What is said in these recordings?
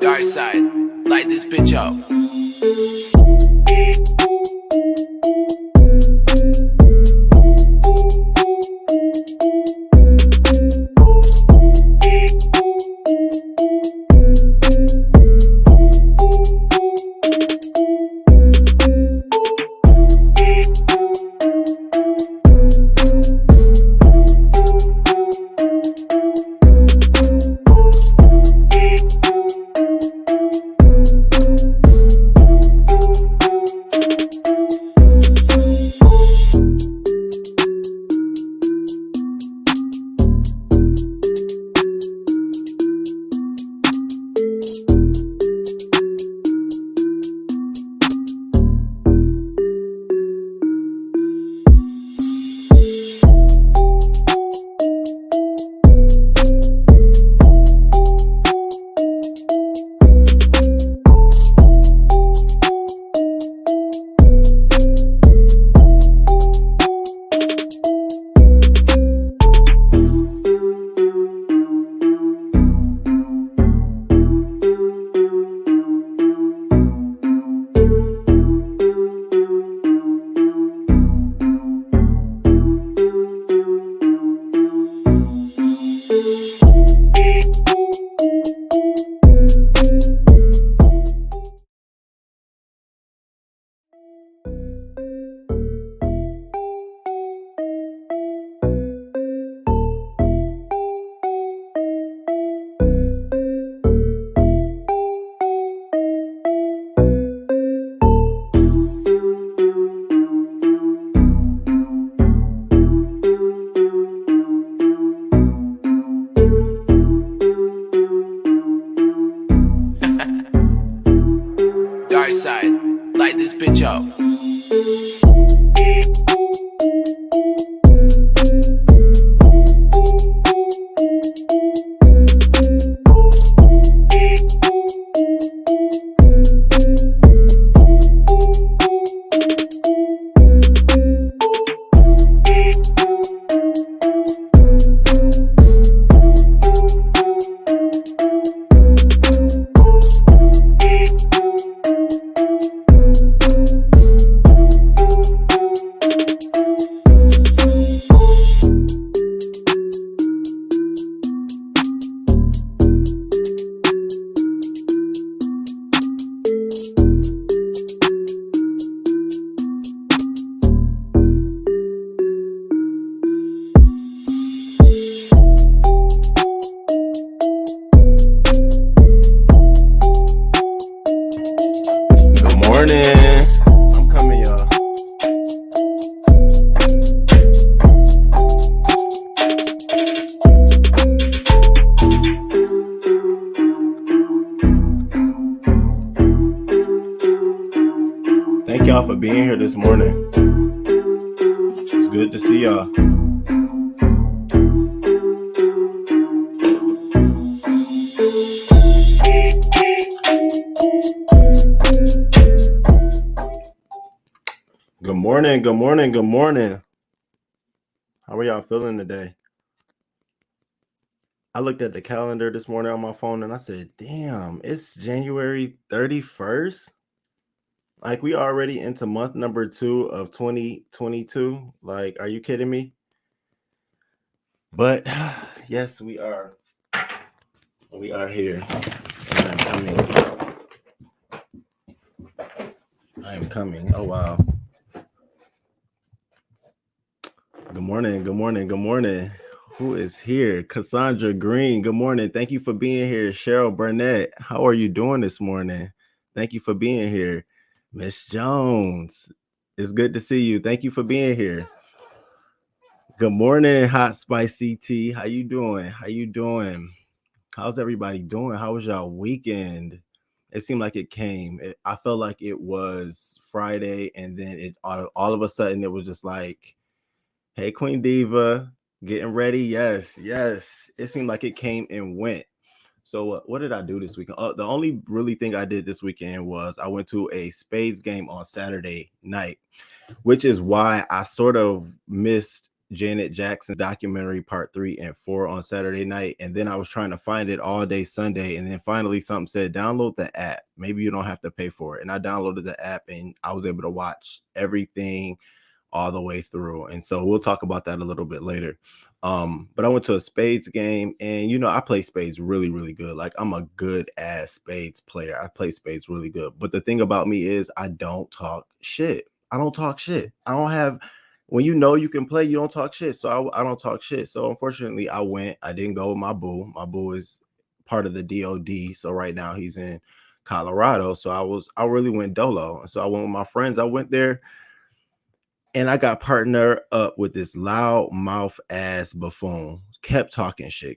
Dark side, light this bitch up. Dark side, light this bitch up. Thank y'all for being here this morning. It's good to see y'all. Good morning, good morning, good morning. How are y'all feeling today? I looked at the calendar this morning on my phone and I said, damn, it's January 31st. Like, we already into month number 2 of 2022. Like, are you kidding me? But yes, we are. We are here. And I'm coming. I am coming. Oh, wow. Good morning. Good morning. Good morning. Who is here? Cassandra Green. Good morning. Thank you for being here. Cheryl Burnett. How are you doing this morning? Thank you for being here. Miss Jones. It's good to see you. Thank you for being here. Good morning, Hot Spicy Tea. How you doing? How you doing? How's everybody doing? How was y'all weekend? It seemed like it came. I felt like it was Friday, and then it all of a sudden it was just like, "Hey, Queen Diva, getting ready." Yes, yes. It seemed like it came and went. So what did I do this weekend? The only really thing I did this weekend was I went to a Spades game on Saturday night, which is why I sort of missed Janet Jackson's documentary part 3 and 4 on Saturday night. And then I was trying to find it all day Sunday. And then finally something said, download the app. Maybe you don't have to pay for it. And I downloaded the app and I was able to watch everything all the way through. And so we'll talk about that a little bit later. But I went to a Spades game, and I play Spades really, really good. Like, I'm a good ass Spades player. I play Spades really good. But the thing about me is I don't talk shit. I don't talk shit. I don't have, when you can play, you don't talk shit. So I don't talk shit. So unfortunately, I didn't go with my boo. My boo is part of the DOD. So right now he's in Colorado. So I really went dolo. And so I went with my friends. I went there and I got partnered up with this loud mouth ass buffoon. Kept talking shit.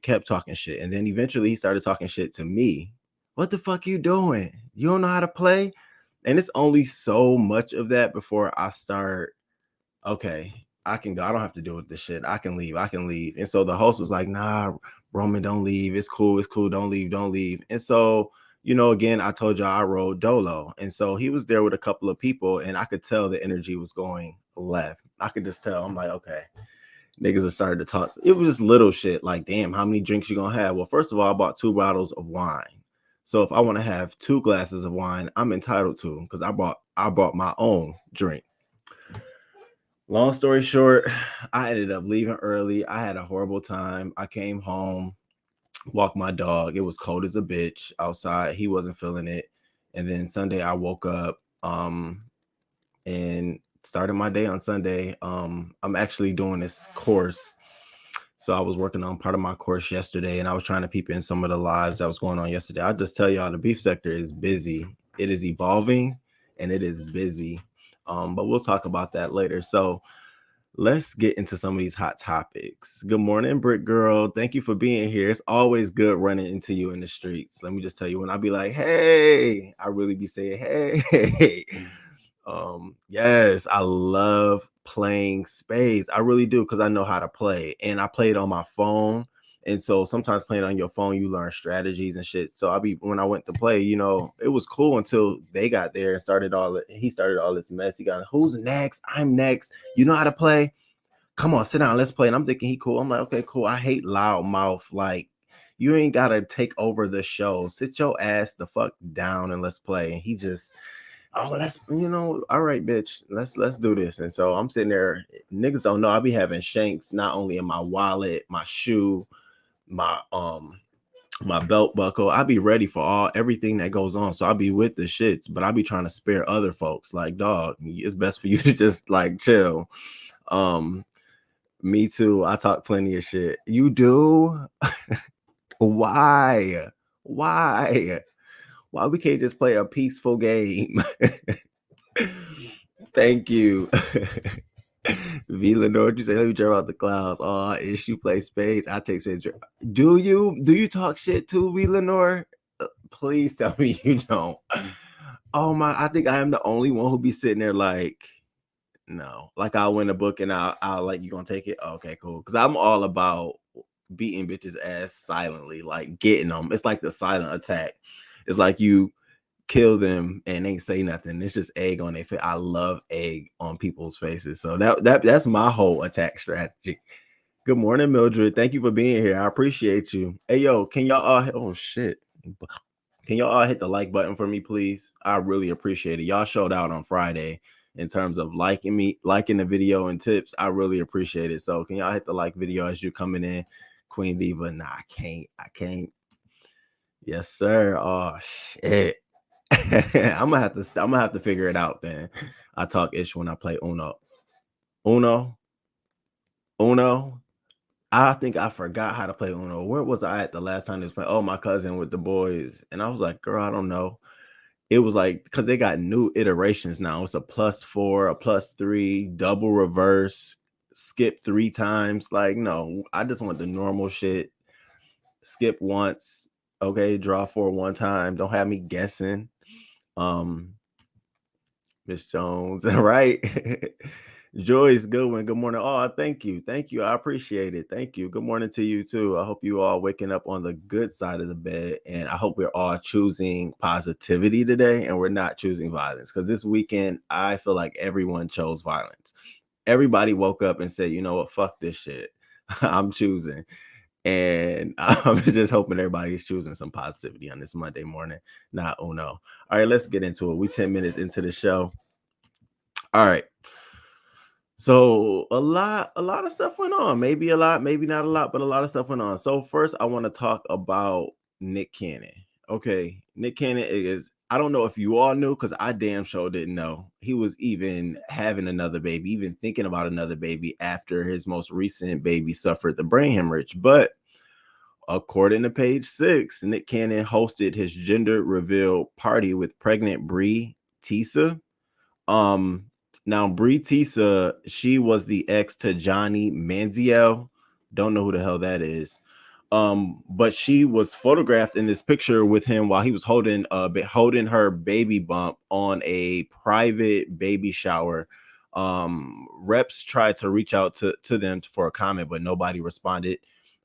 And then eventually he started talking shit to me. What the fuck you doing? You don't know how to play? And it's only so much of that before I start, okay, I can go. I don't have to deal with this shit. I can leave. And so the host was like, nah, Roman, don't leave. It's cool. Don't leave. And so, again, I told y'all I rode dolo. And so he was there with a couple of people, and I could tell the energy was going left. I could just tell. I'm like, okay, niggas are starting to talk. It was just little shit like, damn, how many drinks you gonna have? Well, first of all, I bought 2 bottles of wine. So if I want to have 2 glasses of wine, I'm entitled to, because I bought my own drink. Long story short, I ended up leaving early. I had a horrible time. I came home, walked my dog. It was cold as a bitch outside. He wasn't feeling it. And then Sunday I woke up and started my day on Sunday. I'm actually doing this course. So I was working on part of my course yesterday, and I was trying to peep in some of the lives that was going on yesterday. I'll just tell y'all, the beef sector is busy. It is evolving and it is busy. But we'll talk about that later. So let's get into some of these hot topics. Good morning, Brick Girl. Thank you for being here. It's always good running into you in the streets. Let me just tell you, when I be like, hey, I really be saying, hey. Yes, I love playing Spades. I really do, because I know how to play, and I play it on my phone. And so sometimes playing on your phone, you learn strategies and shit. So when I went to play, it was cool until they got there and he started all this mess. He got, who's next? I'm next. You know how to play? Come on, sit down, let's play. And I'm thinking he cool. I'm like, okay, cool. I hate loud mouth. Like, you ain't gotta take over the show. Sit your ass the fuck down and let's play. And he just, oh, that's, all right, bitch, let's do this. And so I'm sitting there. Niggas don't know I be having shanks not only in my wallet, my shoe, my belt buckle. I be ready for everything that goes on. So I be with the shits, but I be trying to spare other folks. Like, dog, it's best for you to just like chill. Me too. I talk plenty of shit. You do? Why? Why we can't just play a peaceful game? Thank you. V Lenore, you say, let me jump out the clouds. Oh, if you play Spades, I take Spades. Do you talk shit too, V Lenore? Please tell me you don't. Oh my, I think I am the only one who be sitting there like, no. Like, I'll win a book and I'll like, you gonna take it? Okay, cool. Because I'm all about beating bitches ass silently, like getting them. It's like the silent attack. It's like you kill them and ain't say nothing. It's just egg on their face. I love egg on people's faces. So that's my whole attack strategy. Good morning, Mildred. Thank you for being here. I appreciate you. Hey, yo, can y'all oh shit. Can y'all all hit the like button for me, please? I really appreciate it. Y'all showed out on Friday in terms of liking the video and tips. I really appreciate it. So can y'all hit the like video as you're coming in? Queen Diva. Nah, I can't. Yes, sir. Oh shit. I'm gonna have to figure it out then. I talk ish when I play Uno. I think I forgot how to play Uno. Where was I at the last time they was playing? Oh, my cousin with the boys. And I was like, girl, I don't know. It was like, because they got new iterations now. It's a +4, a +3, double reverse, skip 3 times. Like, no, I just want the normal shit. Skip once, Okay, draw 4 one time. Don't have me guessing. Miss Jones, right? Joyce Goodwin, good morning. Oh, thank you. Thank you. I appreciate it. Thank you. Good morning to you too. I hope you all waking up on the good side of the bed. And I hope we're all choosing positivity today and we're not choosing violence. Because this weekend, I feel like everyone chose violence. Everybody woke up and said, you know what, fuck this shit. I'm choosing. And I'm just hoping everybody is choosing some positivity on this Monday morning. Not oh no. All right, let's get into it. We 10 minutes into the show. All right. So a lot of stuff went on. Maybe a lot, maybe not a lot, but a lot of stuff went on. So first I want to talk about Nick Cannon. Okay. Nick Cannon is, I don't know if you all knew, because I damn sure didn't know. He was even having another baby, even thinking about another baby after his most recent baby suffered the brain hemorrhage. But according to Page Six, Nick Cannon hosted his gender reveal party with pregnant Bree Tisa. Now Bree Tisa, she was the ex to Johnny Manziel. Don't know who the hell that is. But she was photographed in this picture with him while he was holding her baby bump on a private baby shower. Reps tried to reach out to them for a comment, but nobody responded.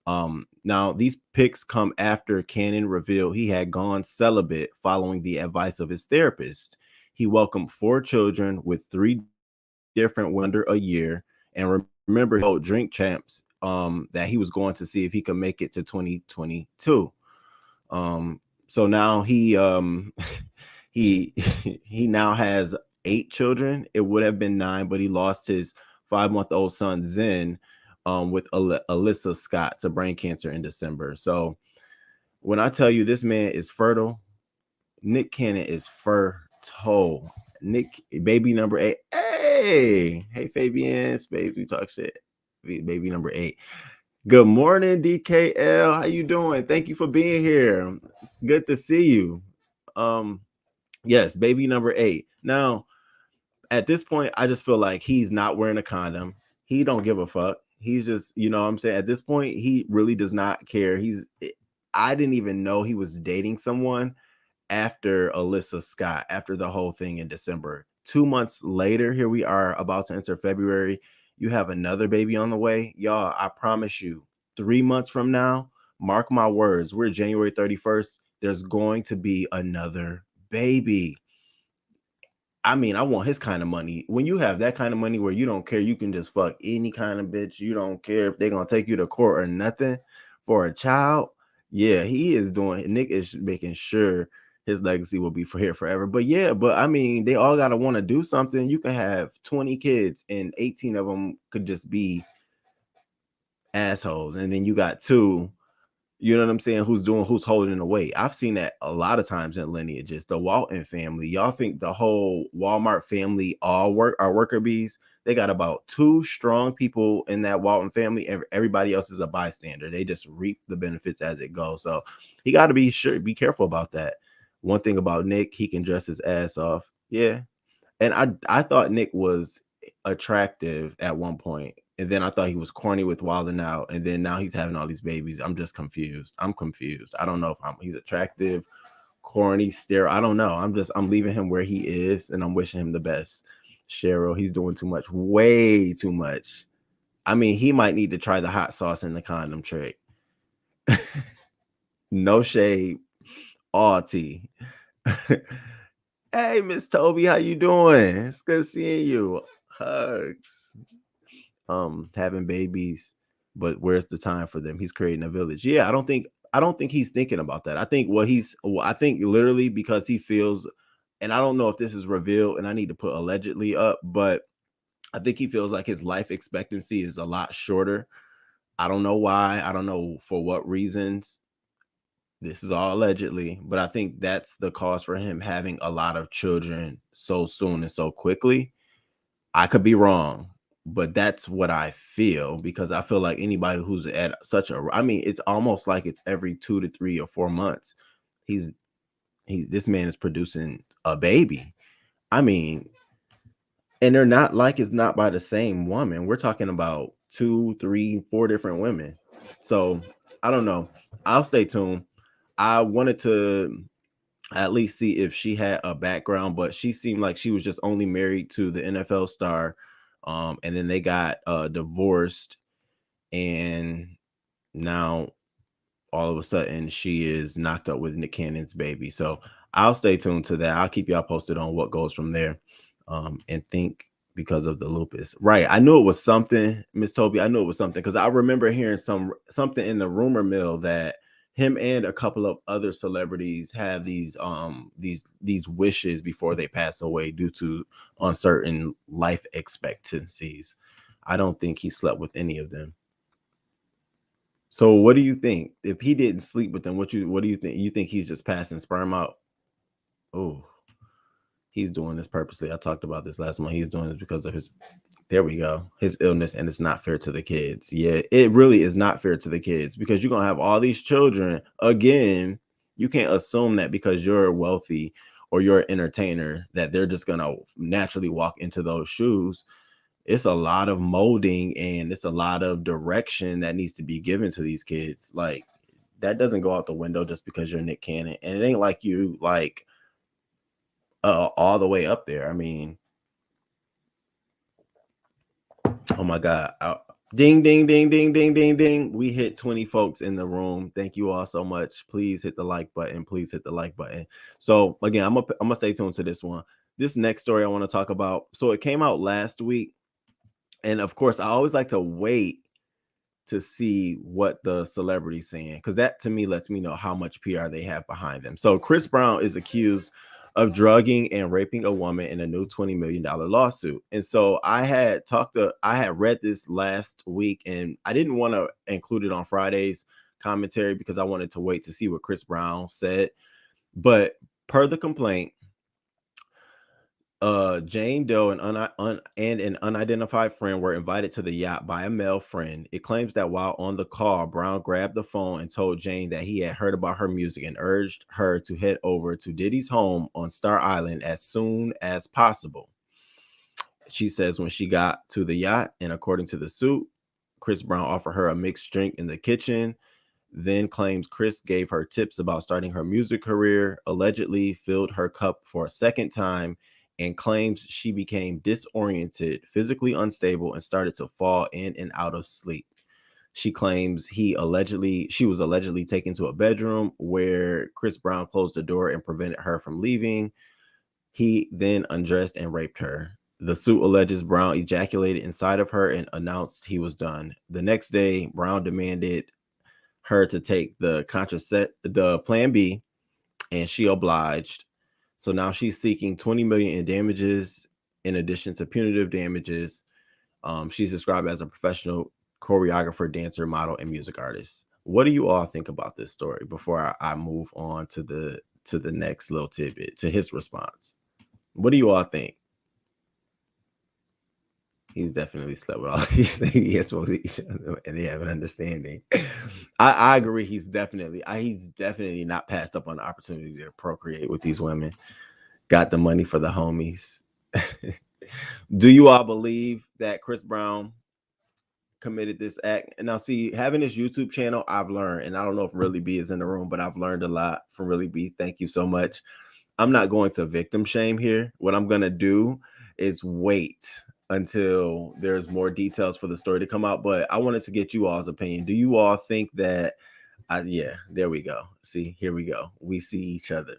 Now these pics come after Cannon revealed he had gone celibate following the advice of his therapist. He welcomed 4 children with 3 different women under a year, and remember he told Drink Champs that he was going to see if he could make it to 2022. So now he he he now has 8 children. It would have been 9, but he lost his 5-month-old son Zen with Alyssa Scott to brain cancer in December. So when I tell you this man is fertile, Nick Cannon is fertile. Nick, baby number 8. Hey, Fabian, Spades, we talk shit. Baby number 8. Good morning, DKL. How you doing? Thank you for being here. It's good to see you. Yes, baby number 8. Now, at this point, I just feel like he's not wearing a condom. He don't give a fuck. He's just, you know what I'm saying? At this point, he really does not care. I didn't even know he was dating someone after Alyssa Scott, after the whole thing in December. 2 months later, here we are about to enter February. You have another baby on the way. Y'all, I promise you, 3 months from now, mark my words, we're January 31st. There's going to be another baby. I mean, I want his kind of money. When you have that kind of money where you don't care, you can just fuck any kind of bitch. You don't care if they're going to take you to court or nothing for a child. Yeah, Nick is making sure his legacy will be for here forever. But yeah, I mean, they all got to want to do something. You can have 20 kids and 18 of them could just be assholes. And then you got 2, you know what I'm saying, who's holding the weight. I've seen that a lot of times in lineages. The Walton family, y'all think the whole Walmart family are worker bees? They got about 2 strong people in that Walton family, and everybody else is a bystander. They just reap the benefits as it goes. So he got to be careful about that. One thing about Nick, he can dress his ass off. Yeah. And I thought Nick was attractive at one point, and then I thought he was corny with Wildin' Out, and then now he's having all these babies. I'm just confused. I'm confused. I don't know if he's attractive, corny, sterile. I don't know. I'm leaving him where he is, and I'm wishing him the best. Cheryl, he's doing too much, way too much. I mean, he might need to try the hot sauce and the condom trick. No shade, all tea. Hey, Miss Toby, how you doing? It's good seeing you. Hugs. Having babies, but where's the time for them? He's creating a village. Yeah, I don't think he's thinking about that. I think I think literally because he feels, and I don't know if this is revealed, and I need to put allegedly up, but I think he feels like his life expectancy is a lot shorter. I don't know why. I don't know for what reasons. This is all allegedly, but I think that's the cause for him having a lot of children so soon and so quickly. I could be wrong, but that's what I feel, because I feel like anybody who's at I mean, it's almost like it's every 2 to 3 or 4 months. This man is producing a baby. I mean, and they're not like it's not by the same woman. We're talking about 2, 3, 4 different women. So I don't know. I'll stay tuned. I wanted to at least see if she had a background, but she seemed like she was just only married to the NFL star. And then they got divorced, and now all of a sudden she is knocked up with Nick Cannon's baby. So I'll stay tuned to that. I'll keep y'all posted on what goes from there. And think because of the lupus. Right. I knew it was something, Miss Toby. I knew it was something because I remember hearing something in the rumor mill that him and a couple of other celebrities have these wishes before they pass away due to uncertain life expectancies. I don't think he slept with any of them. So what do you think? If he didn't sleep with them, what do you think? You think he's just passing sperm out? Oh, he's doing this purposely. I talked about this last month. He's doing this because of his his illness, and it's not fair to the kids. Yeah, it really is not fair to the kids because you're gonna have all these children again. You can't assume that because you're wealthy or you're an entertainer that they're just gonna naturally walk into those shoes. It's a lot of molding and it's a lot of direction that needs to be given to these kids. Like that doesn't go out the window just because you're Nick Cannon, and it ain't like you like all the way up there. I mean, oh my God. Ding, ding, ding, ding, ding, ding, ding. We hit 20 folks in the room. Thank you all so much. Please hit the like button. Please hit the like button. So again, I'm gonna stay tuned to this one. This next story I want to talk about. So it came out last week. And of course, I always like to wait to see what the celebrity's saying, because that to me lets me know how much PR they have behind them. So Chris Brown is accused of drugging and raping a woman in a new $20 million lawsuit. And so I had read this last week, and I didn't want to include it on Friday's commentary because I wanted to wait to see what Chris Brown said. But per the complaint, Jane Doe and an unidentified friend were invited to the yacht by a male friend. It claims that while on the call, Brown grabbed the phone and told Jane that he had heard about her music and urged her to head over to Diddy's home on Star Island as soon as possible. She says when she got to the yacht, and according to the suit, Chris Brown offered her a mixed drink in the kitchen, then claims Chris gave her tips about starting her music career, allegedly filled her cup for a second time, and claims she became disoriented, physically unstable, and started to fall in and out of sleep. She claims she was allegedly taken to a bedroom where Chris Brown closed the door and prevented her from leaving. He then undressed and raped her. The suit alleges Brown ejaculated inside of her and announced he was done. The next day, Brown demanded her to take the Plan B, and she obliged. So now she's seeking 20 million in damages in addition to punitive damages. She's described as a professional choreographer, dancer, model, and music artist. What do you all think about this story before I move on to the next little tidbit, to his response? What do you all think? He's definitely slept with all these things. He has supposed to each other and they have an understanding. I agree. He's definitely not passed up on the opportunity to procreate with these women. Got the money for the homies. Do you all believe that Chris Brown committed this act? And now, see, having this YouTube channel, I've learned, and I don't know if Really B is in the room, but I've learned a lot from Really B. Thank you so much. I'm not going to victim shame here. What I'm going to do is wait until there's more details for the story to come out. But I wanted to get you all's opinion. Do you all think that, yeah, there we go. See, here we go. We see each other.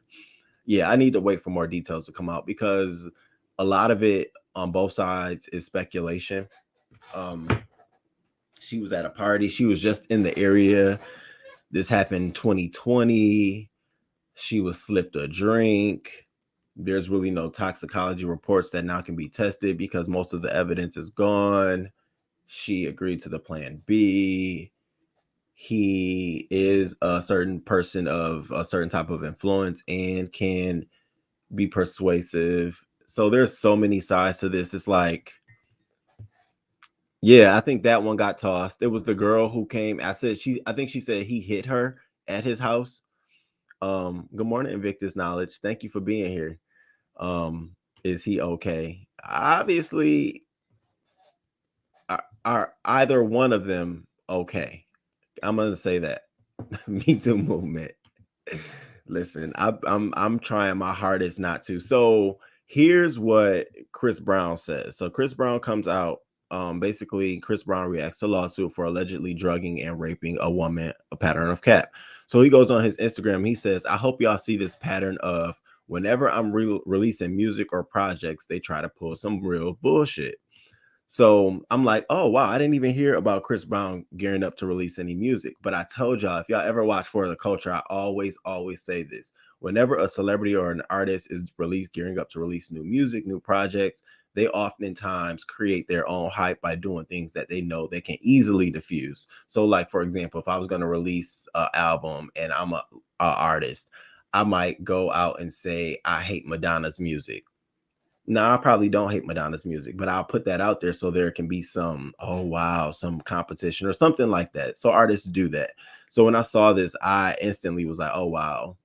Yeah, I need to wait for more details to come out because a lot of it on both sides is speculation. She was at a party. She was just in the area. This happened 2020. She was slipped a drink. There's really no toxicology reports that now can be tested because most of the evidence is gone. She agreed to the Plan B. He is a certain person of a certain type of influence and can be persuasive. So there's so many sides to this. It's like, yeah, I think that one got tossed. It was the girl who came. I think she said he hit her at his house. Good morning, Invictus Knowledge. Thank you for being here. Is he okay? Obviously, are either one of them okay? I'm gonna say that. Me Too movement. Listen, I'm trying my hardest not to. So here's what Chris Brown says. So Chris Brown comes out. Basically, Chris Brown reacts to lawsuit for allegedly drugging and raping a woman, a pattern of cap. So he goes on his Instagram. He says, "I hope y'all see this pattern of whenever I'm releasing music or projects, they try to pull some real bullshit." So I'm like, oh wow, I didn't even hear about Chris Brown gearing up to release any music. But I told y'all, if y'all ever watch For the Culture, I always say this. Whenever a celebrity or an artist is gearing up to release new music, new projects, they oftentimes create their own hype by doing things that they know they can easily diffuse. So, like for example, if I was going to release an album and I'm a artist, I might go out and say I hate Madonna's music. No, I probably don't hate Madonna's music, but I'll put that out there so there can be some, oh wow, some competition or something like that. So artists do that. So when I saw this, I instantly was like, oh wow,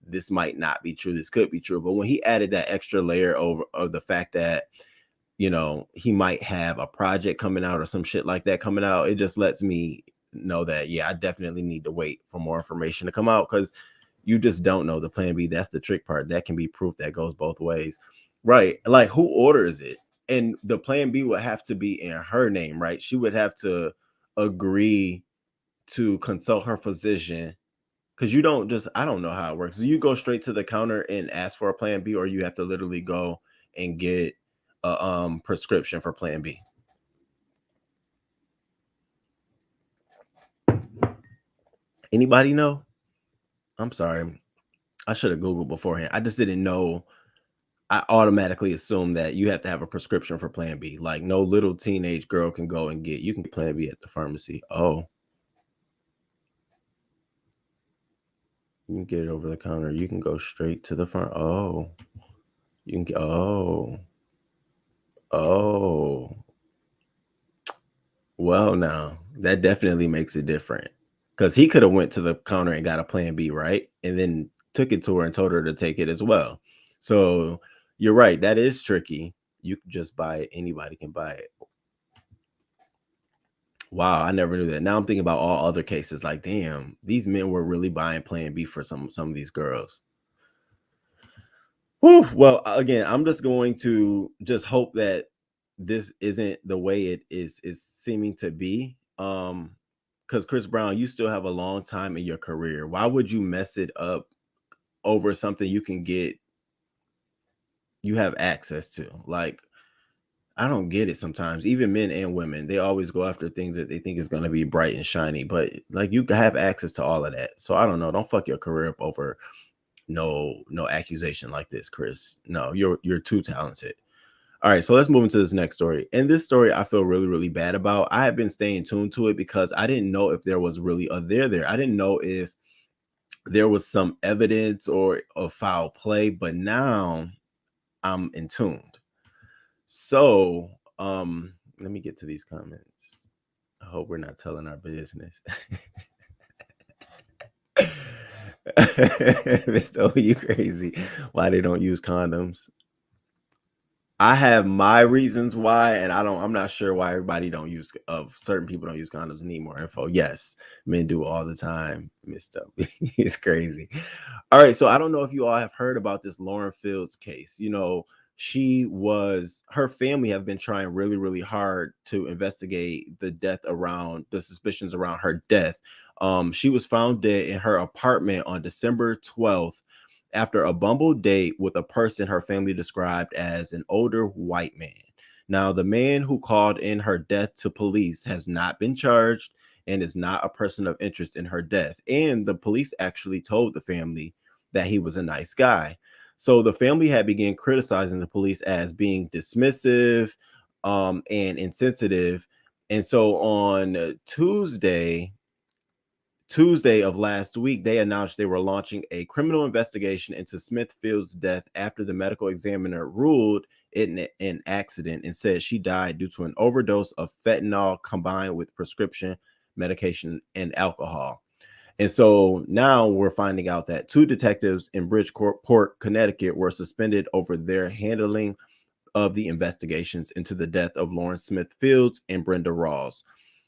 this might not be true. This could be true. But when he added that extra layer over of the fact that, you know, he might have a project coming out or some shit like that coming out, it just lets me know that, yeah, I definitely need to wait for more information to come out, because you just don't know the plan B. That's the trick part. That can be proof that goes both ways. Right. Like who orders it? And the plan B would have to be in her name, right? She would have to agree to consult her physician, because you don't just, I don't know how it works. Do you go straight to the counter and ask for a plan B, or you have to literally go and get a prescription for plan B? Anybody know? I'm sorry. I should have Googled beforehand. I just didn't know. I automatically assume that you have to have a prescription for plan B. Like no little teenage girl can go and you can get plan B at the pharmacy. Oh, you can get it over the counter. You can go straight to the front. Oh, you can get, oh. Well, now that definitely makes it different, because he could have went to the counter and got a plan B, right? And then took it to her and told her to take it as well. So you're right. That is tricky. You can just buy it. Anybody can buy it. Wow, I never knew that. Now I'm thinking about all other cases. Like, damn, these men were really buying plan B for some of these girls. Whew. Well, again, I'm just going to just hope that this isn't the way it is seeming to be. Because Chris Brown, you still have a long time in your career. Why would you mess it up over something you have access to? Like, I don't get it sometimes. Even men and women, they always go after things that they think is going to be bright and shiny, but like you have access to all of that. So I don't know. Don't fuck your career up over no accusation like this, Chris. No, you're too talented. All right, so let's move into this next story. And this story I feel really, really bad about. I have been staying tuned to it because I didn't know if there was really a there. I didn't know if there was some evidence or a foul play, but now I'm in tuned. So, let me get to these comments. I hope we're not telling our business. Mr. O, you crazy. Why they don't use condoms? I have my reasons why, and I'm not sure why everybody don't use certain people don't use condoms. Need more info. Yes, men do all the time. Mr. It's crazy. All right, so I don't know if you all have heard about this Lauren Fields case. You know, her family have been trying really, really hard to investigate the suspicions around her death. She was found dead in her apartment on December 12th after a bumble date with a person her family described as an older white man. Now, the man who called in her death to police has not been charged and is not a person of interest in her death. And the police actually told the family that he was a nice guy. So the family had begun criticizing the police as being dismissive and insensitive. And so on Tuesday of last week, they announced they were launching a criminal investigation into Smithfield's death after the medical examiner ruled it an accident and said she died due to an overdose of fentanyl combined with prescription medication and alcohol. And so now we're finding out that 2 detectives in Bridgeport, Connecticut were suspended over their handling of the investigations into the death of Lawrence Smith Fields and Brenda Rawls.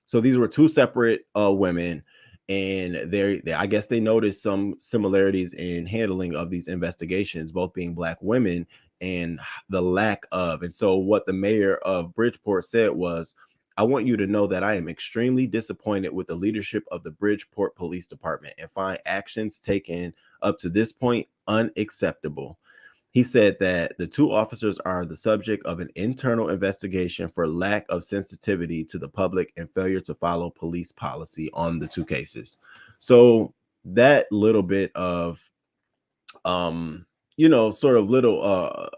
So these were 2 separate women, And I guess they noticed some similarities in handling of these investigations, both being Black women and the lack of. And so what the mayor of Bridgeport said was, I want you to know that I am extremely disappointed with the leadership of the Bridgeport Police Department and find actions taken up to this point unacceptable. He said that the two officers are the subject of an internal investigation for lack of sensitivity to the public and failure to follow police policy on the two cases. So that little bit of sort of little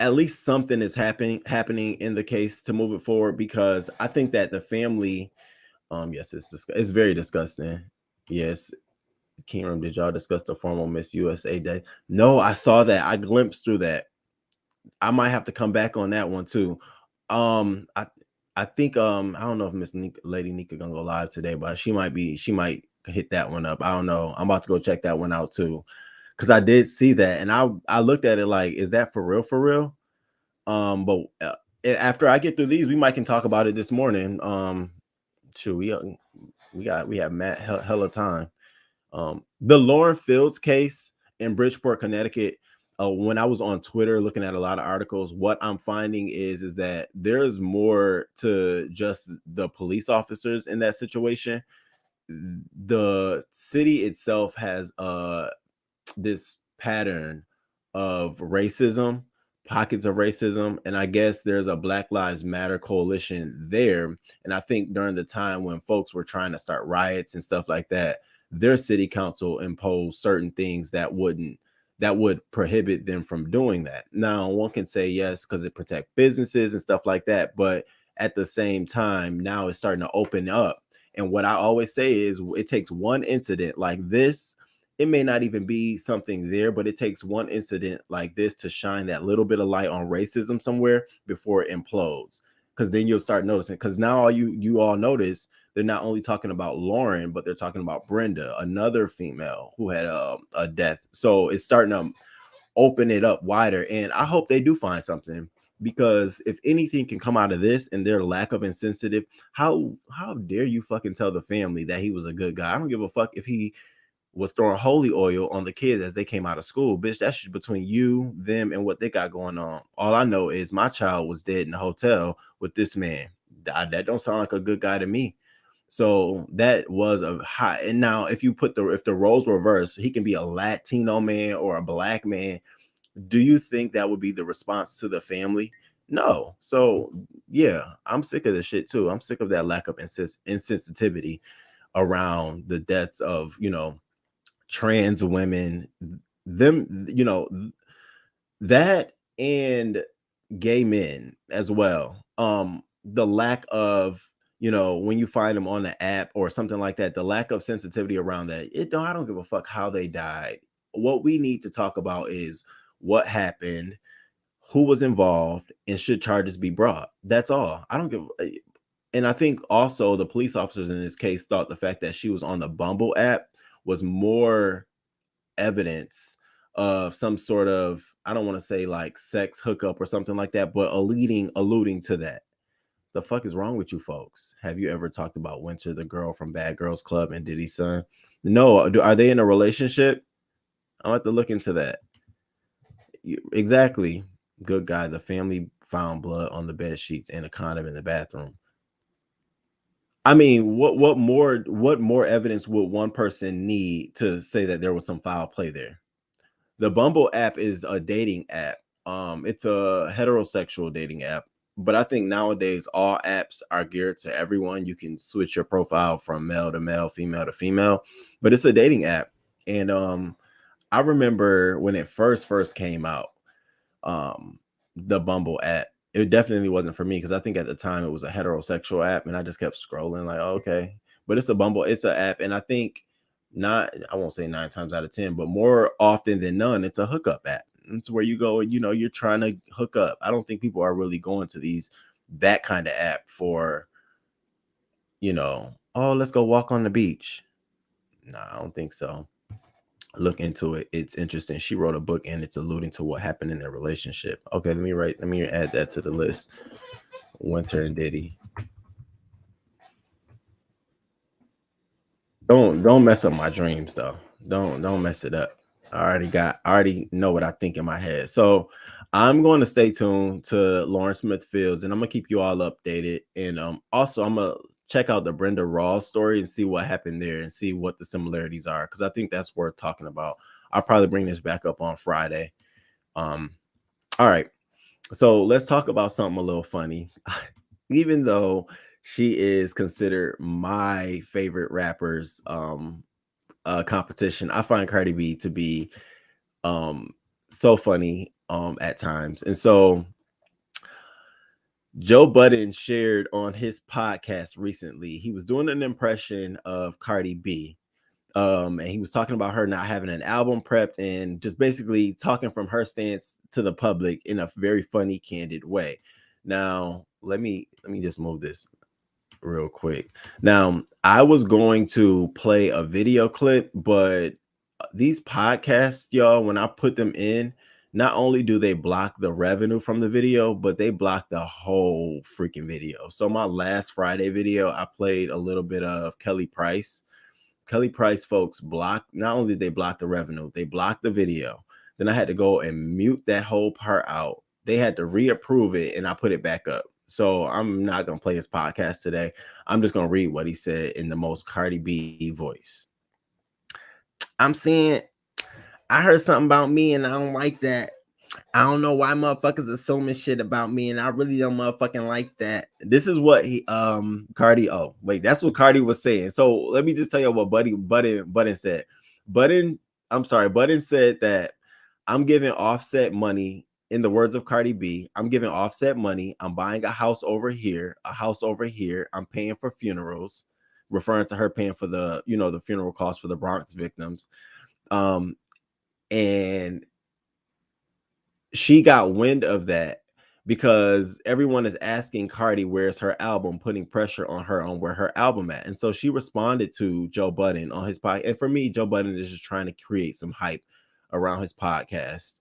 at least something is happening in the case to move it forward, because I think that the family yes, it's very disgusting. Yes. Kingdom, did y'all discuss the formal Miss USA Day? No, I saw that. I glimpsed through that. I might have to come back on that one too. I think I don't know if Lady Nika gonna go live today, but she might hit that one up. I don't know. I'm about to go check that one out too, because I did see that and I looked at it like, is that for real? For real? But after I get through these, we might can talk about it this morning. Sure, we have Matt hella time. The Lauren Fields case in Bridgeport, Connecticut. When I was on Twitter looking at a lot of articles, what I'm finding is that there's more to just the police officers in that situation. The city itself has this pattern of racism, pockets of racism, and I guess there's a Black Lives Matter coalition there. And I think during the time when folks were trying to start riots and stuff like that, their city council imposed certain things that would prohibit them from doing that. Now, one can say yes, because it protects businesses and stuff like that, but at the same time, now it's starting to open up. And what I always say is, it takes one incident like this. It may not even be something there, but it takes one incident like this to shine that little bit of light on racism somewhere before it implodes. Because then you'll start noticing. Because now all you all notice, they're not only talking about Lauren, but they're talking about Brenda, another female who had a death. So it's starting to open it up wider. And I hope they do find something, because if anything can come out of this and their lack of insensitive, how dare you fucking tell the family that he was a good guy? I don't give a fuck if he was throwing holy oil on the kids as they came out of school. Bitch, that's just between you, them, and what they got going on. All I know is my child was dead in the hotel with this man. That don't sound like a good guy to me. So that was a high. And now if the roles reverse, he can be a Latino man or a Black man. Do you think that would be the response to the family? No. So yeah, I'm sick of this shit too. I'm sick of that lack of insensitivity around the deaths of, trans women, them, that, and gay men as well. The lack of, when you find them on the app or something like that, the lack of sensitivity around that. I don't give a fuck how they died. What we need to talk about is what happened, who was involved, and should charges be brought. That's all. I don't give. And I think also the police officers in this case thought the fact that she was on the Bumble app was more evidence of some sort of, I don't want to say like sex hookup or something like that, but alluding to that. The fuck is wrong with you folks? Have you ever talked about Winter, the girl from Bad Girls Club, and Diddy's son? No. Are they in a relationship? I'll have to look into that. Exactly. Good guy. The family found blood on the bed sheets and a condom in the bathroom. I mean, what more evidence would one person need to say that there was some foul play there? The Bumble app is a dating app. It's a heterosexual dating app, but I think nowadays all apps are geared to everyone. You can switch your profile from male to male, female to female, but it's a dating app. And I remember when it first came out, the Bumble app, it definitely wasn't for me, because I think at the time it was a heterosexual app, and I just kept scrolling like, oh, okay. But it's an app, and I think, I won't say 9 times out of 10, but more often than none, it's a hookup app. It's where you go and you're trying to hook up. I don't think people are really going to that kind of app for, oh, let's go walk on the beach. No, I don't think so. Look into it. It's interesting. She wrote a book and it's alluding to what happened in their relationship. Okay, let me add that to the list. Winter and Diddy. Don't mess up my dreams though. Don't mess it up. I already know what I think in my head. So I'm going to stay tuned to Lawrence Smith Fields and I'm gonna keep you all updated. And also I'm gonna check out the Brenda Rawls story and see what happened there and see what the similarities are because I think that's worth talking about. I'll probably bring this back up on Friday. Um, all right. So let's talk about something a little funny. Even though she is considered my favorite rappers competition, I find Cardi B to be um so funny at times. And so Joe Budden shared on his podcast recently, he was doing an impression of Cardi B. And he was talking about her not having an album prepped and just basically talking from her stance to the public in a very funny, candid way. Now, let me just move this real quick. Now, I was going to play a video clip, but these podcasts, y'all, when I put them in, not only do they block the revenue from the video, but they block the whole freaking video. So my last Friday video, I played a little bit of Kelly Price. Kelly Price folks block, not only did they block the revenue, they blocked the video. Then I had to go and mute that whole part out. They had to reapprove it and I put it back up. So I'm not gonna play his podcast today. I'm just gonna read what he said in the most Cardi B voice. I'm saying I heard something about me and I don't like that. I don't know why motherfuckers assuming shit about me, and I really don't motherfucking like that. This is what he Cardi. Oh, wait, that's what Cardi was saying. So let me just tell you what Budden said. Budden said that I'm giving Offset money. In the words of Cardi B, I'm giving Offset money. I'm buying a house over here, a house over here. I'm paying for funerals, referring to her paying for the, the funeral costs for the Bronx victims. And she got wind of that because everyone is asking Cardi where's her album, putting pressure on her on where her album at. And so she responded to Joe Budden on his podcast. And for me, Joe Budden is just trying to create some hype around his podcast.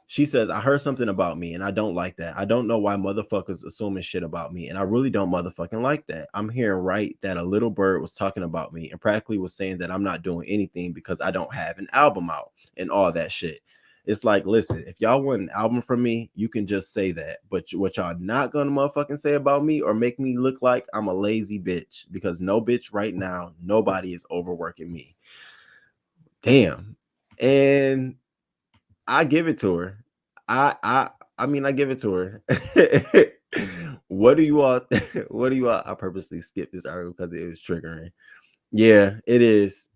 She says, I heard something about me and I don't like that. I don't know why motherfuckers assuming shit about me. And I really don't motherfucking like that. I'm hearing right that a little bird was talking about me and practically was saying that I'm not doing anything because I don't have an album out and all that shit. It's like, listen, if y'all want an album from me, you can just say that. But what y'all not gonna motherfucking say about me or make me look like I'm a lazy bitch because no bitch right now, nobody is overworking me. Damn. And I give it to her. I mean, I give it to her. What do you all I purposely skipped this article because it was triggering. Yeah, it is.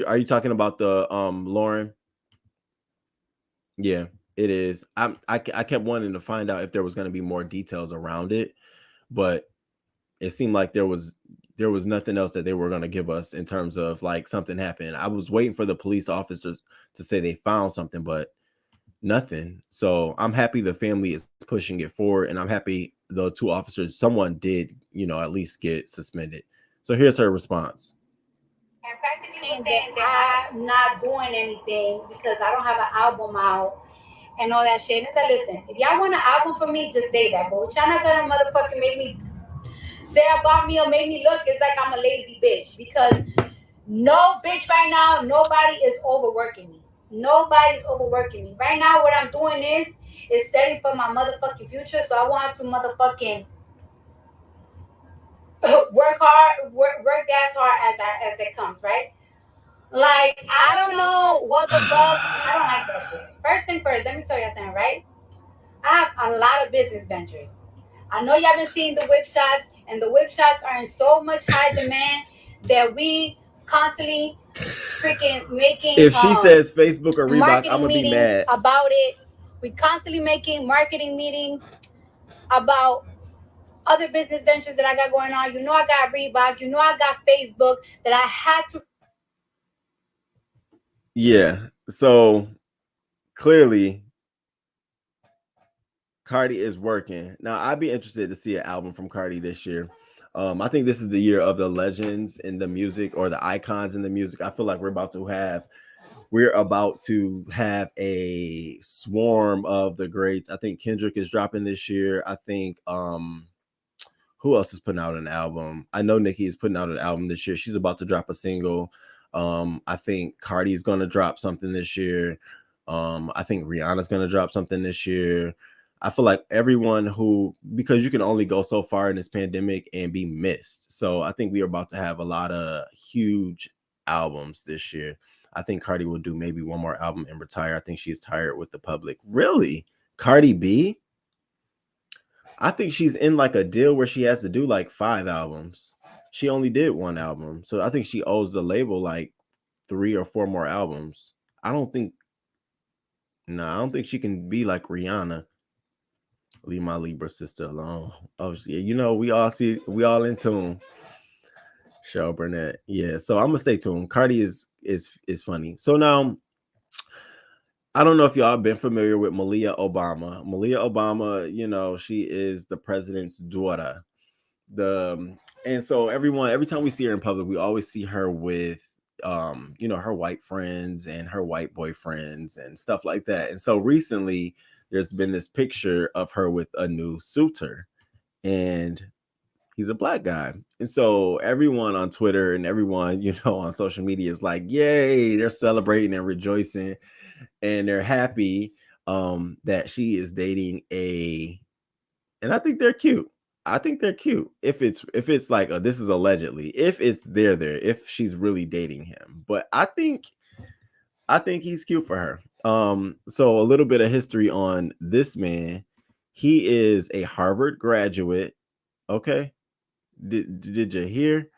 Are you talking about the Lauren? Yeah, it is. I kept wanting to find out if there was going to be more details around it, but it seemed like there was nothing else that they were going to give us in terms of like something happened. I was waiting for the police officers to say they found something, but nothing. So I'm happy the family is pushing it forward, and I'm happy the two officers, someone did, at least get suspended. So here's her response. And practically saying that I'm not doing anything because I don't have an album out and all that shit. And I said, listen, if y'all want an album for me, just say that. But y'all not gonna motherfucking make me say about me or make me look it's like I'm a lazy bitch. Because no bitch right now, nobody is overworking me. Nobody's overworking me. Right now, what I'm doing is setting for my motherfucking future. So I want to motherfucking work hard, work as hard as it comes, right? Like, I don't know what the fuck. I don't like that shit. First thing first, let me tell you something, right? I have a lot of business ventures. I know y'all been seeing the whip shots, and the whip shots are in so much high demand that we constantly freaking making. If she says Facebook or Reebok, I'm gonna be meetings mad about it. We constantly making marketing meetings about other business ventures that I got going on. You know, I got Reebok. You know, I got Facebook that I had to. Yeah. So clearly Cardi is working. Now I'd be interested to see an album from Cardi this year. I think this is the year of the legends in the music or the icons in the music. I feel like we're about to have a swarm of the greats. I think Kendrick is dropping this year. I think Who else is putting out an album? I know Nicki is putting out an album this year. She's about to drop a single. I think Cardi is going to drop something this year. I think Rihanna's going to drop something this year. I feel like everyone who, because you can only go so far in this pandemic and be missed. So I think we are about to have a lot of huge albums this year. I think Cardi will do maybe one more album and retire. I think she's tired with the public. Really? Cardi B? I think she's in like a deal where she has to do like 5 albums. She only did 1 album. So I think she owes the label like 3 or 4 more albums. I don't think she can be like Rihanna. Leave my Libra sister alone. Oh, yeah, we all in tune. Cheryl Burnett. Yeah, so I'm gonna stay tuned. Cardi is funny. So now, I don't know if y'all been familiar with Malia Obama. Malia Obama, she is the president's daughter. And so every time we see her in public, we always see her with her white friends and her white boyfriends and stuff like that. And so recently there's been this picture of her with a new suitor, and he's a black guy. And so everyone on Twitter and everyone, on social media is like, yay, they're celebrating and rejoicing, and they're happy that she is dating and I think they're cute. If it's like, this is allegedly, if it's if she's really dating him. But I think he's cute for her. So a little bit of history on this man. He is a Harvard graduate. Okay. Did you hear?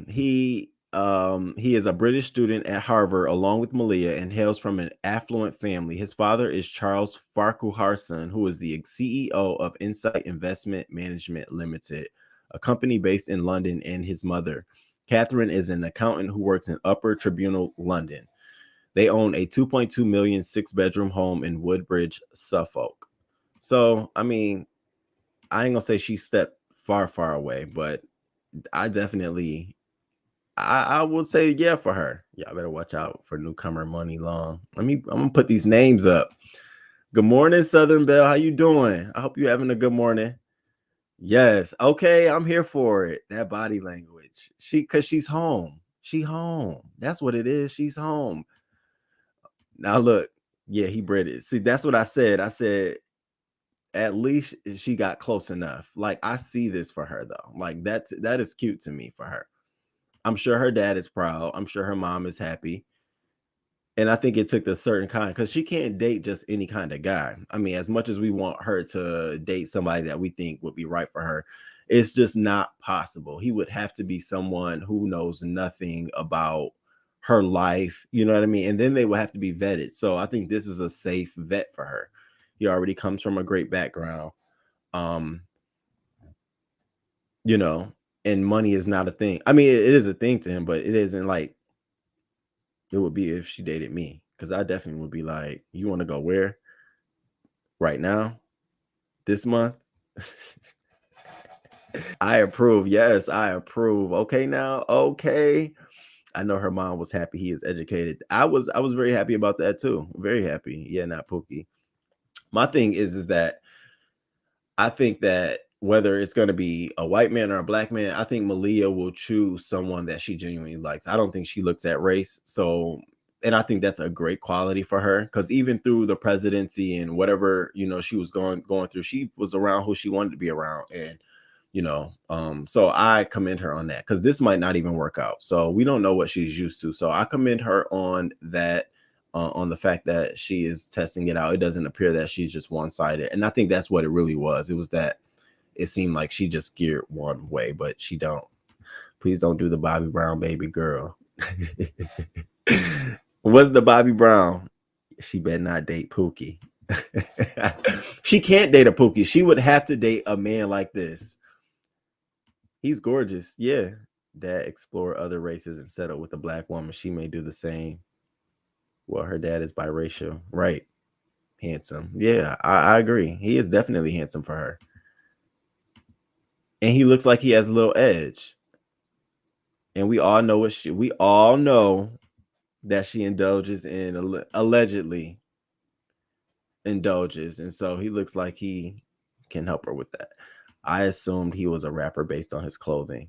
He is a British student at Harvard along with Malia and hails from an affluent family. His father is Charles Farquharson, who is the CEO of Insight Investment Management Limited, a company based in London, and his mother, Catherine, is an accountant who works in Upper Tribunal, London. They own a 2.2 million 6-bedroom home in Woodbridge, Suffolk. So, I mean, I ain't gonna say she stepped far, far away, but I definitely, I would say yeah for her. Y'all better watch out for newcomer Money Long. I'm gonna put these names up. Good morning, Southern Belle. How you doing? I hope you're having a good morning. Yes. Okay, I'm here for it. That body language. Cause she's home. She home. That's what it is. She's home. Now look, yeah, he British. See, that's what I said. I said, at least she got close enough. Like, I see this for her though. Like, that is cute to me for her. I'm sure her dad is proud. I'm sure her mom is happy. And I think it took a certain kind, because she can't date just any kind of guy. I mean, as much as we want her to date somebody that we think would be right for her, it's just not possible. He would have to be someone who knows nothing about her life. You know what I mean? And then they would have to be vetted. So I think this is a safe vet for her. He already comes from a great background. And money is not a thing. I mean, it is a thing to him, but it isn't like it would be if she dated me, because I definitely would be like, you want to go where? Right now? This month? I approve. Yes, I approve. Okay, now. Okay. I know her mom was happy he is educated. I was very happy about that too. Very happy. Yeah, not Pookie. My thing is that I think that whether it's going to be a white man or a black man, I think Malia will choose someone that she genuinely likes. I don't think she looks at race. So, and I think that's a great quality for her, because even through the presidency and whatever, she was going through, she was around who she wanted to be around. And, so I commend her on that, because this might not even work out. So we don't know what she's used to. So I commend her on that. On the fact that she is testing it out. It doesn't appear that she's just one-sided. And I think that's what it really was. It was that it seemed like she just geared one way, but she don't. Please don't do the Bobby Brown baby girl. What's the Bobby Brown? She better not date Pookie. She can't date a Pookie. She would have to date a man like this. He's gorgeous. Yeah. Dad explore other races and settle with a black woman. She may do the same. Well, her dad is biracial. Right. Handsome. Yeah, I agree. He is definitely handsome for her. And he looks like he has a little edge. And we all know that she indulges in, allegedly indulges. And so he looks like he can help her with that. I assumed he was a rapper based on his clothing.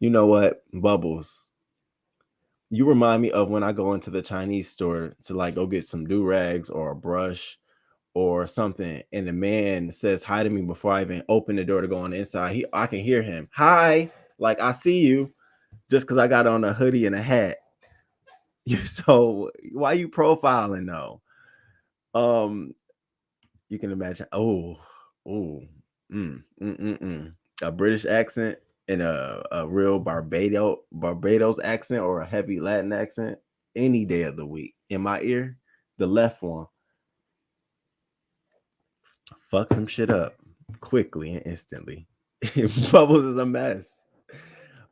You know what, Bubbles? You remind me of when I go into the Chinese store to like go get some do-rags or a brush or something, and the man says hi to me before I even open the door to go on the inside. I can hear him. Hi, like I see you, just because I got on a hoodie and a hat. So why you profiling though? You can imagine. A British accent and a real Barbados accent or a heavy Latin accent any day of the week. In my ear, the left one, fuck some shit up quickly and instantly. Bubbles is a mess.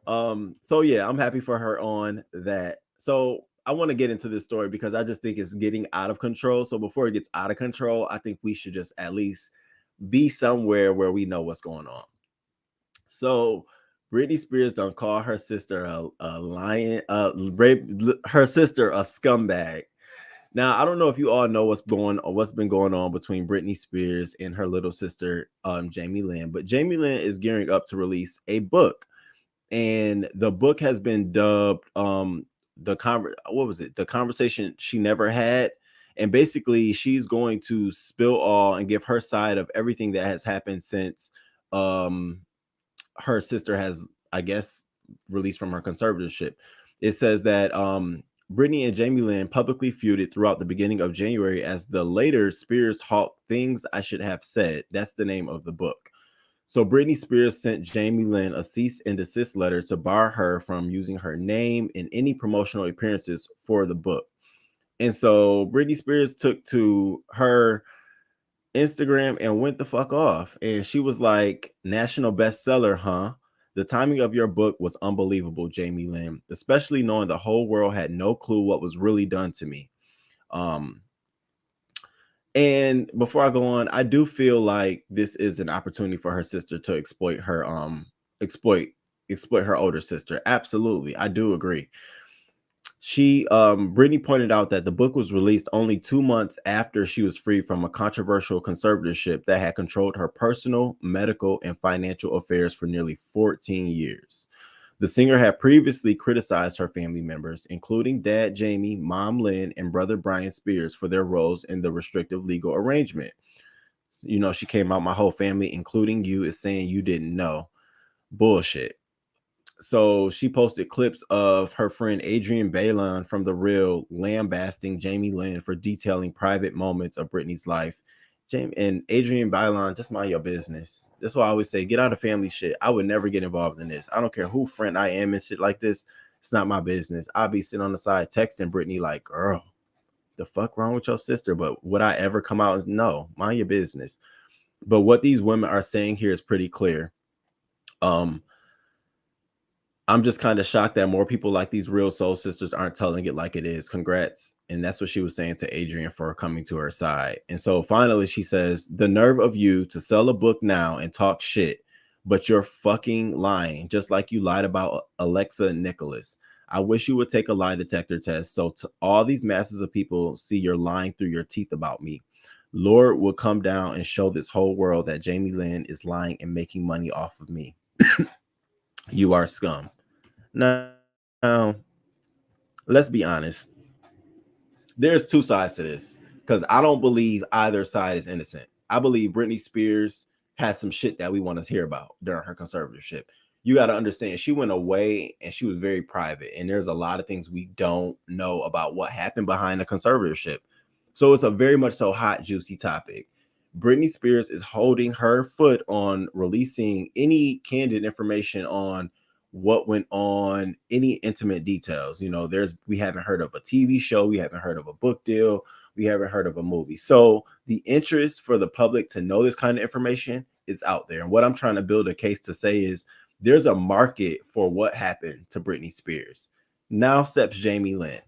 So yeah, I'm happy for her on that. So I want to get into this story because I just think it's getting out of control. So before it gets out of control, I think we should just at least be somewhere where we know what's going on. So Britney Spears done call her sister a lion, her sister a scumbag. Now I don't know if you all know what's been going on between Britney Spears and her little sister Jamie Lynn, but Jamie Lynn is gearing up to release a book, and the book has been dubbed the conversation she never had. And basically she's going to spill all and give her side of everything that has happened since her sister has, I guess, released from her conservatorship. It says that Britney and Jamie Lynn publicly feuded throughout the beginning of January as the later Spears hawked Things I Should Have Said. That's the name of the book. So Britney Spears sent Jamie Lynn a cease and desist letter to bar her from using her name in any promotional appearances for the book. And so Britney Spears took to her Instagram and went the fuck off. And she was like, national bestseller, huh? The timing of your book was unbelievable, Jamie Lynn, especially knowing the whole world had no clue what was really done to me. And before I go on, I do feel like this is an opportunity for her sister to exploit her her older sister. Absolutely. I do agree. Britney pointed out that the book was released only 2 months after she was freed from a controversial conservatorship that had controlled her personal, medical, and financial affairs for nearly 14 years. The singer had previously criticized her family members, including dad Jamie, mom Lynn, and brother Brian Spears, for their roles in the restrictive legal arrangement. You know, she came out, my whole family, including you, is saying you didn't know. Bullshit. So she posted clips of her friend Adrienne Bailon from The Real lambasting Jamie Lynn for detailing private moments of Britney's life. Jamie and Adrienne Bailon, just mind your business. That's why I always say, get out of family shit. I would never get involved in this. I don't care who friend I am and shit like this. It's not my business. I'll be sitting on the side texting Britney like, girl, the fuck wrong with your sister? But would I ever come out and no, mind your business. But what these women are saying here is pretty clear. I'm just kind of shocked that more people like these real soul sisters aren't telling it like it is. Congrats. And that's what she was saying to Adrienne for coming to her side. And so finally she says, the nerve of you to sell a book now and talk shit, but you're fucking lying, just like you lied about Alexa and Nicholas. I wish you would take a lie detector test so to all these masses of people see you're lying through your teeth about me. Lord will come down and show this whole world that Jamie Lynn is lying and making money off of me. You are scum. Now, let's be honest. There's two sides to this because I don't believe either side is innocent. I believe Britney Spears has some shit that we want to hear about during her conservatorship. You got to understand, she went away and she was very private, and there's a lot of things we don't know about what happened behind the conservatorship. So it's a very much so hot, juicy topic. Britney Spears is holding her foot on releasing any candid information on what went on, any intimate details. You know, we haven't heard of a TV show, we haven't heard of a book deal, we haven't heard of a movie. So the interest for the public to know this kind of information is out there. And what I'm trying to build a case to say is there's a market for what happened to Britney Spears. Now steps Jamie Lynn.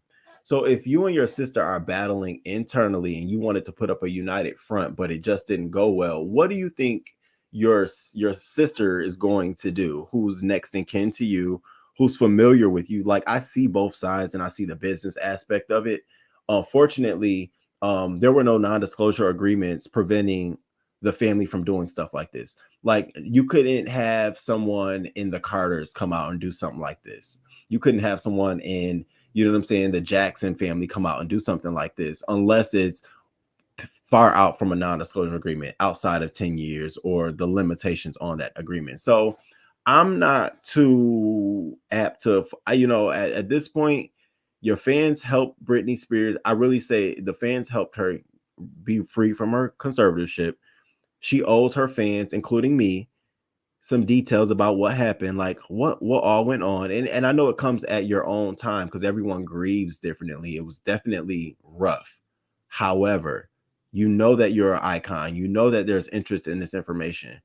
So if you and your sister are battling internally and you wanted to put up a united front, but it just didn't go well, what do you think your sister is going to do? Who's next in kin to you, who's familiar with you? Like, I see both sides and I see the business aspect of it. Unfortunately, there were no non-disclosure agreements preventing the family from doing stuff like this. Like, you couldn't have someone in the Carters come out and do something like this. You couldn't have someone in, you know what I'm saying, the Jackson family come out and do something like this, unless it's far out from a non-disclosure agreement outside of 10 years or the limitations on that agreement. So I'm not too apt to, at this point, your fans helped Britney Spears. I really say the fans helped her be free from her conservatorship. She owes her fans, including me, some details about what happened, like what all went on. And I know it comes at your own time because everyone grieves differently. It was definitely rough. However, you know that you're an icon. You know that there's interest in this information.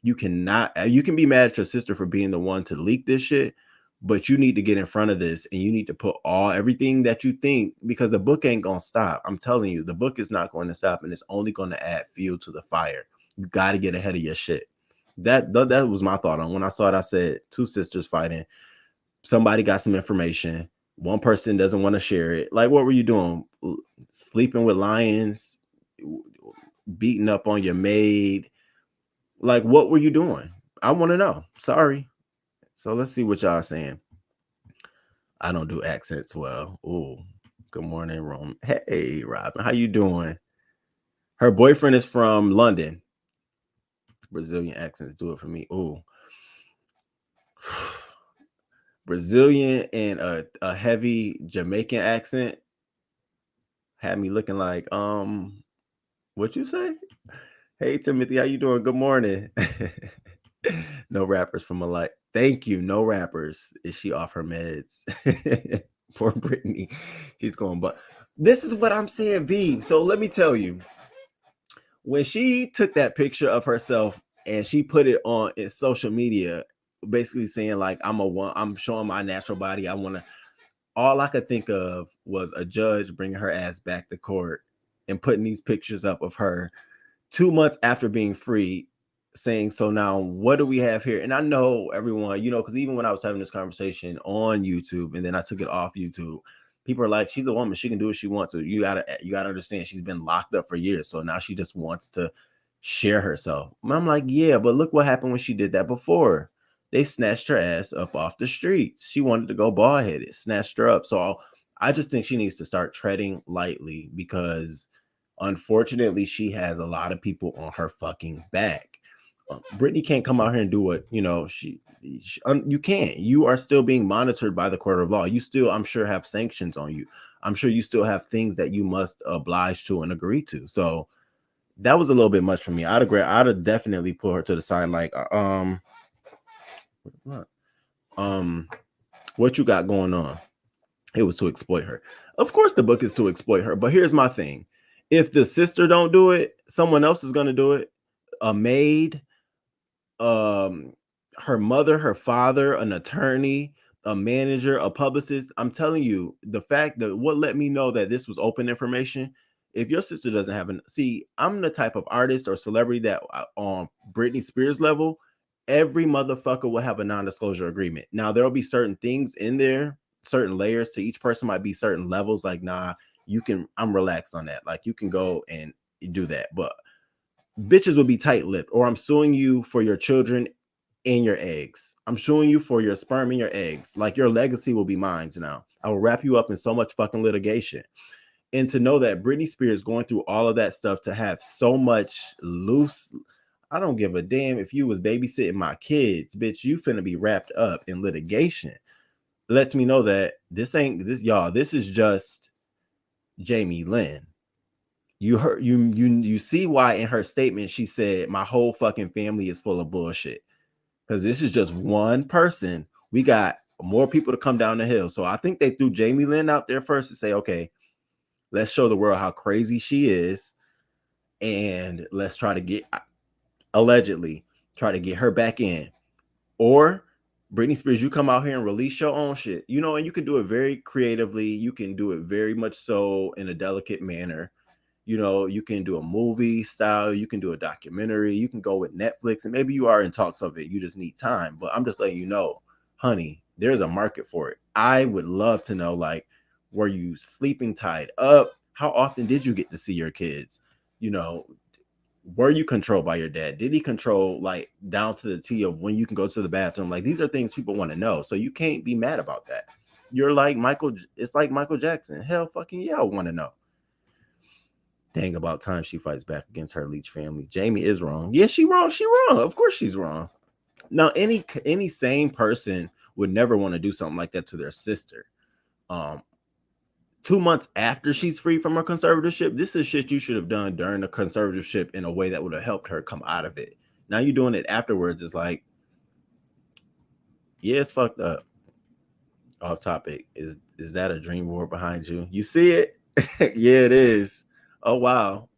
You can be mad at your sister for being the one to leak this shit, but you need to get in front of this and you need to put everything that you think, because the book ain't gonna stop. I'm telling you, the book is not going to stop, and it's only going to add fuel to the fire. You got to get ahead of your shit. That was my thought on when I saw it. I said, two sisters fighting. Somebody got some information. One person doesn't want to share it. Like, what were you doing? Sleeping with lions, beating up on your maid. Like, what were you doing? I want to know. Sorry. So let's see what y'all are saying. I don't do accents well. Ooh, good morning, Rome. Hey, Robin, how you doing? Her boyfriend is from London. Brazilian accents do it for me. Ooh. Brazilian and a heavy Jamaican accent had me looking like, what you say? Hey, Timothy, how you doing? Good morning. No rappers from Malaya. Thank you. No rappers. Is she off her meds? Poor Britney. She's going, but this is what I'm saying, V. So let me tell you, when she took that picture of herself and she put it on in social media, basically saying like, I'm showing my natural body. All I could think of was a judge bringing her ass back to court and putting these pictures up of her 2 months after being free, saying, so now what do we have here? And I know everyone, because even when I was having this conversation on YouTube and then I took it off YouTube, people are like, she's a woman, she can do what she wants to. You gotta understand, she's been locked up for years, so now she just wants to share herself. And I'm like, yeah, but look what happened when she did that before. They snatched her ass up off the streets. She wanted to go bald headed, snatched her up. So I just think she needs to start treading lightly, because unfortunately she has a lot of people on her fucking back. Britney can't come out here and do what, you can't. You are still being monitored by the court of law. You still, I'm sure, have sanctions on you. I'm sure you still have things that you must oblige to and agree to. So that was a little bit much for me. I'd agree. I'd have definitely put her to the side. Like, what you got going on? It was to exploit her. Of course, the book is to exploit her. But here's my thing: if the sister don't do it, someone else is going to do it. A maid, her mother, her father, an attorney, a manager, a publicist. I'm telling you, the fact that what let me know that this was open information. If your sister doesn't have I'm the type of artist or celebrity that on Britney Spears level, every motherfucker will have a non-disclosure agreement. Now, there'll be certain things in there, certain layers to each person, might be certain levels. Like, nah, I'm relaxed on that. Like, you can go and do that. But bitches will be tight-lipped, or I'm suing you for your children and your eggs. I'm suing you for your sperm and your eggs. Like, your legacy will be mine now. I will wrap you up in so much fucking litigation. And to know that Britney Spears going through all of that stuff, to have so much loose, I don't give a damn if you was babysitting my kids, bitch, you finna be wrapped up in litigation. Lets me know that this is just Jamie Lynn. You see why in her statement she said my whole fucking family is full of bullshit, because this is just one person. We got more people to come down the hill. So I think they threw Jamie Lynn out there first to say, okay, let's show the world how crazy she is, and let's try to get her back in. Or Britney Spears, you come out here and release your own shit, and you can do it very creatively. You can do it very much so in a delicate manner. You can do a movie style, you can do a documentary, you can go with Netflix, and maybe you are in talks of it. You just need time. But I'm just letting you know, honey, there's a market for it. I would love to know, like, were you sleeping tied up? How often did you get to see your kids? were you controlled by your dad? Did he control like down to the T of when you can go to the bathroom? Like these are things people want to know. So you can't be mad about that. You're like Michael. It's like Michael Jackson. Hell fucking yeah, I want to know. Dang, about time she fights back against her leech family. Jamie is wrong. Yeah, she wrong. She wrong. Of course she's wrong. Now, any sane person would never want to do something like that to their sister. 2 months after she's free from her conservatorship, this is shit you should have done during the conservatorship in a way that would have helped her come out of it. Now you're doing it afterwards. It's like, yeah, it's fucked up. Off topic. Is that a dream board behind you? You see it? Yeah, it is. Oh wow.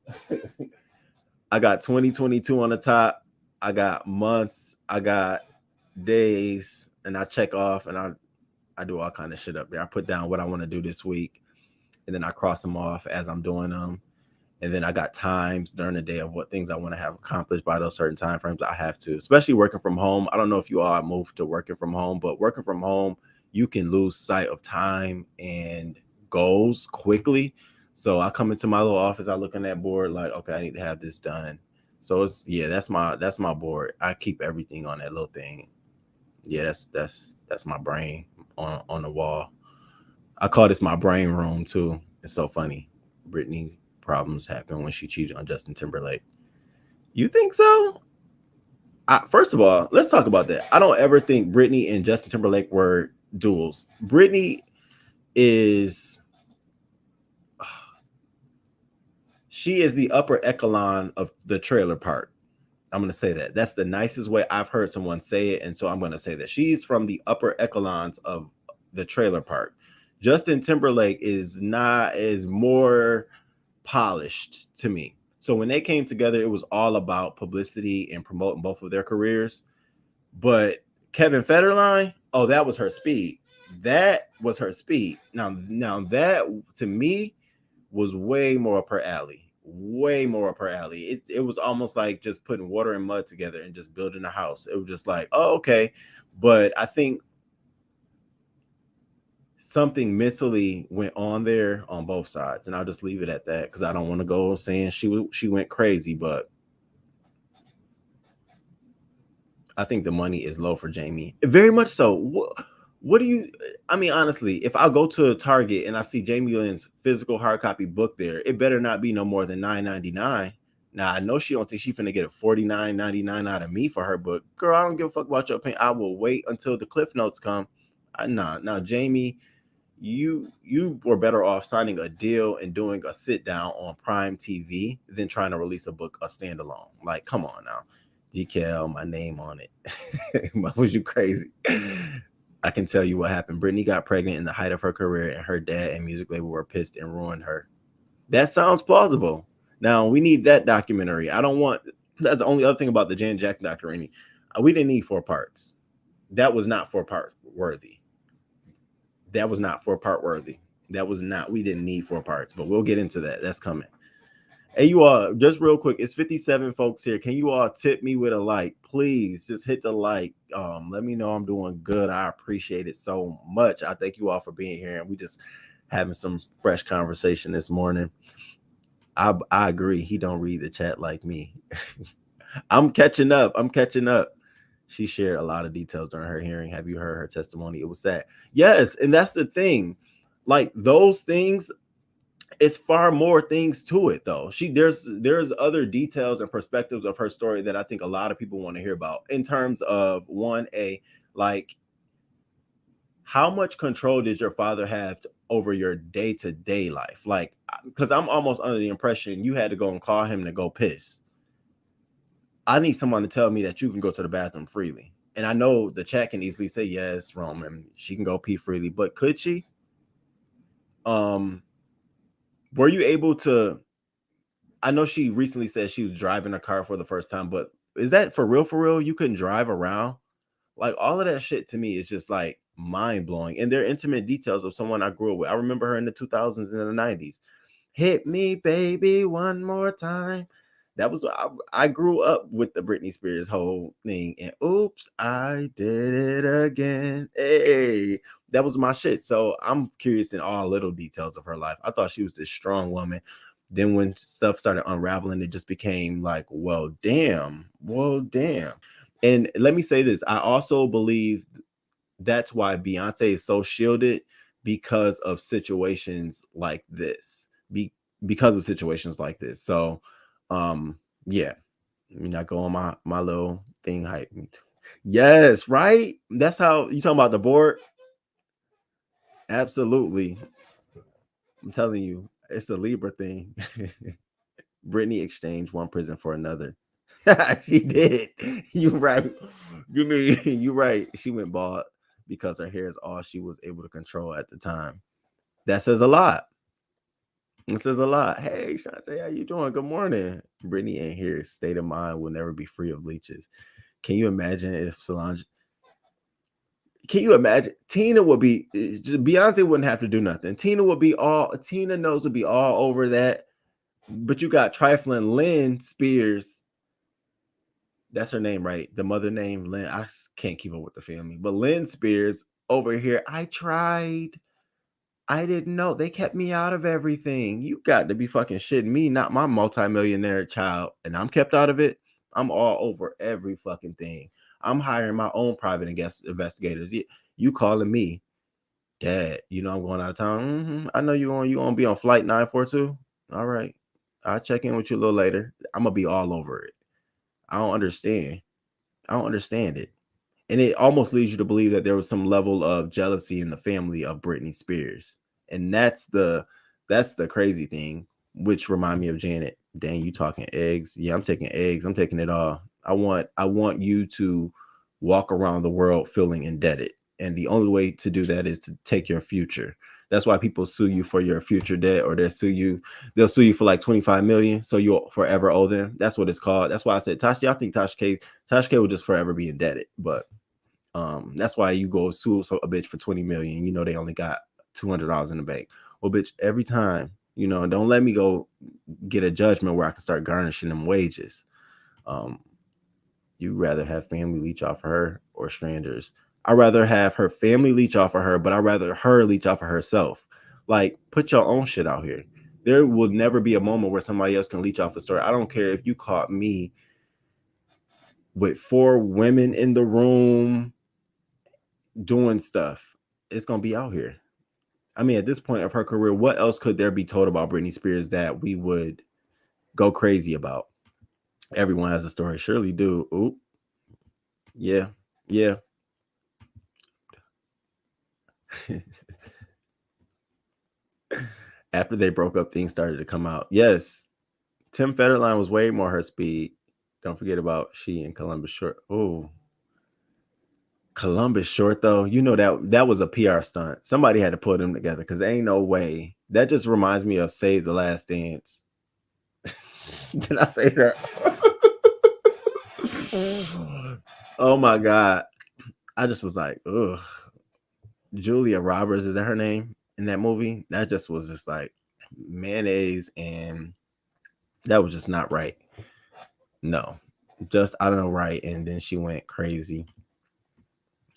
I got 2022 on the top. I got months. I got days, and I check off, and I do all kind of shit up there. I put down what I want to do this week, and then I cross them off as I'm doing them. And then I got times during the day of what things I want to have accomplished by those certain time frames. I have to, especially working from home. I don't know if you all moved to working from home, but working from home, you can lose sight of time and goals quickly. So I come into my little office, I look on that board like, okay, I need to have this done. So it's that's my board. I keep everything on that little thing. Yeah, that's my brain on the wall. I call this my brain room too. It's so funny. Britney problems happen when she cheated on Justin Timberlake. You think so? First of all, let's talk about that. I don't ever think Britney and Justin Timberlake were duels. Britney is she is the upper echelon of the trailer park. I'm going to say that. That's the nicest way I've heard someone say it. And so I'm going to say that she's from the upper echelons of the trailer park. Justin Timberlake is more polished to me. So when they came together, it was all about publicity and promoting both of their careers. But Kevin Federline, oh, that was her speed. That was her speed. Now that to me was way more up her alley. Way more up her alley. It was almost like just putting water and mud together and just building a house. It was just like, oh, okay. But I think something mentally went on there on both sides, and I'll just leave it at that because I don't want to go saying she went crazy, but I think the money is low for Jamie. Very much so. What do you, I mean, honestly, if I go to a Target and I see Jamie Lynn's physical hard copy book there, it better not be no more than $9.99. Now, I know she don't think she's finna get a $49.99 out of me for her book. Girl, I don't give a fuck about your opinion. I will wait until the Cliff Notes come. Now, Jamie, you were better off signing a deal and doing a sit down on Prime TV than trying to release a book, a standalone. Like, come on now. Decal, my name on it. Was you crazy? I can tell you what happened. Britney got pregnant in the height of her career, and her dad and music label were pissed and ruined her. That sounds plausible. Now, we need that documentary. That's the only other thing about the Janet Jackson documentary. We didn't need 4 parts. That was not 4-part worthy. We didn't need 4 parts, but we'll get into that. That's coming. Hey, you all, just real quick, it's 57 folks here. Can you all tip me with a like? Please just hit the like. Let me know I'm doing good. I appreciate it so much. I thank you all for being here, and we just having some fresh conversation this morning. I agree. He don't read the chat like me. I'm catching up. She shared a lot of details during her hearing. Have you heard her testimony? It was sad. Yes, and that's the thing. Like those things, it's far more things to it though. There's other details and perspectives of her story that I think a lot of people want to hear about in terms of like how much control did your father have over your day-to-day life? Like, because I'm almost under the impression you had to go and call him to go piss. I need someone to tell me that you can go to the bathroom freely. And I know the chat can easily say, yes, Roman, she can go pee freely, but could she? Were you able to, I know she recently said she was driving a car for the first time, but is that for real? You couldn't drive around? Like all of that shit to me is just like mind blowing. And they're intimate details of someone I grew up with. I remember her in the 2000s and the 90s. Hit me, baby, one more time. That was, I grew up with the Britney Spears whole thing. And oops, I did it again. Hey, that was my shit. So I'm curious in all little details of her life. I thought she was this strong woman. Then when stuff started unraveling, it just became like, well, damn. And let me say this. I also believe that's why Beyonce is so shielded, because of situations like this. Because of situations like this. So, yeah. Let me not go on my little thing hype. Yes, right? That's how you talking about the board? Absolutely. I'm telling you, it's a Libra thing. Britney exchanged one prison for another. She did. You right. You right. She went bald because her hair is all she was able to control at the time. That says a lot. It says a lot. Hey, Shantae, how you doing? Good morning. Britney ain't here. State of mind will never be free of leeches. Can you imagine if Solange? Can you imagine? Tina would be. Beyonce wouldn't have to do nothing. Tina would be all. Tina knows would be all over that. But you got trifling Lynn Spears. That's her name, right? The mother name, Lynn. I can't keep up with the family. But Lynn Spears over here. I tried. I didn't know. They kept me out of everything. You got to be fucking shitting me, not my multimillionaire child. And I'm kept out of it. I'm all over every fucking thing. I'm hiring my own private investigators. You calling me, Dad, you know I'm going out of town. Mm-hmm. I know you gonna be on flight 942. All right. I'll check in with you a little later. I'm gonna be all over it. I don't understand it. And it almost leads you to believe that there was some level of jealousy in the family of Britney Spears. And that's the crazy thing, which remind me of Janet. Dang, you talking eggs. Yeah, I'm taking eggs. I'm taking it all. I want you to walk around the world feeling indebted. And the only way to do that is to take your future. That's why people sue you for your future debt, or they'll sue you for like 25 million. So you'll forever owe them. That's what it's called. That's why I said Tasha. I think Tasha K will just forever be indebted. But that's why you go sue a bitch for 20 million. You know they only got $200 in the bank. Well, bitch, every time, don't let me go get a judgment where I can start garnishing them wages. You rather have family leech off of her or strangers. I'd rather have her family leech off of her, but I'd rather her leech off of herself. Like, put your own shit out here. There will never be a moment where somebody else can leech off a story. I don't care if you caught me with 4 women in the room doing stuff. It's going to be out here. I mean, at this point of her career, what else could there be told about Britney Spears that we would go crazy about? Everyone has a story. Surely do. Ooh. Yeah. After they broke up, things started to come out. Yes. Tim Federline was way more her speed. Don't forget about she and Columbus Short. Oh. Columbus Short, though, that was a PR stunt. Somebody had to put them together because there ain't no way. That just reminds me of Save the Last Dance. Did I say that? Oh my God. I just was like, ugh. Julia Roberts, is that her name in that movie? That just was just like mayonnaise, and that was just not right. No, just I don't know, right. And then she went crazy.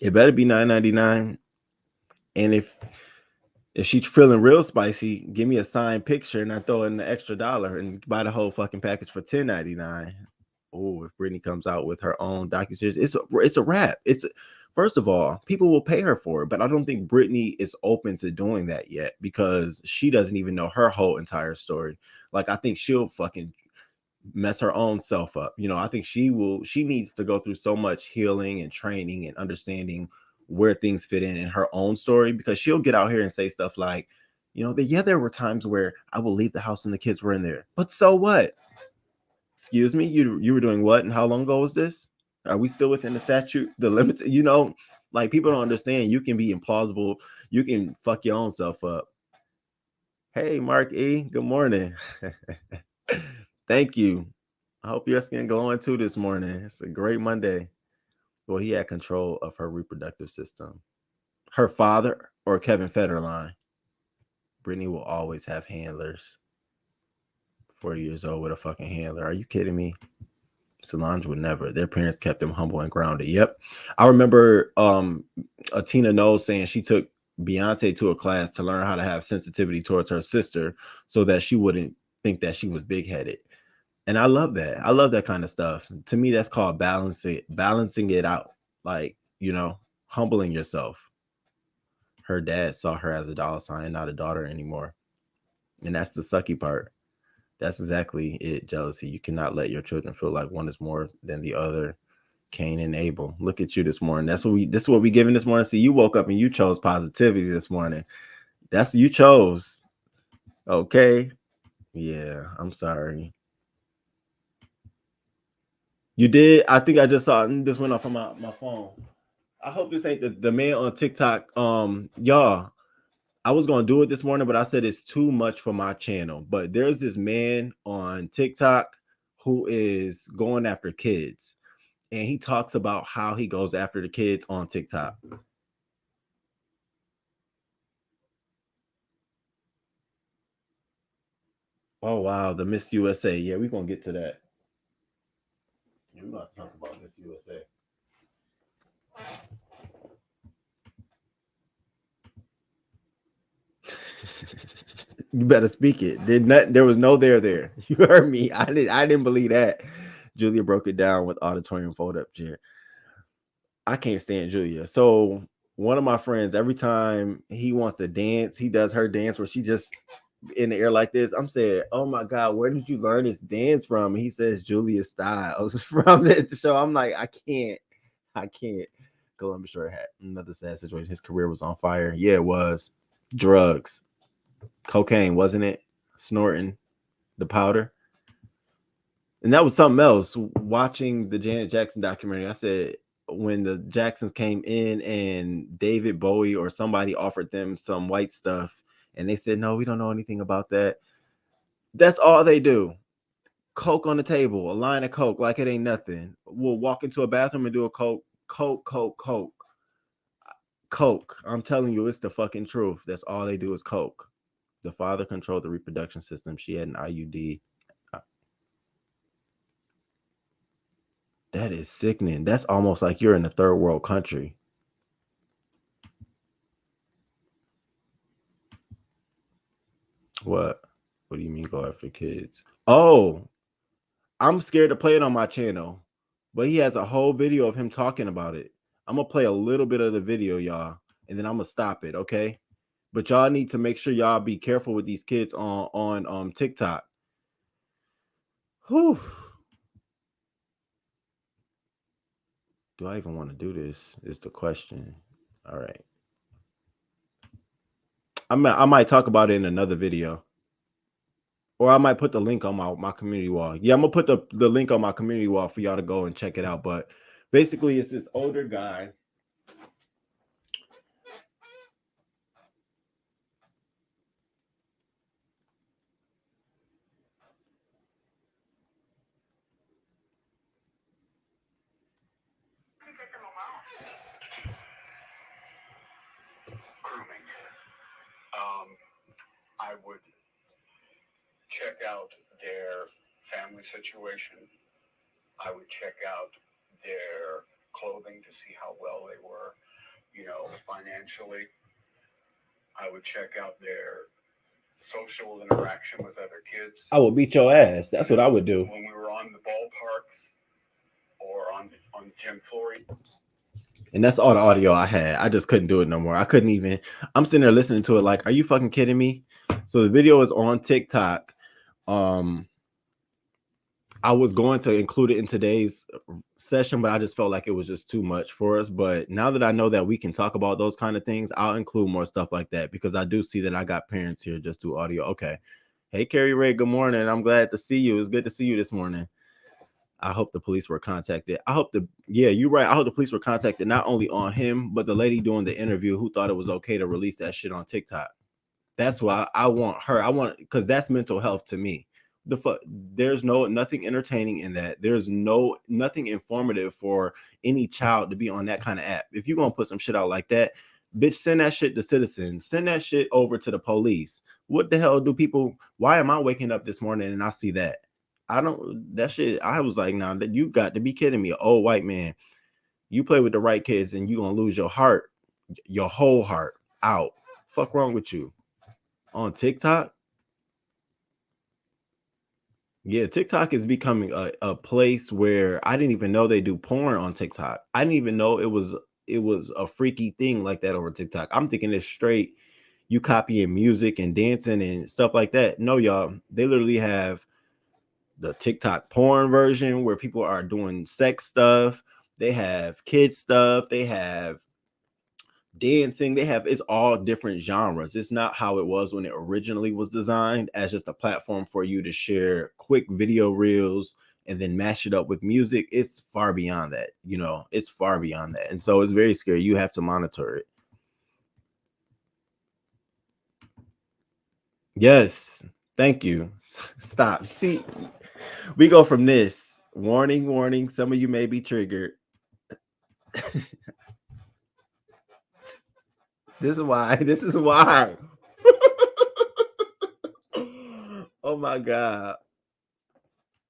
It better be $9.99. And if she's feeling real spicy, give me a signed picture and I throw in the extra $1 and buy the whole fucking package for $10.99. Oh, if Britney comes out with her own docuseries, it's a wrap. First of all, people will pay her for it, but I don't think Britney is open to doing that yet because she doesn't even know her whole entire story. Like, I think she'll fucking mess her own self up. I think she needs to go through so much healing and training and understanding where things fit in her own story, because she'll get out here and say stuff like, there were times where I will leave the house and the kids were in there, but so what? Excuse me, you were doing what, and how long ago was this? Are we still within the statute, the limits? Like, people don't understand. You can be implausible. You can fuck your own self up. Hey, Mark E, good morning. Thank you. I hope your skin glowing too this morning. It's a great Monday. Well, he had control of her reproductive system. Her father or Kevin Federline. Britney will always have handlers. 40 years old with a fucking handler. Are you kidding me? Solange would never. Their parents kept them humble and grounded. Yep. I remember Tina Knowles saying she took Beyonce to a class to learn how to have sensitivity towards her sister so that she wouldn't think that she was big-headed. And I love that. I love that kind of stuff. To me, that's called balancing it out. Like, you know, humbling yourself. Her dad saw her as a dollar sign, not a daughter anymore. And that's the sucky part. That's exactly it, jealousy. You cannot let your children feel like one is more than the other. Cain and Abel. Look at you this morning. This is what we giving this morning. See, you woke up and you chose positivity this morning. That's what you chose. Okay. Yeah, I'm sorry. You did. I think I just saw this went off on my phone. I hope this ain't the man on TikTok. Y'all, I was gonna do it this morning, but I said it's too much for my channel. But there's this man on TikTok who is going after kids, and he talks about how he goes after the kids on TikTok. Oh wow, the Miss USA. Yeah, we're gonna get to that. Yeah, we're gonna talk about Miss USA. You better speak it. There was no there. You heard me. I didn't believe that. Julia broke it down with auditorium fold up chair. I can't stand Julia. So one of my friends, every time he wants to dance, he does her dance where she just in the air like this. I'm saying, oh my God, where did you learn this dance from? And he says Julia Styles from that show. I'm like, I can't. Columbus Short had another sad situation. His career was on fire. Yeah, it was. Drugs. Cocaine, wasn't it? Snorting the powder. And that was something else. Watching the Janet Jackson documentary, I said when the Jacksons came in and David Bowie or somebody offered them some white stuff and they said, no, we don't know anything about that. That's all they do. Coke on the table, a line of Coke like it ain't nothing. We'll walk into a bathroom and do a Coke. I'm telling you, it's the fucking truth. That's all they do is Coke. The father controlled the reproduction system. She had an IUD. That is sickening. That's almost like you're in a third world country. What? What do you mean go after kids? Oh, I'm scared to play it on my channel. But he has a whole video of him talking about it. I'm going to play a little bit of the video, y'all. And then I'm going to stop it, okay? But y'all need to make sure y'all be careful with these kids on TikTok. Whew. Do I even want to do this? Is the question. All right. I might talk about it in another video. Or I might put the link on my community wall. Yeah, I'm going to put the link on my community wall for y'all to go and check it out. But basically, it's this older guy. Grooming. I would check out their family situation. I would check out their clothing to see how well they were, financially. I would check out their social interaction with other kids. I would beat your ass. That's what I would do. When we were on the ballparks or on gym floor. And that's all the audio I had. I just couldn't do it no more. I couldn't even. I'm sitting there listening to it like, are you fucking kidding me? So the video is on TikTok. I was going to include it in today's session, but I just felt like it was just too much for us. But now that I know that we can talk about those kind of things, I'll include more stuff like that because I do see that I got parents here just do audio. Okay. Hey, Carrie Ray, good morning. I'm glad to see you. It's good to see you this morning. I hope the police were contacted. You're right. I hope the police were contacted not only on him, but the lady doing the interview who thought it was okay to release that shit on TikTok. That's why I want her. Because that's mental health to me. There's nothing entertaining in that. There's nothing informative for any child to be on that kind of app. If you're gonna put some shit out like that, bitch, send that shit to citizens. Send that shit over to the police. What the hell do people? Why am I waking up this morning and I see that? That shit. I was like, nah, that you got to be kidding me. Old white man, you play with the right kids and you gonna lose your heart, your whole heart out. Fuck wrong with you? On TikTok? Yeah, TikTok is becoming a place where I didn't even know they do porn on TikTok. I didn't even know it was a freaky thing like that over TikTok. I'm thinking it's straight you copying music and dancing and stuff like that. No, y'all, they literally have the TikTok porn version where people are doing sex stuff. They have kids stuff. They have dancing. They have it's all different genres. It's not how it was when it originally was designed as just a platform for you to share quick video reels and then mash it up with music. It's far beyond that. It's far beyond that. And so it's very scary. You have to monitor it. Yes. Thank you. Stop. See, we go from this warning, warning. Some of you may be triggered. This is why. This is why. Oh my God.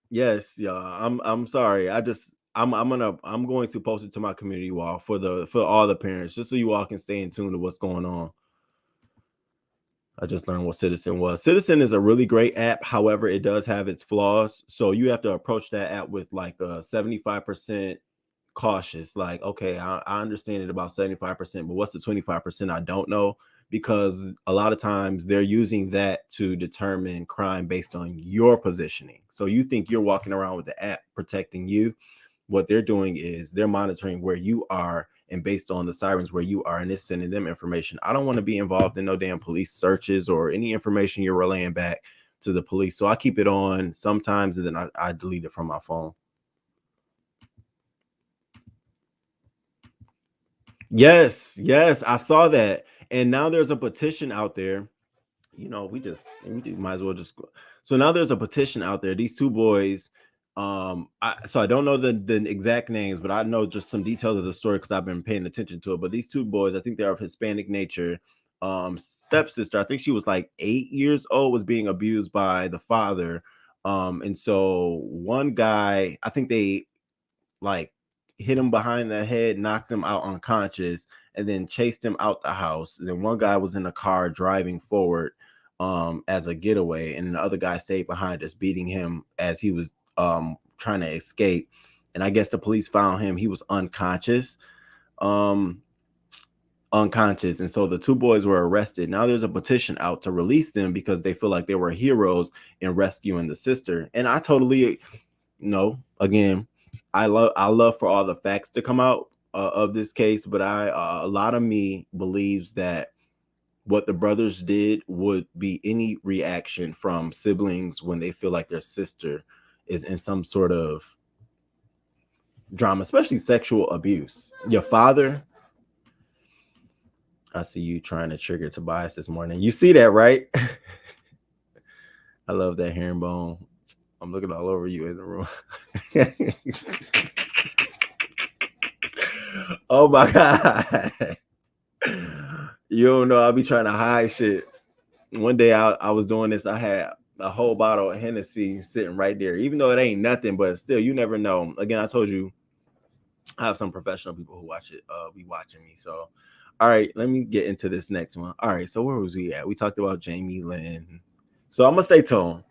Yes, y'all. I'm sorry. I'm going to post it to my community wall for all the parents, just so you all can stay in tune to what's going on. I just learned what Citizen was. Citizen is a really great app. However, it does have its flaws. So you have to approach that app with like a 75% cautious. Like, okay, I understand it about 75%, but what's the 25% I don't know? Because a lot of times they're using that to determine crime based on your positioning. So you think you're walking around with the app protecting you. What they're doing is they're monitoring where you are, and based on the sirens where you are, and it's sending them information. I don't want to be involved in no damn police searches or any information you're relaying back to the police. So I keep it on sometimes, and then I delete it from my phone. Yes, I saw that. And now there's a petition out there. Might as well just go. So now there's a petition out there. These two boys, I don't know the exact names, but I know just some details of the story because I've been paying attention to it. But these two boys, I think they're of Hispanic nature. Stepsister, I think she was like 8 years old, was being abused by the father. And so one guy, I think they like hit him behind the head, knocked him out unconscious, and then chased him out the house. And then one guy was in the car driving forward as a getaway, and the other guy stayed behind, just beating him as he was trying to escape. And I guess the police found him. He was unconscious. And so the two boys were arrested. Now there's a petition out to release them because they feel like they were heroes in rescuing the sister. And I totally again, I love for all the facts to come out of this case, but a lot of me believes that what the brothers did would be any reaction from siblings when they feel like their sister is in some sort of drama, especially sexual abuse. Your father, I see you trying to trigger Tobias this morning. You see that, right? I love that herringbone. I'm looking all over you in the room. Oh my God. You don't know, I'll be trying to hide shit. One day I was doing this. I had a whole bottle of Hennessy sitting right there, even though it ain't nothing, but still, you never know. Again, I told you, I have some professional people who watch it, be watching me. So, all right, let me get into this next one. All right, so where was we at? We talked about Jamie Lynn. So I'm gonna stay tuned.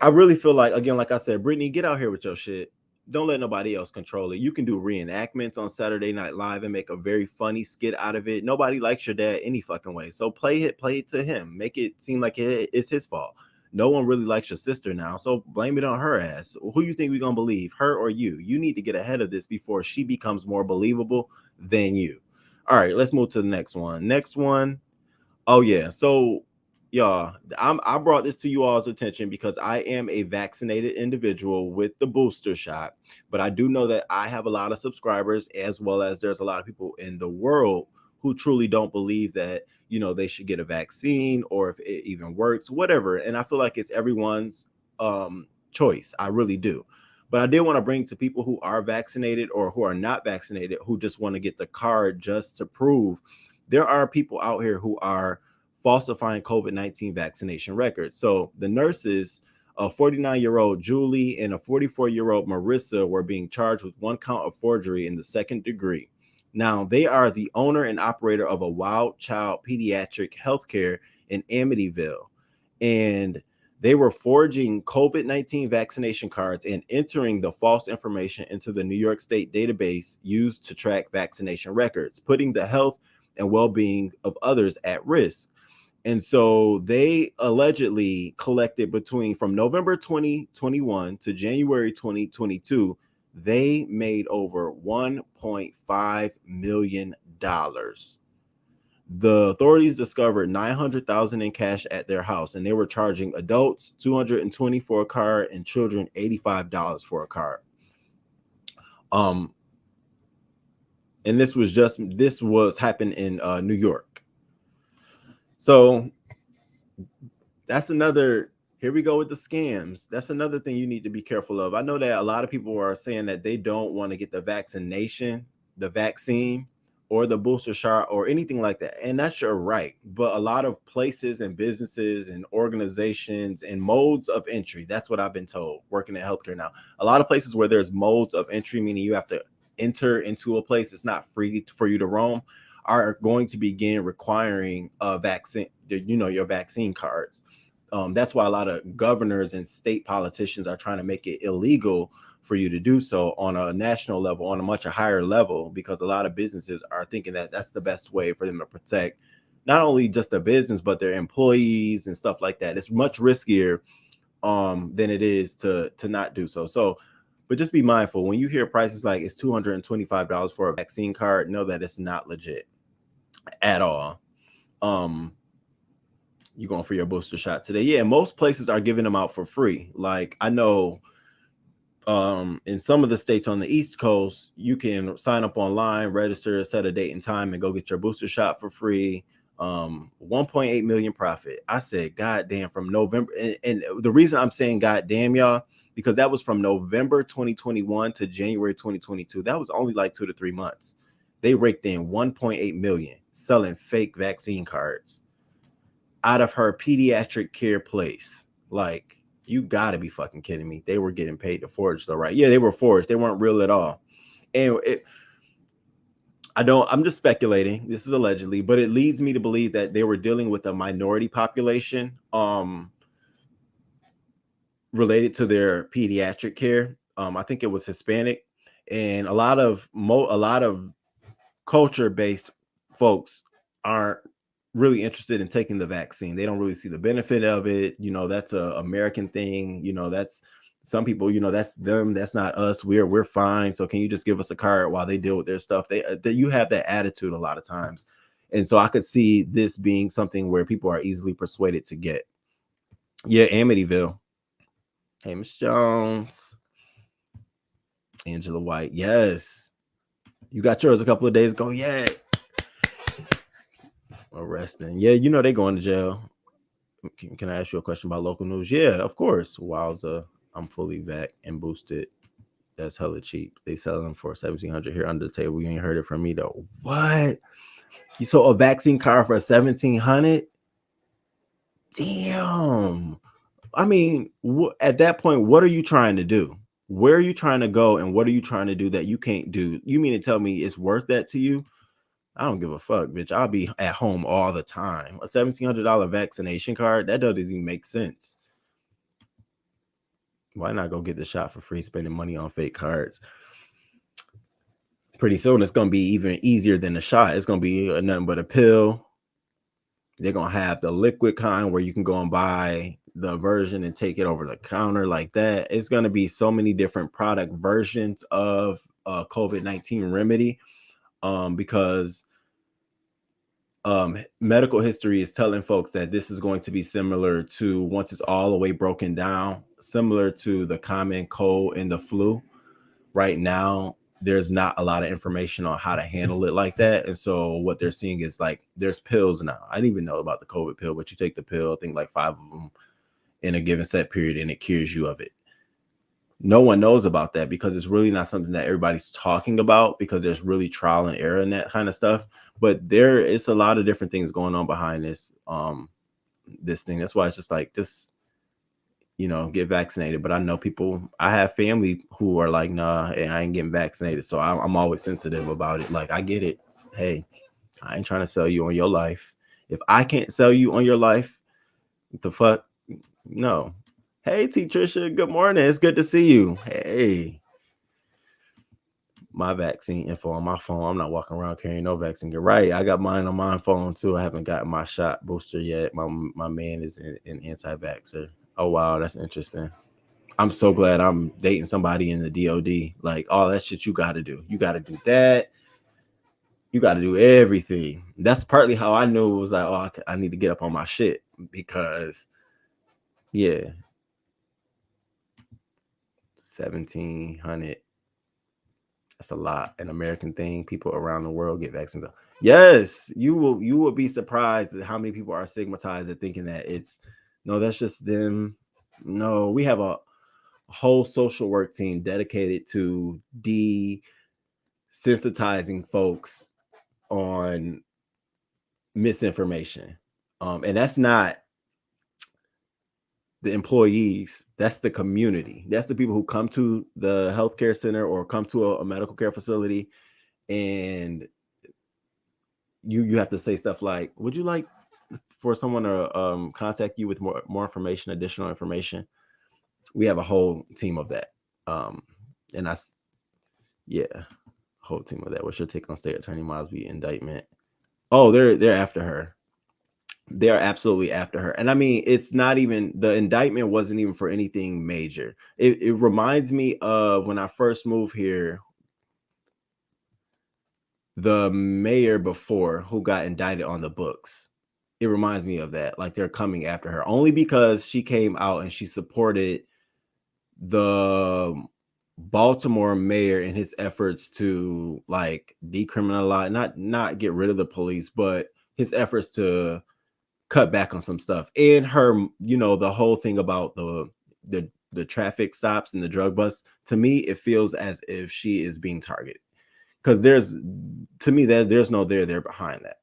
I really feel like, again, like I said, Britney, get out here with your shit. Don't let nobody else control it. You can do reenactments on Saturday Night Live and make a very funny skit out of it. Nobody likes your dad any fucking way. So play it to him. Make it seem like it's his fault. No one really likes your sister now, so blame it on her ass. Who you think we're going to believe, her or you? You need to get ahead of this before she becomes more believable than you. All right, let's move to the next one. Next one. Oh, yeah. So, y'all, I brought this to you all's attention because I am a vaccinated individual with the booster shot, but I do know that I have a lot of subscribers, as well as there's a lot of people in the world who truly don't believe that, they should get a vaccine or if it even works, whatever. And I feel like it's everyone's choice. I really do. But I did want to bring to people who are vaccinated or who are not vaccinated, who just want to get the card just to prove. There are people out here who are falsifying COVID-19 vaccination records. So the nurses, a 49-year-old Julie and a 44-year-old Marissa, were being charged with one count of forgery in the second degree. Now, they are the owner and operator of a Wild Child Pediatric Healthcare in Amityville. And They were forging COVID-19 vaccination cards and entering the false information into the New York State database used to track vaccination records, putting the health and well-being of others at risk. And so they allegedly collected from November 2021 to January 2022, they made over $1.5 million. The authorities discovered $900,000 in cash at their house, and they were charging adults $220 for a card and children $85 for a card. And this was happened in New York. So that's another, here we go with the scams. That's another thing you need to be careful of. I know that a lot of people are saying that they don't want to get the vaccine, or the booster shot or anything like that. And that's your right. But a lot of places and businesses and organizations and modes of entry, that's what I've been told working in healthcare now. A lot of places where there's modes of entry, meaning you have to enter into a place, it's not free for you to roam, are going to begin requiring a vaccine, your vaccine cards. That's why a lot of governors and state politicians are trying to make it illegal for you to do so on a national level, on a much higher level, because a lot of businesses are thinking that that's the best way for them to protect not only just the business, but their employees and stuff like that. It's much riskier than it is to not do so. So, but just be mindful when you hear prices like it's $225 for a vaccine card, know that it's not legit at all. You going for your booster shot today? Yeah, most places are giving them out for free. Like I know in some of the states on the East Coast, you can sign up online, register, set a date and time, and go get your booster shot for free. 1.8 million profit. I said, God damn, from November. And the reason I'm saying God damn, y'all, because that was from November 2021 to January 2022. That was only like 2 to 3 months. They raked in 1.8 million selling fake vaccine cards out of her pediatric care place. Like, you gotta be fucking kidding me. They were getting paid to forge though, right? Yeah, they were forged. They weren't real at all. And I'm just speculating. This is allegedly, but it leads me to believe that they were dealing with a minority population related to their pediatric care. I think it was Hispanic, and a lot of culture-based folks aren't really interested in taking the vaccine. They don't really see the benefit of it. That's a American thing. That's some people, that's them. That's not us. We're fine. So can you just give us a card while they deal with their stuff? You have that attitude a lot of times. And so I could see this being something where people are easily persuaded to get. Yeah, Amityville. Hey, Miss Jones. Angela White. Yes. You got yours a couple of days ago. Yeah. Arresting. Yeah, they going to jail. Can I ask you a question about local news? Yeah, of course. Wowza. I'm fully vac and boosted. That's hella cheap. They sell them for $1,700 here under the table. You ain't heard it from me though. What? You sold a vaccine card for $1,700? Damn. I mean, at that point, what are you trying to do? Where are you trying to go, and what are you trying to do that you can't do? You mean to tell me it's worth that to you? I don't give a fuck, bitch. I'll be at home all the time. A $1,700 vaccination card? That doesn't even make sense. Why not go get the shot for free, spending money on fake cards? Pretty soon, it's going to be even easier than the shot. It's going to be nothing but a pill. They're going to have the liquid kind where you can go and buy the version and take it over the counter like that. It's going to be so many different product versions of COVID-19 remedy because medical history is telling folks that this is going to be similar to, once it's all the way broken down, similar to the common cold and the flu. Right now, there's not a lot of information on how to handle it like that. And so what they're seeing is like, there's pills now. I didn't even know about the COVID pill, but you take the pill, I think like 5 of them in a given set period, and it cures you of it. No one knows about that because it's really not something that everybody's talking about, because there's really trial and error in that kind of stuff. But there is a lot of different things going on behind this thing. That's why it's just like, get vaccinated. But I know I have family who are like, nah, I ain't getting vaccinated. So I'm always sensitive about it. Like, I get it. Hey, I ain't trying to sell you on your life. If I can't sell you on your life, what the fuck? No. Hey, T. Trisha. Good morning. It's good to see you. Hey. My vaccine info on my phone. I'm not walking around carrying no vaccine. You're right. I got mine on my phone too. I haven't gotten my shot booster yet. My man is an anti-vaxxer. Oh wow, that's interesting. I'm so glad I'm dating somebody in the DOD. Like all that shit you got to do. You got to do that. You got to do everything. That's partly how I knew it was like, oh, I need to get up on my shit because, yeah, 1,700. That's a lot. An American thing. People around the world get vaccines. Yes, you will be surprised at how many people are stigmatized at thinking that it's no, that's just them. No, we have a whole social work team dedicated to desensitizing folks on misinformation. And that's not the employees, that's the community. That's the people who come to the healthcare center or come to a medical care facility, and you have to say stuff like, would you like for someone to contact you with more information, additional information? We have a whole team of that. And whole team of that. What's your take on State Attorney Mosby indictment? Oh, they're after her. They're absolutely after her. And I mean, it's not even, the indictment wasn't even for anything major. It reminds me of when I first moved here, the mayor before who got indicted on the books. It reminds me of that. Like they're coming after her only because she came out and she supported the Baltimore mayor in his efforts to like decriminalize, not get rid of the police, but his efforts to cut back on some stuff. And her, the whole thing about the traffic stops and the drug busts, to me, it feels as if she is being targeted. Because there's no there behind that,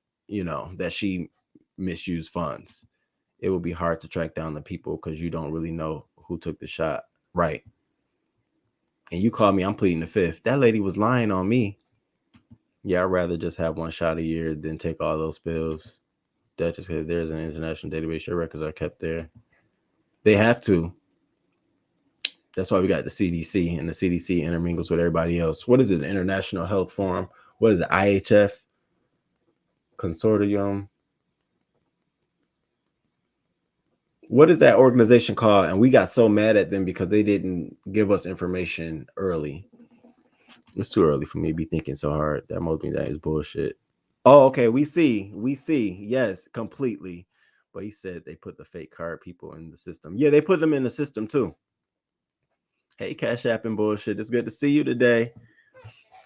that she misused funds. It will be hard to track down the people because you don't really know who took the shot. Right. And you called me, I'm pleading the fifth. That lady was lying on me. Yeah, I'd rather just have one shot a year than take all those pills. That just because there's an international database, your records are kept there. They have to. That's why we got the CDC, and the CDC intermingles with everybody else. What is it? The International Health Forum? What is it? IHF Consortium? What is that organization called? And we got so mad at them because they didn't give us information early. It's too early for me to be thinking so hard. That that is bullshit. Oh, okay. We see. Yes, completely. But he said they put the fake card people in the system. Yeah, they put them in the system too. Hey, Cash App and bullshit. It's good to see you today.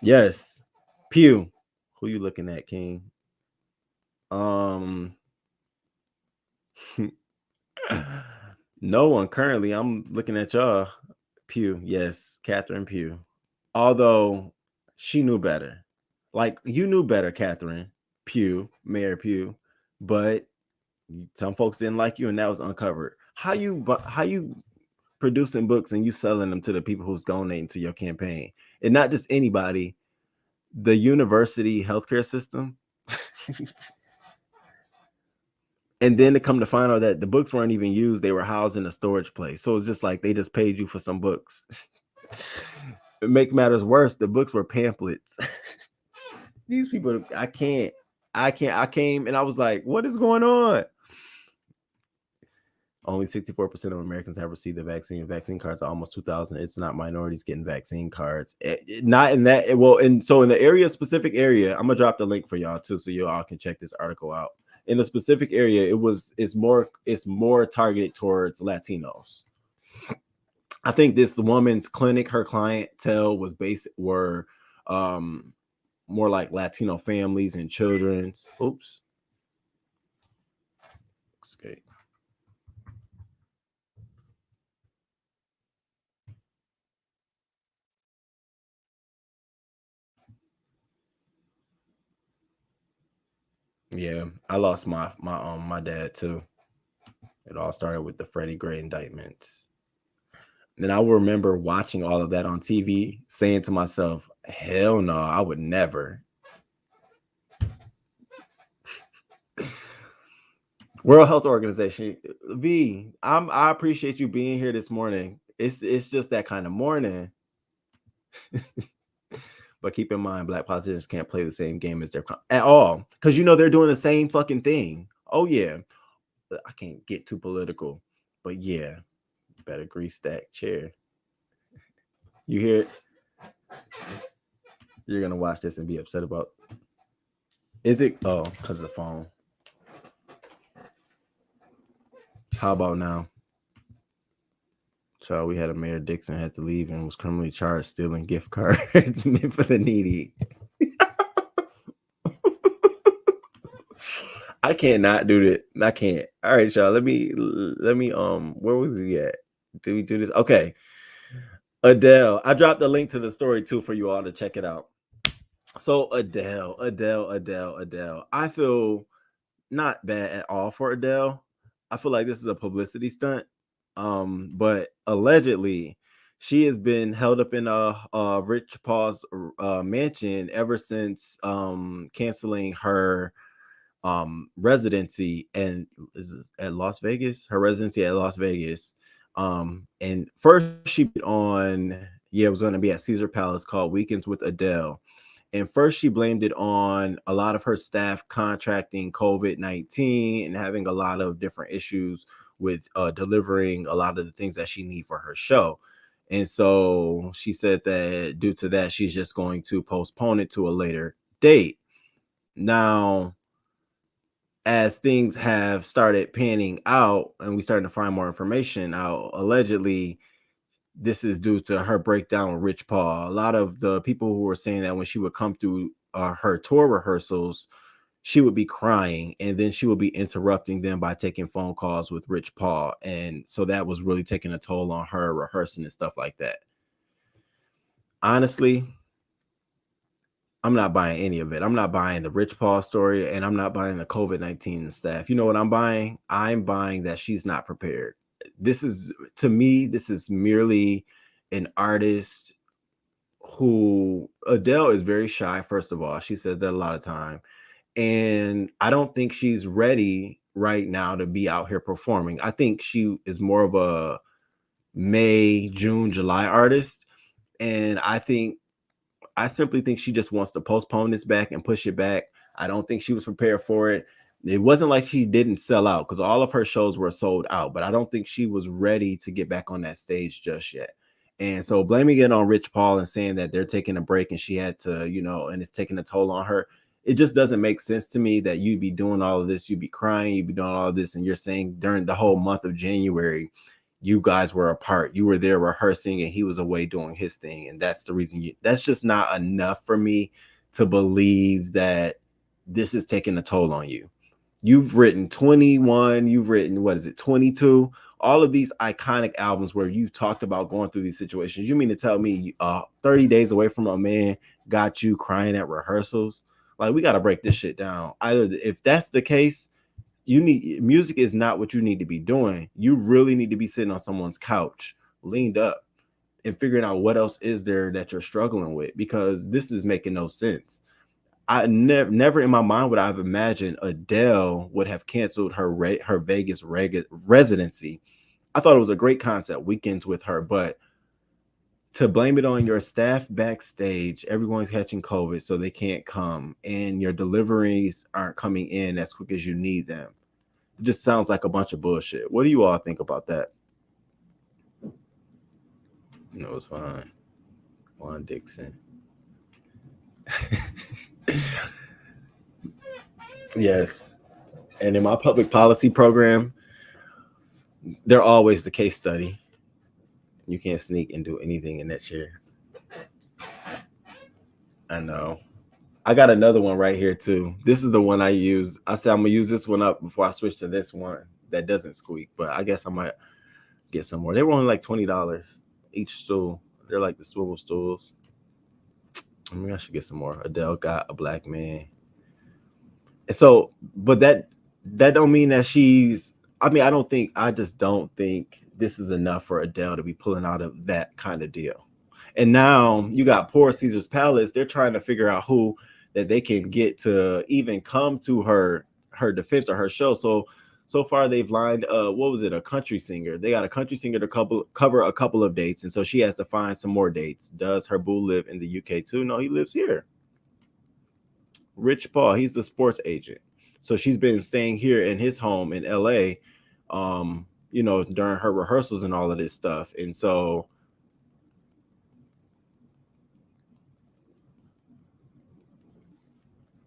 Yes. Pew. Who you looking at, King? No one currently. I'm looking at y'all. Pew. Yes, Catherine Pew. Although she knew better. Like you knew better, Catherine Pew, Mayor Pew, but some folks didn't like you, and that was uncovered. How you producing books and you selling them to the people who's donating to your campaign, and not just anybody, the university healthcare system. And then to come to find out that the books weren't even used, they were housed in a storage place. So it's just like they just paid you for some books. To make matters worse, the books were pamphlets. These people, I came and I was like, what is going on? Only 64% of Americans have received the vaccine. Vaccine cards are almost 2,000. It's not minorities getting vaccine cards. Not in that. Well, and so in the specific area, I'm gonna drop the link for y'all too, so you all can check this article out. In the specific area, it's more targeted towards Latinos. I think this woman's clinic, her clientele were more like Latino families and children's. Oops. Okay. Yeah, I lost my dad too. It all started with the Freddie Gray indictments. And then I will remember watching all of that on TV, saying to myself, hell no, I would never. World Health Organization. I appreciate you being here this morning. It's just that kind of morning. But keep in mind, black politicians can't play the same game as their at all, because they're doing the same fucking thing. Oh yeah, I can't get too political, but yeah, better grease that chair. You hear it? You're gonna watch this and be upset about. Is it? Oh, because of the phone. How about now? So we had a Mayor Dixon had to leave and was criminally charged stealing gift cards meant for the needy. I can't not do that. I can't. All right, y'all. Let me. Where was he at? Did we do this? Okay. Adele. I dropped a link to the story too for you all to check it out. So Adele. I feel not bad at all for Adele. I feel like this is a publicity stunt. But allegedly, she has been held up in a Rich Paul's mansion ever since canceling her residency and is at Las Vegas. Her residency at Las Vegas. And first she it was going to be at Caesar Palace called Weekends with Adele. And first she blamed it on a lot of her staff contracting COVID-19 and having a lot of different issues with delivering a lot of the things that she needs for her show. And so she said that due to that, she's just going to postpone it to a later date. Now, as things have started panning out and we starting to find more information out, allegedly, this is due to her breakdown with Rich Paul. A lot of the people who were saying that when she would come through her tour rehearsals, she would be crying and then she would be interrupting them by taking phone calls with Rich Paul. And so that was really taking a toll on her rehearsing and stuff like that. Honestly, I'm not buying any of it. I'm not buying the Rich Paul story and I'm not buying the COVID-19 staff. You know what I'm buying? I'm buying that she's not prepared. To me, this is merely an artist who Adele is very shy. First of all, she says that a lot of time. And I don't think she's ready right now to be out here performing. I think she is more of a May, June, July artist. And I simply think she just wants to postpone this back and push it back. I don't think she was prepared for it. It wasn't like she didn't sell out because all of her shows were sold out, but I don't think she was ready to get back on that stage just yet. And so blaming it on Rich Paul and saying that they're taking a break and she had to, and it's taking a toll on her. It just doesn't make sense to me that you'd be doing all of this. You'd be crying. You'd be doing all of this. And you're saying during the whole month of January, you guys were apart. You were there rehearsing and he was away doing his thing. And that's the reason that's just not enough for me to believe that this is taking a toll on you. You've written 21, you've written, 22? All of these iconic albums where you've talked about going through these situations. You mean to tell me 30 days away from a man got you crying at rehearsals? Like, we got to break this shit down. Either if that's the case, music is not what you need to be doing. You really need to be sitting on someone's couch, leaned up, and figuring out what else is there that you're struggling with, because this is making no sense. I never in my mind would I have imagined Adele would have canceled her Vegas residency. I thought it was a great concept, Weekends with her, but to blame it on your staff backstage, everyone's catching COVID, so they can't come, and your deliveries aren't coming in as quick as you need them. It just sounds like a bunch of bullshit. What do you all think about that? No, it's fine. Juan Dixon. Yes. And in my public policy program, they're always the case study. You can't sneak and do anything in that chair. I know. I got another one right here too. This is the one I use. I said I'm gonna use this one up before I switch to this one that doesn't squeak, but I guess I might get some more. They were only like $20 each stool. They're like the swivel stools. Maybe I should get some more. Adele got a black man. And so, but that don't mean that she's, I just don't think this is enough for Adele to be pulling out of that kind of deal. And now you got poor Caesar's Palace. They're trying to figure out who that they can get to even come to her defense or her show. So So far, they've lined what was it? A country singer. They got a country singer to cover a couple of dates, and so she has to find some more dates. Does her boo live in the UK too? No, he lives here. Rich Paul, he's the sports agent. So she's been staying here in his home in LA, during her rehearsals and all of this stuff. And so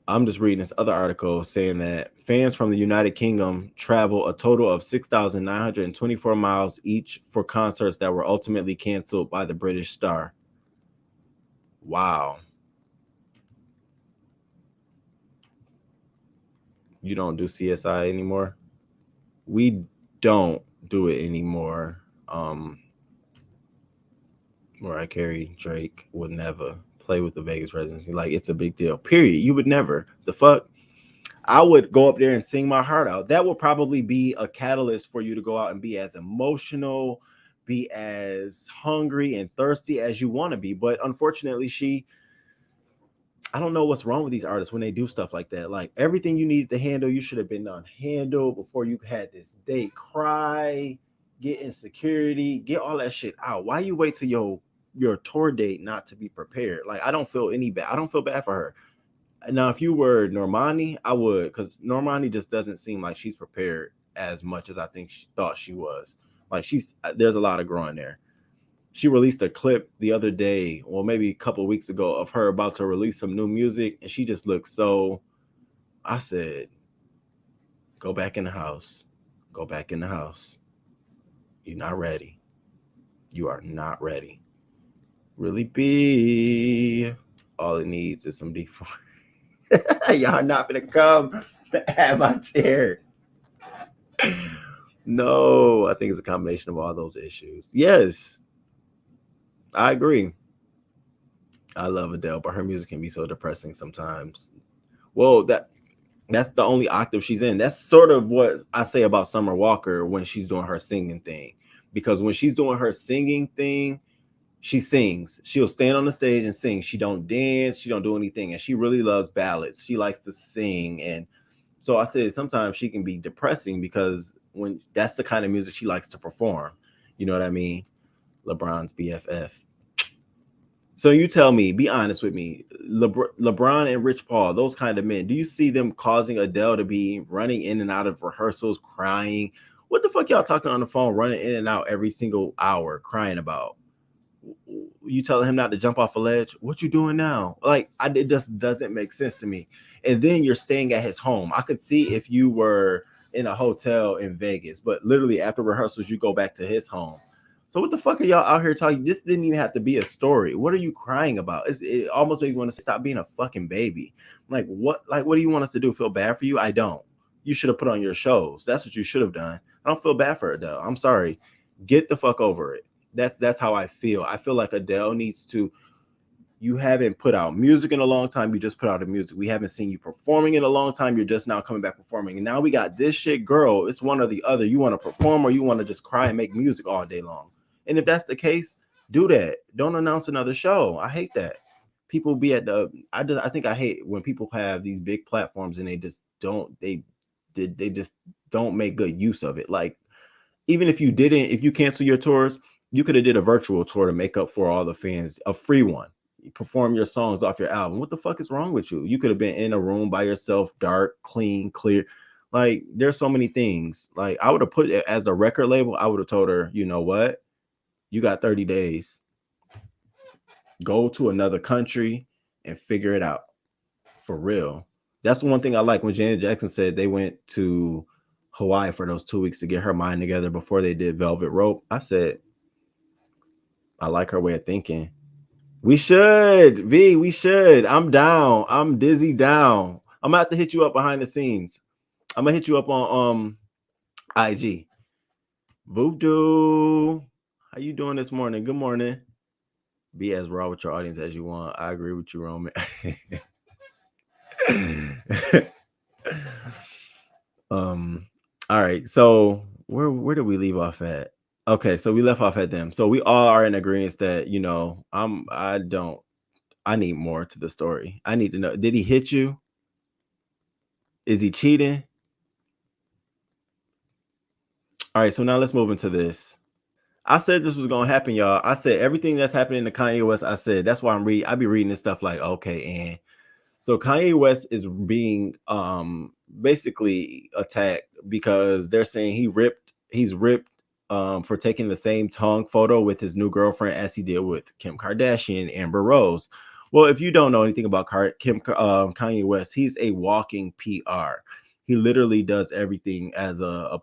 I'm just reading this other article saying that fans from the United Kingdom travel a total of 6,924 miles each for concerts that were ultimately canceled by the British star. Wow. You don't do CSI anymore? We don't do it anymore. Mariah Carey, Drake would never play with the Vegas Residency. Like, it's a big deal. Period. You would never. The fuck? I would go up there and sing my heart out. That would probably be a catalyst for you to go out and be as emotional, be as hungry and thirsty as you want to be. But unfortunately, I don't know what's wrong with these artists when they do stuff like that. Like, everything you needed to handle, you should have been handled before you had this date. Cry, get insecurity, get all that shit out. Why you wait till your tour date not to be prepared? Like, I don't feel bad. I don't feel bad for her. Now, if you were Normani, I would, because Normani just doesn't seem like she's prepared as much as I think she thought she was. Like, there's a lot of growing there. She released a clip the other day, well, maybe a couple of weeks ago, of her about to release some new music, and she just looked so. I said, go back in the house. Go back in the house. You're not ready. You are not ready. Really be. All it needs is some D4. Y'all not gonna come at my chair. No, I think it's a combination of all those issues. Yes, I agree. I love Adele, but her music can be so depressing sometimes. Well, that's the only octave she's in. That's sort of what I say about Summer Walker when she's doing her singing thing. Because when she's doing her singing thing, she sings. She'll stand on the stage and sing. She don't dance. She don't do anything. And she really loves ballads. She likes to sing. And so I said sometimes she can be depressing because when that's the kind of music she likes to perform. You know what I mean? LeBron's BFF. So you tell me, be honest with me, LeBron and Rich Paul, those kind of men, do you see them causing Adele to be running in and out of rehearsals, crying? What the fuck y'all talking on the phone, running in and out every single hour, crying about? You telling him not to jump off a ledge? What you doing now? Like, it just doesn't make sense to me. And then you're staying at his home. I could see if you were in a hotel in Vegas, but literally after rehearsals, you go back to his home. So what the fuck are y'all out here talking? This didn't even have to be a story. What are you crying about? It almost makes me want to say, stop being a fucking baby. Like, what do you want us to do? Feel bad for you? I don't. You should have put on your shows. That's what you should have done. I don't feel bad for Adele. I'm sorry. Get the fuck over it. That's how I feel. I feel like Adele needs to. You haven't put out music in a long time. You just put out the music. We haven't seen you performing in a long time. You're just now coming back performing. And now we got this shit, girl. It's one or the other. You want to perform or you want to just cry and make music all day long. And if that's the case, do that. Don't announce another show. I hate that. People be at the. I think I hate when people have these big platforms and they just don't. They just don't make good use of it. Like, even if you cancel your tours, you could have did a virtual tour to make up for all the fans, a free one. You perform your songs off your album. What the fuck is wrong with you? You could have been in a room by yourself, dark, clean, clear. Like, there's so many things. Like, I would have put it as the record label. I would have told her, you know what? You got 30 days. Go to another country and figure it out. For real. That's one thing I like when Janet Jackson said they went to Hawaii for those 2 weeks to get her mind together before they did Velvet Rope. I said, I like her way of thinking. We should. I'm down. I'm dizzy down. I'm about to hit you up behind the scenes. I'm gonna hit you up on IG. Voodoo. How you doing this morning? Good morning. Be as raw with your audience as you want. I agree with you, Roman. All right. So where did we leave off at? Okay, so we left off at them. So we all are in agreement that, I need more to the story. I need to know, did he hit you? Is he cheating? All right, so now let's move into this. I said this was gonna happen, y'all. I said everything that's happening to Kanye West. I said that's why I be reading this stuff like, okay, and so Kanye West is being basically attacked because they're saying he's ripped for taking the same tongue photo with his new girlfriend as he did with Kim Kardashian, Amber Rose. Well, if you don't know anything about Kanye West, he's a walking PR. He literally does everything as a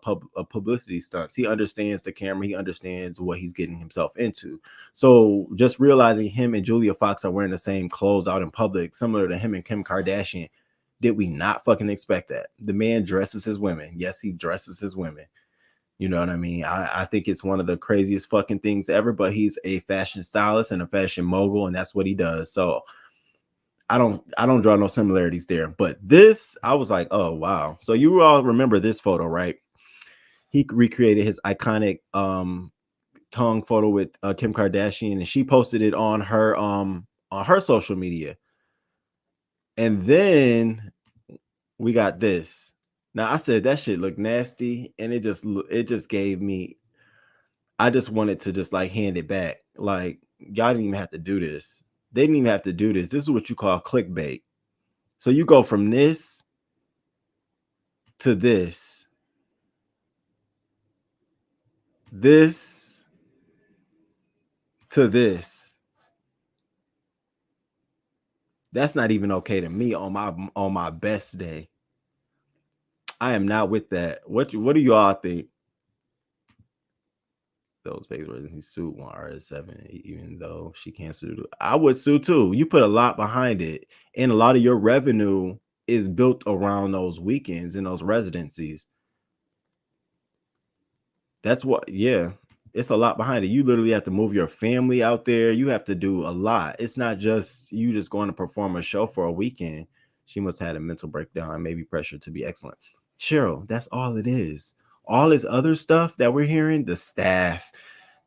publicity stunt. He understands the camera. He understands what he's getting himself into. So just realizing him and Julia Fox are wearing the same clothes out in public, similar to him and Kim Kardashian, did we not fucking expect that? The man dresses his women. Yes, he dresses his women. You know what I mean? I think it's one of the craziest fucking things ever, but he's a fashion stylist and a fashion mogul, and that's what he does. So I don't draw no similarities there. But this, I was like, oh wow. So you all remember this photo, right? He recreated his iconic tongue photo with Kim Kardashian, and she posted it on her social media. And then we got this. Now I said that shit looked nasty, and it just gave me. I just wanted to just like hand it back. Like y'all didn't even have to do this. They didn't even have to do this. This is what you call clickbait. So you go from this to this to this. That's not even okay to me on my best day. I am not with that. What do you all think? Those Vegas Residency sued one RS7, even though she can't sue. I would sue too. You put a lot behind it, and a lot of your revenue is built around those weekends and those residencies. That's what, yeah, it's a lot behind it. You literally have to move your family out there. You have to do a lot. It's not just you just going to perform a show for a weekend. She must have had a mental breakdown and maybe pressure to be excellent. Cheryl, that's all it is. All this other stuff that we're hearing, the staff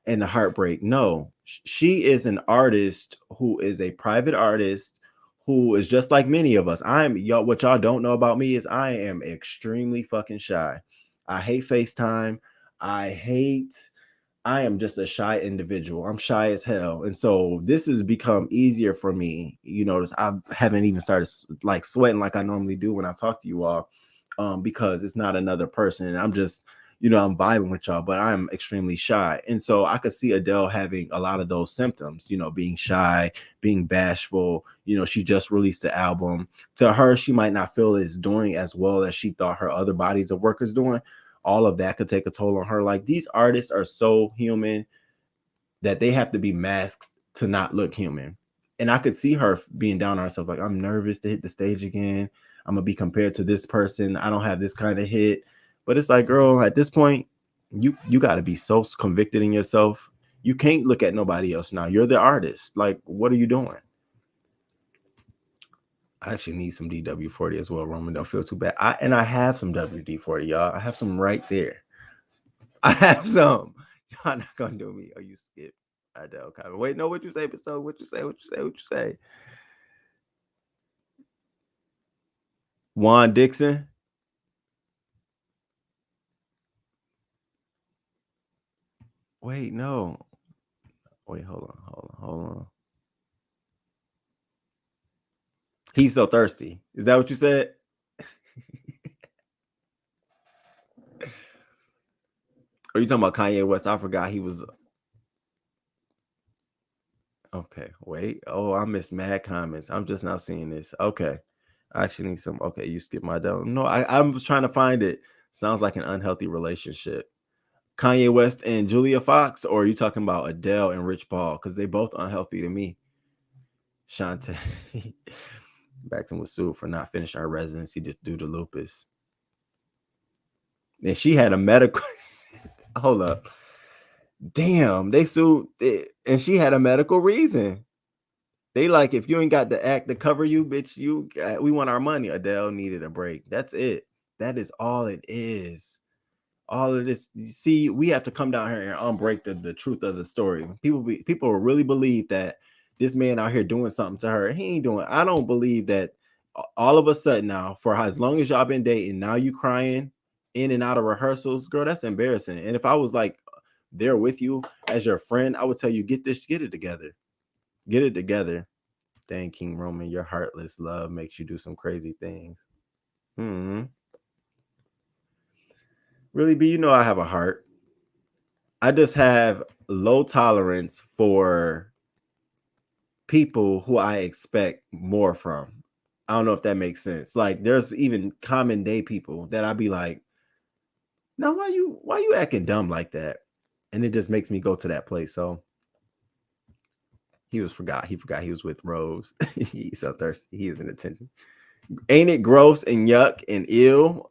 and the heartbreak. No, she is an artist who is a private artist who is just like many of us. What y'all don't know about me is I am extremely fucking shy. I hate FaceTime. I am just a shy individual. I'm shy as hell. And so this has become easier for me. You notice I haven't even started like sweating like I normally do when I talk to you all, because it's not another person. And I'm just, I'm vibing with y'all, but I'm extremely shy. And so I could see Adele having a lot of those symptoms, being shy, being bashful. She just released the album. To her, she might not feel it's doing as well as she thought her other bodies of work is doing. All of that could take a toll on her. Like, these artists are so human that they have to be masked to not look human. And I could see her being down on herself. Like, I'm nervous to hit the stage again. I'm going to be compared to this person. I don't have this kind of hit. But it's like, girl, at this point, you got to be so convicted in yourself. You can't look at nobody else now. You're the artist. Like, what are you doing? I actually need some DW40 as well, Roman. Don't feel too bad. I have some WD-40, y'all. I have some right there. I have some. Y'all not gonna do me. Oh, you skip Adele. Wait, no, what you say, Bestow? What you say? Juan Dixon. Wait, no. Wait, hold on. He's so thirsty. Is that what you said? Are you talking about Kanye West? I forgot he was. Okay, wait. Oh, I missed mad comments. I'm just now seeing this. Okay. I actually need some. Okay, you skipped my down. No, I was trying to find it. Sounds like an unhealthy relationship. Kanye West and Julia Fox, or are you talking about Adele and Rich Paul? Because they both unhealthy to me. Shantae. Baxton was sued for not finishing her residency due to lupus. And she had a medical. Hold up. Damn, they sued, and she had a medical reason. They like, if you ain't got the act to cover you, bitch, we want our money. Adele needed a break. That's it. That is all it is. All of this. You see, we have to come down here and unbreak the truth of the story. People will really believe that this man out here doing something to her. He ain't doing. I don't believe that all of a sudden now, for as long as y'all been dating, now you crying in and out of rehearsals, girl, that's embarrassing. And if I was like there with you as your friend, I would tell you, get it together. Get it together. Dang, King Roman, your heartless love makes you do some crazy things. Really, B, you know I have a heart. I just have low tolerance for people who I expect more from. I don't know if that makes sense. Like, there's even common day people that I'd be like, no, why you acting dumb like that? And it just makes me go to that place. So he forgot he was with Rose. He's so thirsty. He is in attention. Ain't it gross and yuck and ill?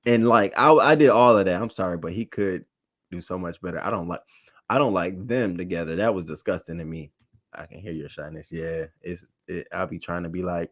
And like I did all of that. I'm sorry, but he could do so much better. I don't like them together. That was disgusting to me. I can hear your shyness. Yeah, I'll be trying to be like,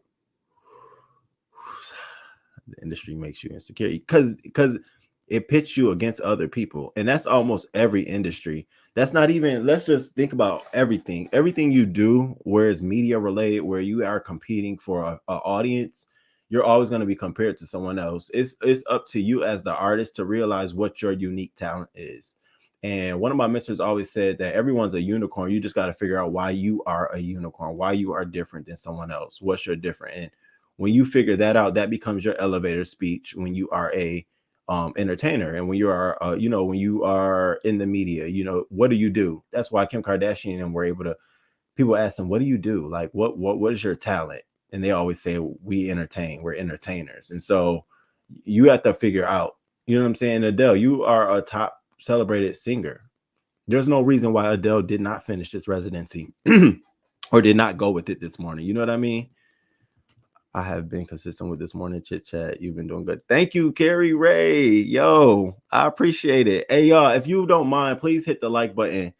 the industry makes you insecure because it pits you against other people, and that's almost every industry. That's not even, let's just think about everything you do where it's media related, where you are competing for an audience. You're always going to be compared to someone else. It's up to you as the artist to realize what your unique talent is. And one of my mentors always said that everyone's a unicorn. You just got to figure out why you are a unicorn, why you are different than someone else, what's your different. And when you figure that out, that becomes your elevator speech when you are a entertainer, and when you are when you are in the media, what do you do? That's why Kim Kardashian and were able to, people ask them, what do you do? Like, what is your talent? And they always say, we entertain, we're entertainers. And so you have to figure out, you know what I'm saying? Adele, you are a top celebrated singer. There's no reason why Adele did not finish this residency or did not go with it this morning. You know what I mean? I have been consistent with this morning chit chat. You've been doing good. Thank you, Carrie Ray. Yo, I appreciate it. Hey, y'all, if you don't mind, please hit the like button.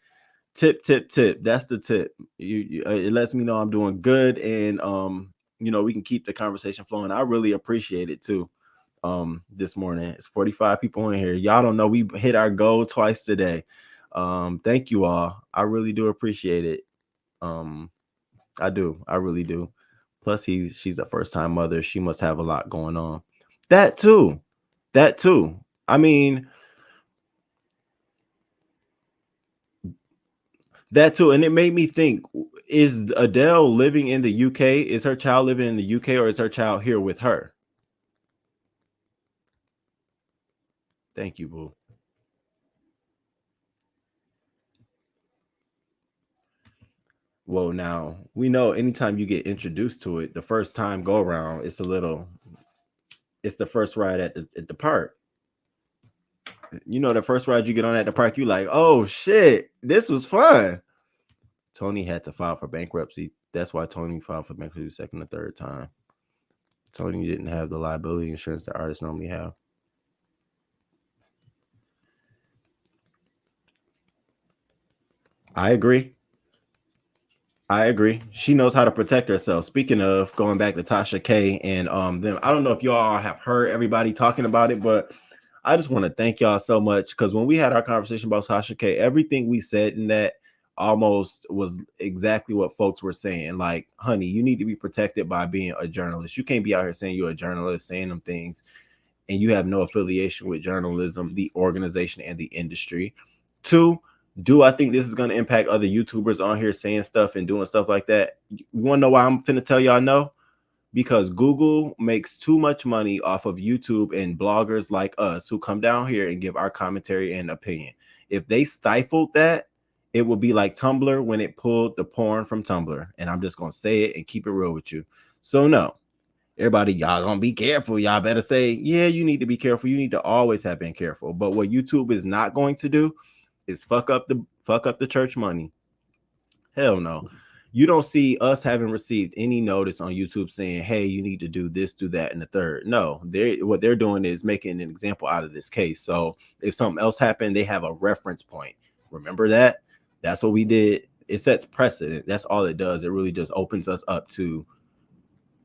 Tip. That's the tip. It lets me know I'm doing good, and we can keep the conversation flowing. I really appreciate it too. This morning it's 45 people in here. Y'all don't know we hit our goal twice today. Thank you all. I really do appreciate it. I do. I really do. Plus, she's a first-time mother. She must have a lot going on. That too. I mean, that too. And it made me think, is Adele living in the UK? Is her child living in the UK, or is her child here with her? Thank you, boo. Well, now we know anytime you get introduced to it, the first time go around, it's the first ride at the park. The first ride you get on at the park, you like, oh shit, this was fun. Tony had to file for bankruptcy. That's why Tony filed for bankruptcy the second or third time. Tony didn't have the liability insurance that artists normally have. I agree. She knows how to protect herself. Speaking of, going back to Tasha K and them, I don't know if y'all have heard everybody talking about it, but I just want to thank y'all so much, because when we had our conversation about Tasha K, everything we said in that almost was exactly what folks were saying. Like, honey, you need to be protected by being a journalist. You can't be out here saying you're a journalist, saying them things, and you have no affiliation with journalism, the organization, and the industry. 2, do I think this is going to impact other YouTubers on here saying stuff and doing stuff like that? You want to know why I'm finna tell y'all no? Because Google makes too much money off of YouTube and bloggers like us who come down here and give our commentary and opinion. If they stifled that, it would be like Tumblr when it pulled the porn from Tumblr. And I'm just going to say it and keep it real with you. So no, everybody, y'all gonna be careful. Y'all better say, yeah, you need to be careful. You need to always have been careful. But what YouTube is not going to do is fuck up the church money. Hell no. You don't see us having received any notice on YouTube saying, hey, you need to do this, do that, and the third. No, what they're doing is making an example out of this case. So if something else happened, they have a reference point. Remember that? That's what we did. It sets precedent. That's all it does. It really just opens us up to,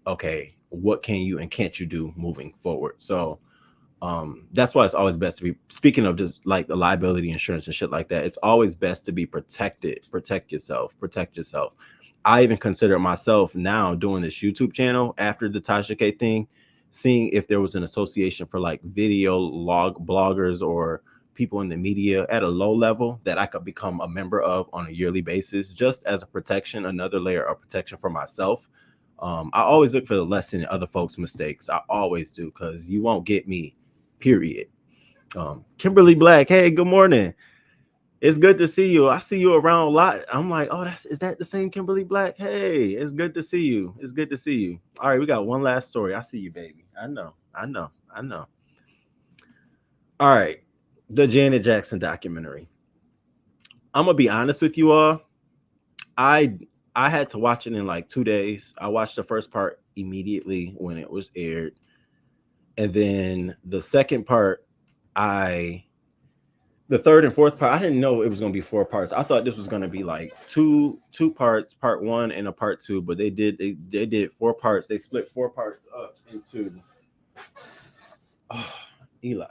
okay, what can you and can't you do moving forward? So that's why it's always best to be, speaking of just like the liability insurance and shit like that, it's always best to be protected. Protect yourself. I even consider myself now doing this YouTube channel after the Tasha K thing seeing if there was an association for like video bloggers or people in the media at a low level that I could become a member of on a yearly basis, just as a protection, another layer of protection for myself. I always look for the lesson in other folks' mistakes. I always do, because you won't get me, period. Kimberly Black, hey, good morning. It's good to see you. I see you around a lot. I'm like, oh, is that the same Kimberly Black? Hey, it's good to see you. It's good to see you. All right, we got one last story. I see you, baby. I know. All right, the Janet Jackson documentary. I'm gonna be honest with you all. I had to watch it in like 2 days. I watched the first part immediately when it was aired, and then the second part, the third and fourth part, I didn't know it was going to be 4 parts. I thought this was going to be like two parts, part 1 and a part 2, but they did 4 parts. They split 4 parts up into. Oh, Eli,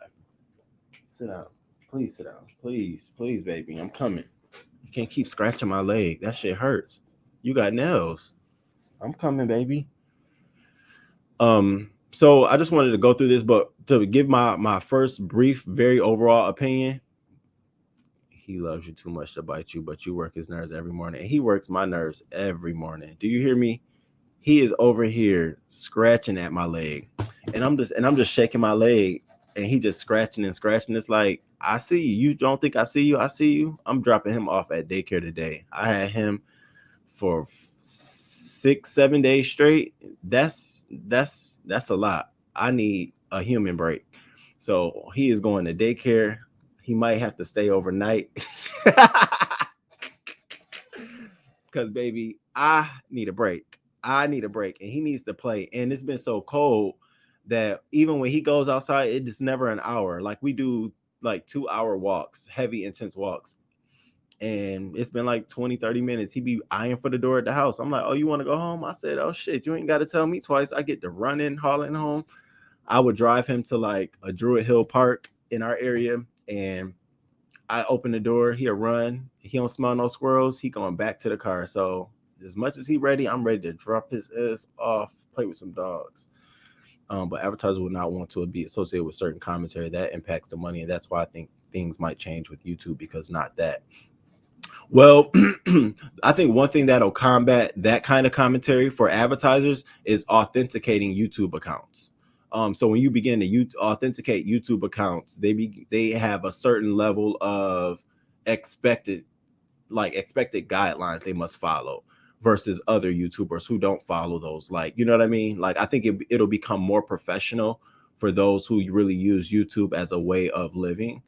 sit down. Please sit down. Please, baby. I'm coming. You can't keep scratching my leg. That shit hurts. You got nails. I'm coming, baby. So I just wanted to go through this, but to give my first brief, very overall opinion. He loves you too much to bite you, but you work his nerves every morning. And he works my nerves every morning. Do you hear me? He is over here scratching at my leg. And I'm just shaking my leg, and he just scratching and scratching. It's like, I see you. You don't think I see you? I see you. I'm dropping him off at daycare today. I had him for 6-7 days straight. That's a lot. I need a human break. So he is going to daycare. He might have to stay overnight. Because, baby, I need a break. And he needs to play. And it's been so cold that even when he goes outside, it is never an hour. Like, we do like 2-hour walks, heavy, intense walks. And it's been like 20-30 minutes. He be eyeing for the door at the house. I'm like, oh, you want to go home? I said, oh shit, you ain't got to tell me twice. I get to running, hauling home. I would drive him to like a Druid Hill Park in our area, and I open the door, he'll run. He don't smell no squirrels. He going back to the car. So as much as he ready, I'm ready to drop his ass off, play with some dogs. But advertisers would not want to be associated with certain commentary that impacts the money, and that's why I think things might change with YouTube, because not that. Well, I think one thing that'll combat that kind of commentary for advertisers is authenticating YouTube accounts. So when you begin to authenticate YouTube accounts, they have a certain level of expected guidelines they must follow versus other YouTubers who don't follow those. Like, you know what I mean? Like, I think it'll become more professional for those who really use YouTube as a way of living.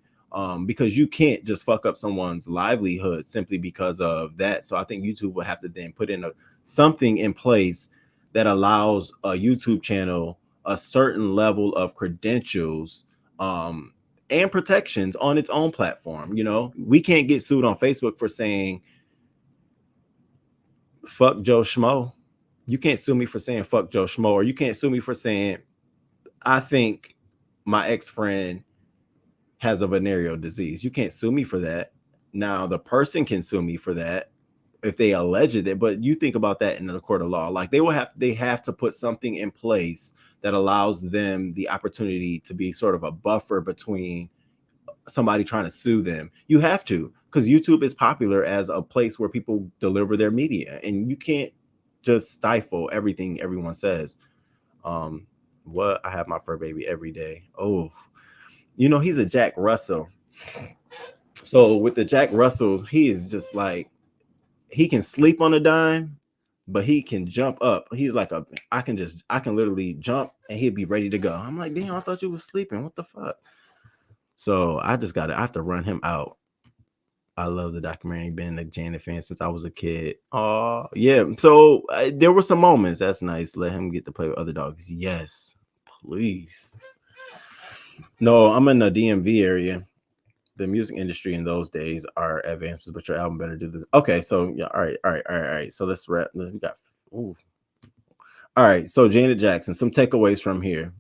Because you can't just fuck up someone's livelihood simply because of that. So I think YouTube will have to then put in something in place that allows a YouTube channel a certain level of credentials and protections on its own platform. You know, we can't get sued on Facebook for saying fuck Joe Schmo. You can't sue me for saying fuck Joe Schmo, or you can't sue me for saying I think my ex-friend has a venereal disease. You can't sue me for that. Now the person can sue me for that if they allege it, but you think about that in the court of law. Like, they have to put something in place that allows them the opportunity to be sort of a buffer between somebody trying to sue them. You have to, because YouTube is popular as a place where people deliver their media, and you can't just stifle everything everyone says. What? I have my fur baby every day. Oh, you know, he's a Jack Russell. So with the Jack Russells, he is just like, he can sleep on a dime, but he can jump up. He's like I can literally jump and he'd be ready to go. I'm like, damn, I thought you was sleeping. What the fuck? So I have to run him out. I love the documentary. Been a Janet fan since I was a kid. Oh yeah. So there were some moments. That's nice. Let him get to play with other dogs. Yes, please. No, I'm in the DMV area. The music industry in those days are advances, but your album better do this. Okay, so yeah, all right. So let's wrap. We got. Ooh. All right, so Janet Jackson. Some takeaways from here.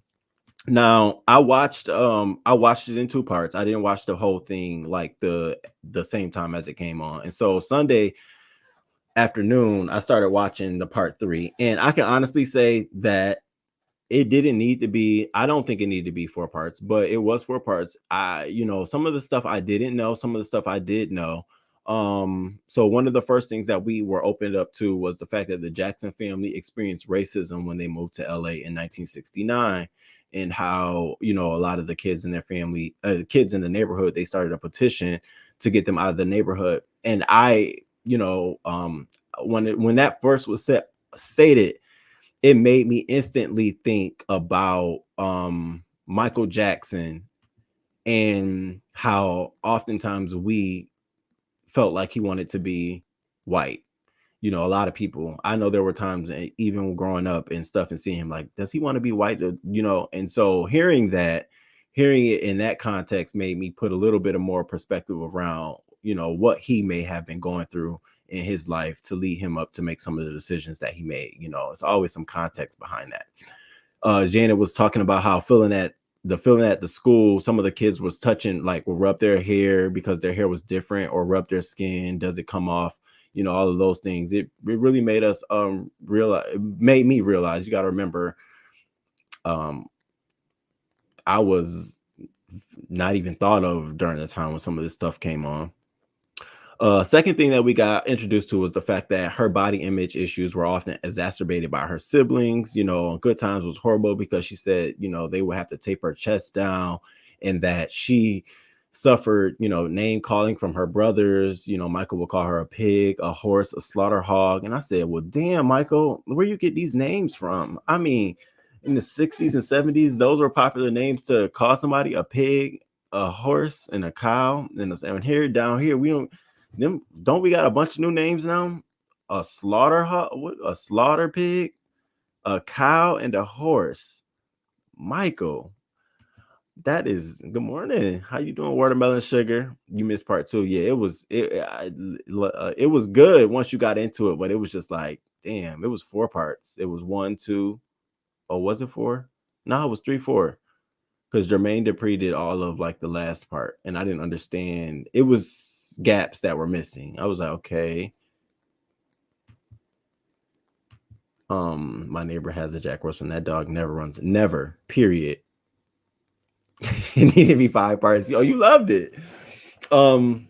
Now, I watched it in 2 parts. I didn't watch the whole thing like the same time as it came on, and so Sunday afternoon I started watching the part 3, and I can honestly say that it didn't need to be, I don't think it needed to be 4 parts, but it was 4 parts. Some of the stuff I didn't know, some of the stuff I did know. So one of the first things that we were opened up to was the fact that the Jackson family experienced racism when they moved to LA in 1969, and how, a lot of the kids in their family, kids in the neighborhood, they started a petition to get them out of the neighborhood. And when that first was stated, it made me instantly think about Michael Jackson, and how oftentimes we felt like he wanted to be white. A lot of people, I know there were times, even growing up and stuff, and seeing him like, does he want to be white? And so hearing it in that context made me put a little bit of more perspective around, what he may have been going through in his life to lead him up to make some of the decisions that he made. It's always some context behind that. Janet was talking about how feeling at the school, some of the kids was touching, like, will rub their hair because their hair was different, or rub their skin, does it come off? All of those things. It really made us made me realize, you got to remember, I was not even thought of during the time when some of this stuff came on. Second thing that we got introduced to was the fact that her body image issues were often exacerbated by her siblings. Good Times was horrible because she said, they would have to tape her chest down, and that she suffered, name calling from her brothers. Michael would call her a pig, a horse, a slaughter hog. And I said, well, damn, Michael, where you get these names from? I mean, in the 60s and 70s, those were popular names to call somebody: a pig, a horse, and a cow. And here, down here, don't we got a bunch of new names now? A slaughter hog, a slaughter pig, a cow, and a horse. Michael, that is, good morning. How you doing, watermelon sugar? You missed part 2. Yeah, it was good once you got into it, but it was just like, damn, it was 4 parts. It was 1, 2. Oh, was it 4? No, it was 3, 4. Because Jermaine Dupri did all of, like, the last part, and I didn't understand. It was gaps that were missing. I was like, okay. My neighbor has a Jack Russell, and that dog never runs. Never. Period. It needed to be 5 parts. Oh, you loved it. Then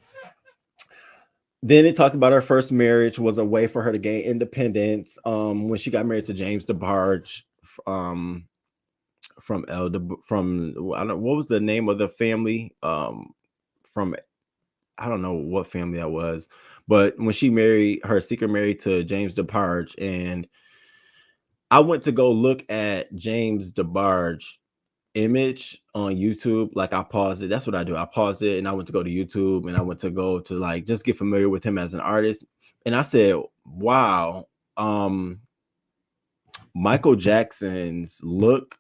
it talked about her first marriage was a way for her to gain independence. When she got married to James DeBarge, from I don't know, what was the name of the family? From, I don't know what family that was, but when she married, her secret married to James DeBarge, and I went to go look at James DeBarge image on YouTube. Like, I paused it. That's what I do. I paused it, and I went to go to YouTube, and I went to go to, like, just get familiar with him as an artist. And I said, wow, Michael Jackson's looks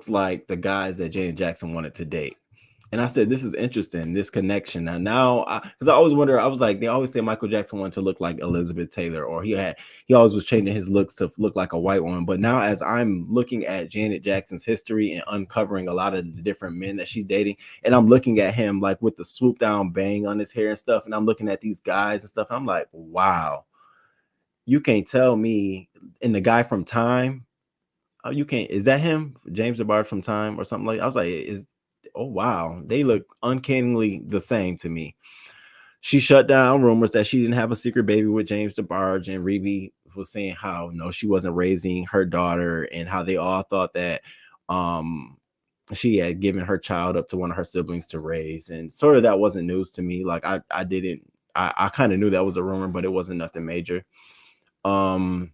like the guys that Janet Jackson wanted to date. And I said, this is interesting, this connection. Now, because I always wonder, I was like, they always say Michael Jackson wanted to look like Elizabeth Taylor, or he always was changing his looks to look like a white woman. But now, as I'm looking at Janet Jackson's history and uncovering a lot of the different men that she's dating, and I'm looking at him, like, with the swoop down bang on his hair and stuff, and I'm looking at these guys and stuff, I'm like, wow, you can't tell me. And the guy from Time, oh, you can't, is that him? James DeBarge from Time or something like, I was like, oh wow, they look uncannily the same to me. She shut down rumors that she didn't have a secret baby with James DeBarge, and Rebe was saying how, no, she wasn't raising her daughter, and how they all thought that she had given her child up to one of her siblings to raise. And sort of that wasn't news to me. Like, I kind of knew that was a rumor, but it wasn't nothing major. Rhythm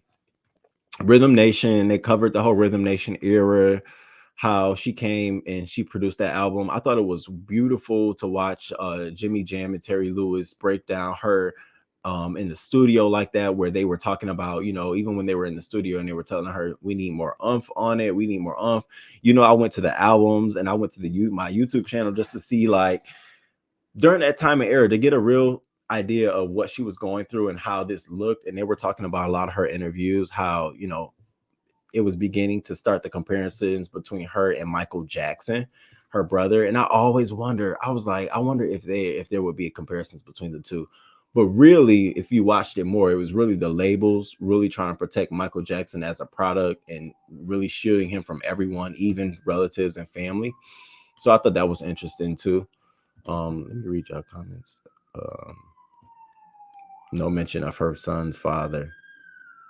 Nation, they covered the whole Rhythm Nation era, how she came and she produced that album. I thought it was beautiful to watch Jimmy Jam and Terry Lewis break down her in the studio like that, where they were talking about, even when they were in the studio and they were telling her, we need more oomph on it, we need more oomph. I went to the albums, and I went to my YouTube channel just to see, like, during that time and era, to get a real idea of what she was going through and how this looked. And they were talking about a lot of her interviews, how, it was beginning to start the comparisons between her and Michael Jackson, her brother. And I always wonder, I was like, I wonder if there would be comparisons between the two. But really, if you watched it more, it was really the labels really trying to protect Michael Jackson as a product and really shielding him from everyone, even relatives and family. So I thought that was interesting too. Let me read your comments. Um, no mention of her son's father.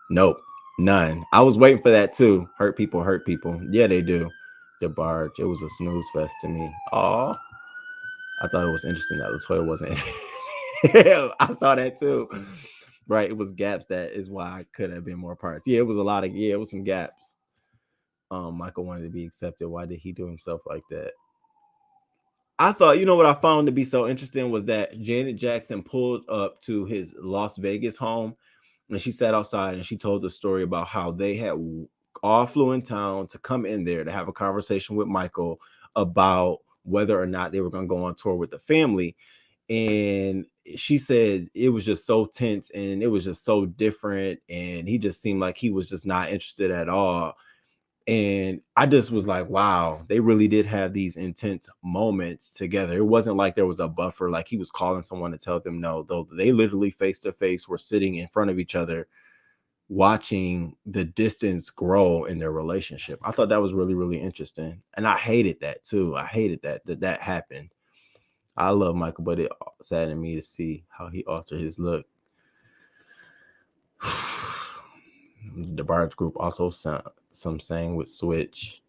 Nope, none. I was waiting for that too. Hurt people hurt people. Yeah, they do. DeBarge. It was a snooze fest to me. Oh, I thought it was interesting that Latoya wasn't. I saw that too. Right, it was gaps. That is why I could have been more parts. Yeah, it was a lot of. Yeah, it was some gaps. Michael wanted to be accepted. Why did he do himself like that? I thought, you know what I found to be so interesting was that Janet Jackson pulled up to his Las Vegas home and she sat outside and she told the story about how they had all flew in town to come in there to have a conversation with Michael about whether or not they were going to go on tour with the family. And she said it was just so tense and it was just so different. And he just seemed like he was just not interested at all. And I just was like, wow, they really did have these intense moments together. It wasn't like there was a buffer, like he was calling someone to tell them no, though they literally face to face were sitting in front of each other, watching the distance grow in their relationship. I thought that was really, really interesting. And I hated that too. I hated that happened. I love Michael, but it saddened me to see how he altered his look. The Barge group also some sang with Switch.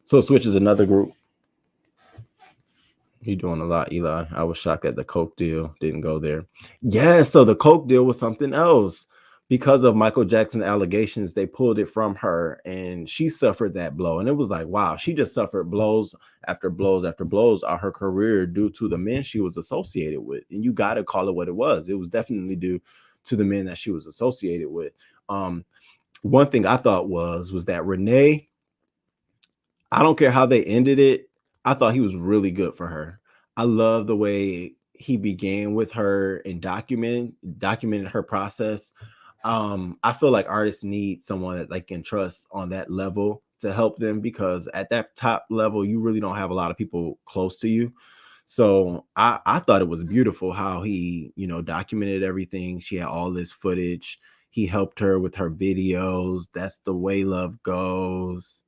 So Switch is another group. You're doing a lot, Eli. I was shocked at the Coke deal. Didn't go there. Yeah, so the Coke deal was something else. Because of Michael Jackson allegations, they pulled it from her and she suffered that blow. And it was like, wow, she just suffered blows after blows after blows on her career due to the men she was associated with. And you got to call it what it was. It was definitely due to the men that she was associated with. One thing I thought was that Renee, I don't care how they ended it. I thought he was really good for her. I love the way he began with her and documented her process. I feel like artists need someone that they can trust on that level to help them, because at that top level, you really don't have a lot of people close to you. So I thought it was beautiful how he, documented everything. She had all this footage. He helped her with her videos. That's the way love goes.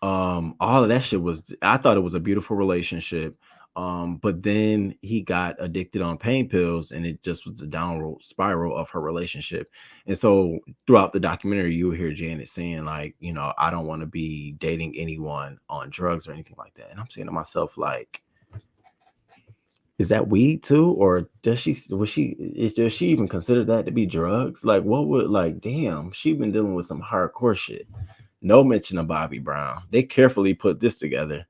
All of that shit I thought it was a beautiful relationship. But then he got addicted on pain pills and it just was a downward spiral of her relationship. And so throughout the documentary, you hear Janet saying like, I don't want to be dating anyone on drugs or anything like that. And I'm saying to myself, like, is that weed too? Or does she even consider that to be drugs? Like, damn, she been dealing with some hardcore shit. No mention of Bobby Brown. They carefully put this together.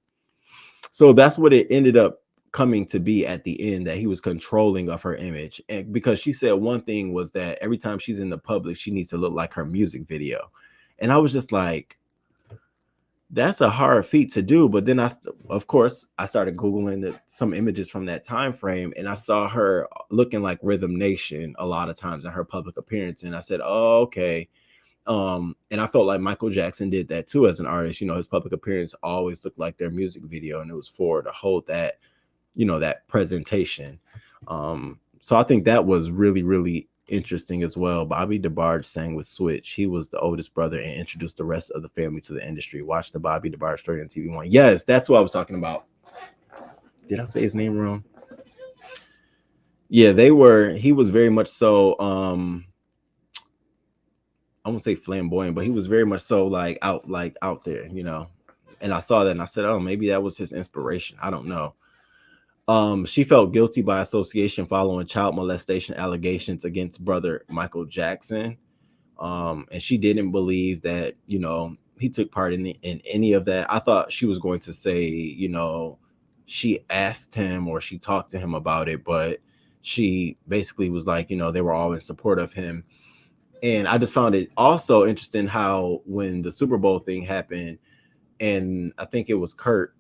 So that's what it ended up coming to be at the end, that he was controlling of her image. And because she said one thing was that every time she's in the public, she needs to look like her music video. And I was just like, that's a hard feat to do. But then of course, I started Googling some images from that time frame, and I saw her looking like Rhythm Nation a lot of times in her public appearance. And I said, oh, okay. And I felt like Michael Jackson did that too as an artist. His public appearance always looked like their music video, and it was for to hold that, that presentation. So I think that was really, really interesting as well. Bobby DeBarge sang with Switch. He was the oldest brother and introduced the rest of the family to the industry. Watch the Bobby DeBarge story on TV1. Yes, that's what I was talking about. Did I say his name wrong? Yeah, he was very much so, I won't say flamboyant, but he was very much so out there, and I saw that and I said, oh, maybe that was his inspiration. I don't know. She felt guilty by association following child molestation allegations against brother Michael Jackson. And she didn't believe that, he took part in any of that. I thought she was going to say, she asked him or she talked to him about it, but she basically was like, they were all in support of him. And I just found it also interesting how when the Super Bowl thing happened, and I think it was Kurt,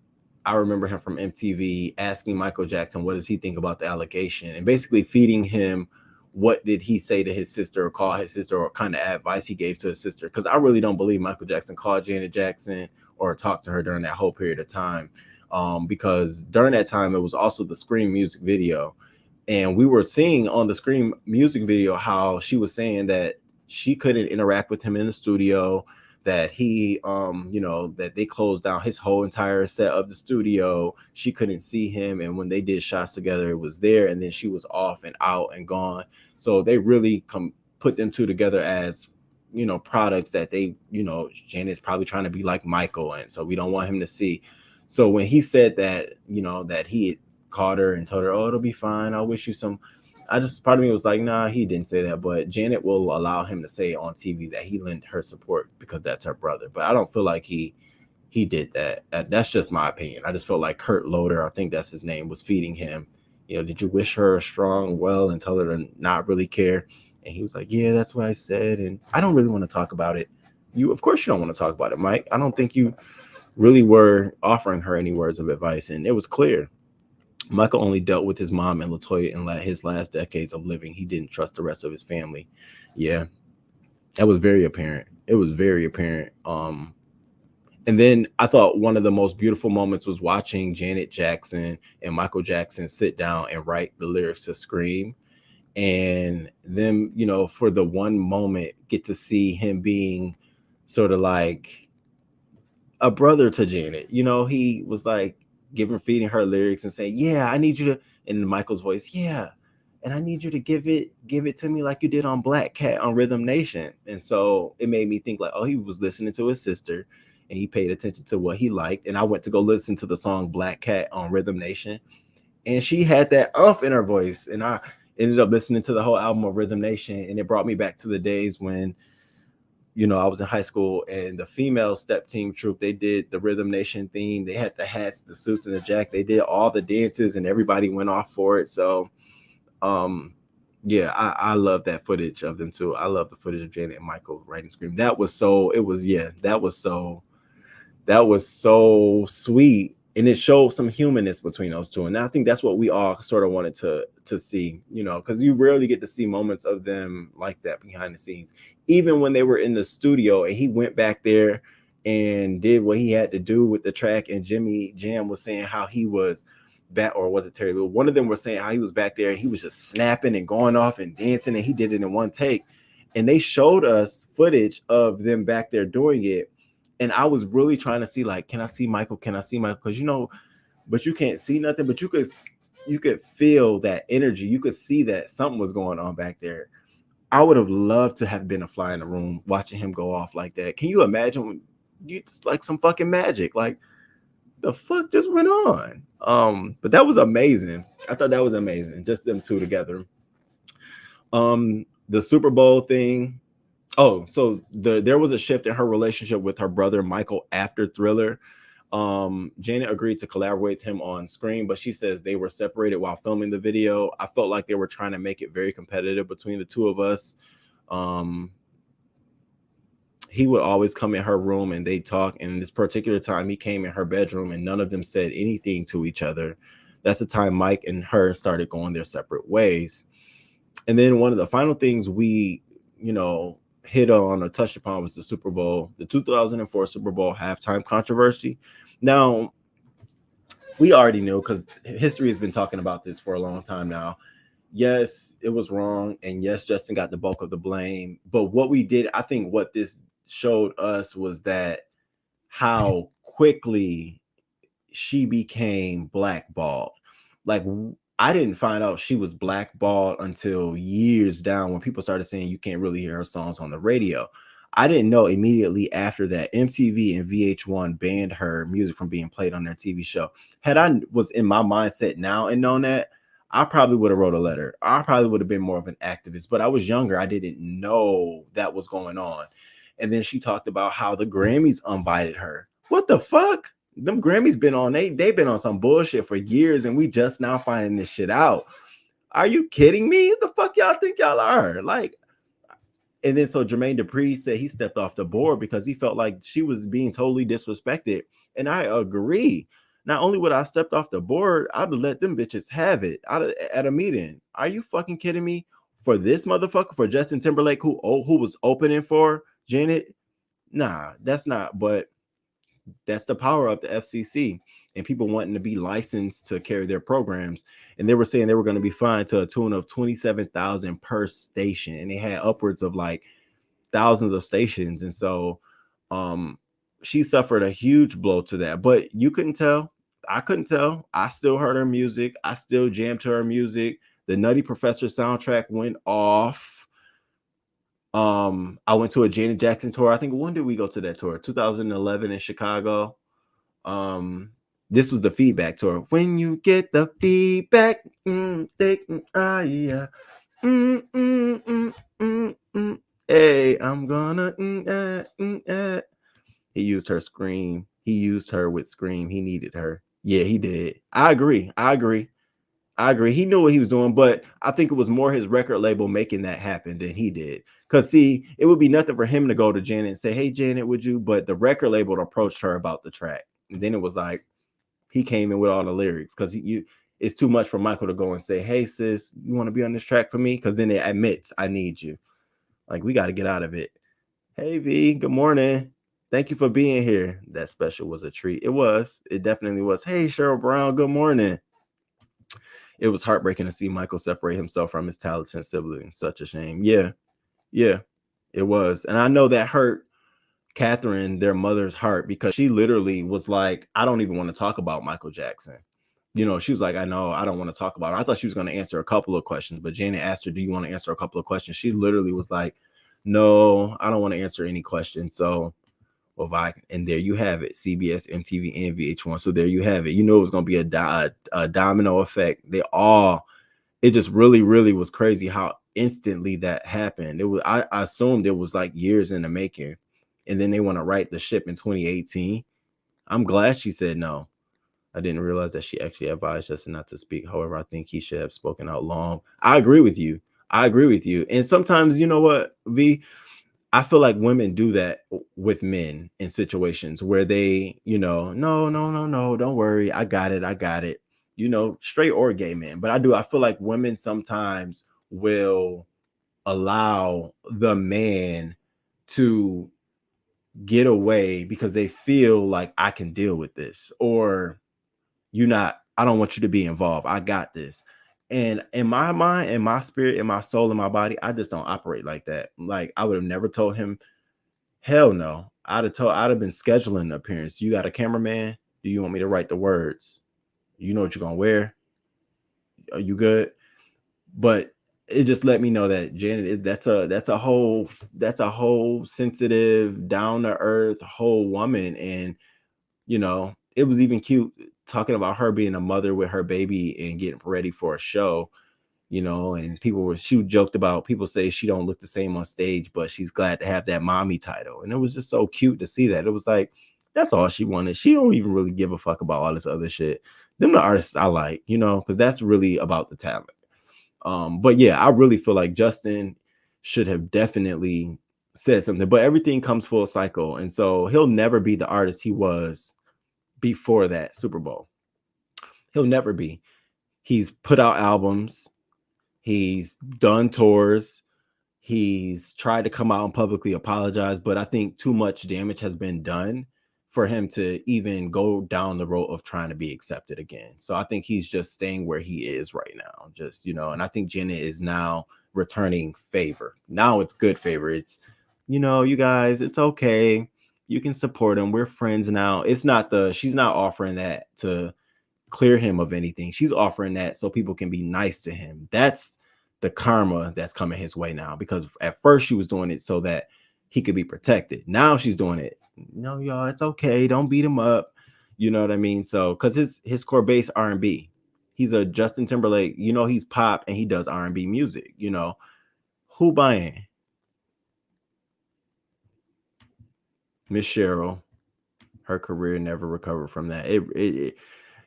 I remember him from MTV asking Michael Jackson, what does he think about the allegation? And basically feeding him, what did he say to his sister or call his sister, or kind of advice he gave to his sister? Because I really don't believe Michael Jackson called Janet Jackson or talked to her during that whole period of time. Because during that time, it was also the Scream music video. And we were seeing on the Scream music video how she was saying that she couldn't interact with him in the studio, that he that they closed down his whole entire set of the studio. She couldn't see him, and when they did shots together, it was there, and then she was off and out and gone. So they really put them two together as products that they, Janet's probably trying to be like Michael, and so we don't want him to see. So when he said that, that he had called her and told her, oh, it'll be fine, I'll wish you some, part of me was like, nah, he didn't say that. But Janet will allow him to say on TV that he lent her support because that's her brother. But I don't feel like he did that. That's just my opinion. I just felt like Kurt Loder, I think that's his name, was feeding him, did you wish her a strong well and tell her to not really care? And he was like, yeah, that's what I said. And I don't really want to talk about it. Of course you don't want to talk about it, Mike. I don't think you really were offering her any words of advice. And it was clear. Michael only dealt with his mom and LaToya in his last decades of living. He didn't trust the rest of his family. Yeah, that was very apparent. It was very apparent. And then I thought one of the most beautiful moments was watching Janet Jackson and Michael Jackson sit down and write the lyrics to Scream. And them, for the one moment, get to see him being sort of like a brother to Janet. He was like feeding her lyrics and saying, yeah, I need you to, in Michael's voice, yeah, and I need you to give it to me like you did on Black Cat on Rhythm Nation. And so it made me think like, oh, he was listening to his sister and he paid attention to what he liked. And I went to go listen to the song Black Cat on Rhythm Nation, and she had that in her voice, and I ended up listening to the whole album of Rhythm Nation, and it brought me back to the days when I was in high school, and the female step team troupe, they did the Rhythm Nation theme. They had the hats, the suits, and the jacket. They did all the dances, and everybody went off for it. So, yeah, I love that footage of them too. I love the footage of Janet and Michael writing Scream. That was so sweet. And it showed some humanness between those two. And I think that's what we all sort of wanted to see, because you rarely get to see moments of them like that behind the scenes. Even when they were in the studio and he went back there and did what he had to do with the track, and Jimmy Jam was saying how he was back, or was it Terry Lou? One of them were saying how he was back there and he was just snapping and going off and dancing, and he did it in one take. And they showed us footage of them back there doing it. And I was really trying to see, like, can I see Michael? Can I see Michael? Because, but you can't see nothing, but you could feel that energy. You could see that something was going on back there. I would have loved to have been a fly in the room watching him go off like that. Can you imagine when you just like some fucking magic? Like, the fuck just went on? But that was amazing. I thought that was amazing. Just them two together. The Super Bowl thing. Oh, so there was a shift in her relationship with her brother Michael after Thriller. Janet agreed to collaborate with him on Scream, but she says they were separated while filming the video. I felt like they were trying to make it very competitive between the two of us. He would always come in her room and they'd talk. And this particular time he came in her bedroom and none of them said anything to each other. That's the time Mike and her started going their separate ways. And then one of the final things we, hit on or touched upon was the Super Bowl, the 2004 Super Bowl halftime controversy. Now, we already knew because history has been talking about this for a long time now. Yes, it was wrong. And yes, Justin got the bulk of the blame. But what we did, I think what this showed us was that how quickly she became blackballed. Like, I didn't find out she was blackballed until years down when people started saying you can't really hear her songs on the radio. I didn't know immediately after that MTV and VH1 banned her music from being played on their TV show. Had I was in my mindset now and known that, I probably would have wrote a letter. I probably would have been more of an activist, but I was younger. I didn't know that was going on. And then she talked about how the Grammys invited her. What the fuck? Them Grammys been on, they've been on some bullshit for years, and we just now finding this shit out. Are you kidding me? What the fuck y'all think y'all are? Like, and then so Jermaine Dupri said he stepped off the board because he felt like she was being totally disrespected. And I agree. Not only would I have stepped off the board, I'd have let them bitches have it at a meeting. Are you fucking kidding me? For this motherfucker, for Justin Timberlake, who was opening for Janet? Nah, that's not, but that's the power of the FCC. and people wanting to be licensed to carry their programs. And they were saying they were going to be fined to a tune of $27,000 per station. And they had upwards of like thousands of stations. And so she suffered a huge blow to that. But you couldn't tell. I couldn't tell. I still heard her music. I still jammed to her music. The Nutty Professor soundtrack went off. I went to a Janet Jackson tour. I think, when did we go to that tour? 2011 in Chicago. This was the Feedback tour. When you get the feedback, hey, I'm gonna. He used her Scream. He used her with Scream. He needed her. Yeah, he did. I agree. He knew what he was doing, but I think it was more his record label making that happen than he did. Because, see, it would be nothing for him to go to Janet and say, hey, Janet, would you? But the record label approached her about the track. And then it was like, he came in with all the lyrics because it's too much for Michael to go and say, hey, sis, you want to be on this track for me? Because then it admits, I need you. Like, we got to get out of it. Hey, V, good morning. Thank you for being here. That special was a treat. It was. It definitely was. Hey, Cheryl Brown, good morning. It was heartbreaking to see Michael separate himself from his talented sibling. Such a shame. Yeah, it was. And I know that hurt Catherine, their mother's heart, because she literally was like, I don't even want to talk about Michael Jackson. You know, she was like, I know, I don't want to talk about it. I thought she was going to answer a couple of questions, but Janet asked her, do you want to answer a couple of questions? She literally was like, no, I don't want to answer any questions. So, well, and there you have it, CBS, MTV, and VH1. So there you have it. You know, it was going to be a domino effect. It just really, really was crazy how instantly that happened. It was, I assumed it was like years in the making, and then they want to right the ship in 2018. I'm glad she said no. I didn't realize that she actually advised Justin not to speak. However, I think he should have spoken out long. I agree with you. And sometimes, you know what, V, I feel like women do that with men in situations where they, you know, no, don't worry. I got it. You know, straight or gay men. But I feel like women sometimes will allow the man to get away because they feel like, I can deal with this, or I don't want you to be involved. I got this. And in my mind, in my spirit, in my soul, in my body, I just don't operate like that. Like, I would have never told him, hell no. I'd have been scheduling an appearance. You got a cameraman? Do you want me to write the words? You know what you're gonna wear? Are you good? But it just let me know that Janet that's a whole sensitive, down to earth whole woman. And you know, it was even cute talking about her being a mother with her baby and getting ready for a show, you know, and she joked about, people say she don't look the same on stage, but she's glad to have that mommy title. And it was just so cute to see that. It was like, that's all she wanted. She don't even really give a fuck about all this other shit. Them the artists I like, you know, because that's really about the talent. But yeah, I really feel like Justin should have definitely said something, but everything comes full cycle. And so he'll never be the artist he was before that Super Bowl. He'll never be. He's put out albums. He's done tours. He's tried to come out and publicly apologize, but I think too much damage has been done for him to even go down the road of trying to be accepted again. So I think he's just staying where he is right now. Just, you know, and I think Janet is now returning favor. Now it's good favor. It's, you know, you guys, it's okay. You can support him. We're friends now. She's not offering that to clear him of anything. She's offering that so people can be nice to him. That's the karma that's coming his way now, because at first she was doing it so that he could be protected. Now she's doing it, no, y'all, it's okay, don't beat him up, you know what I mean? So because his core base R&B, he's a Justin Timberlake, you know, he's pop and he does R&B music, you know, who buying? Miss Cheryl, her career never recovered from that.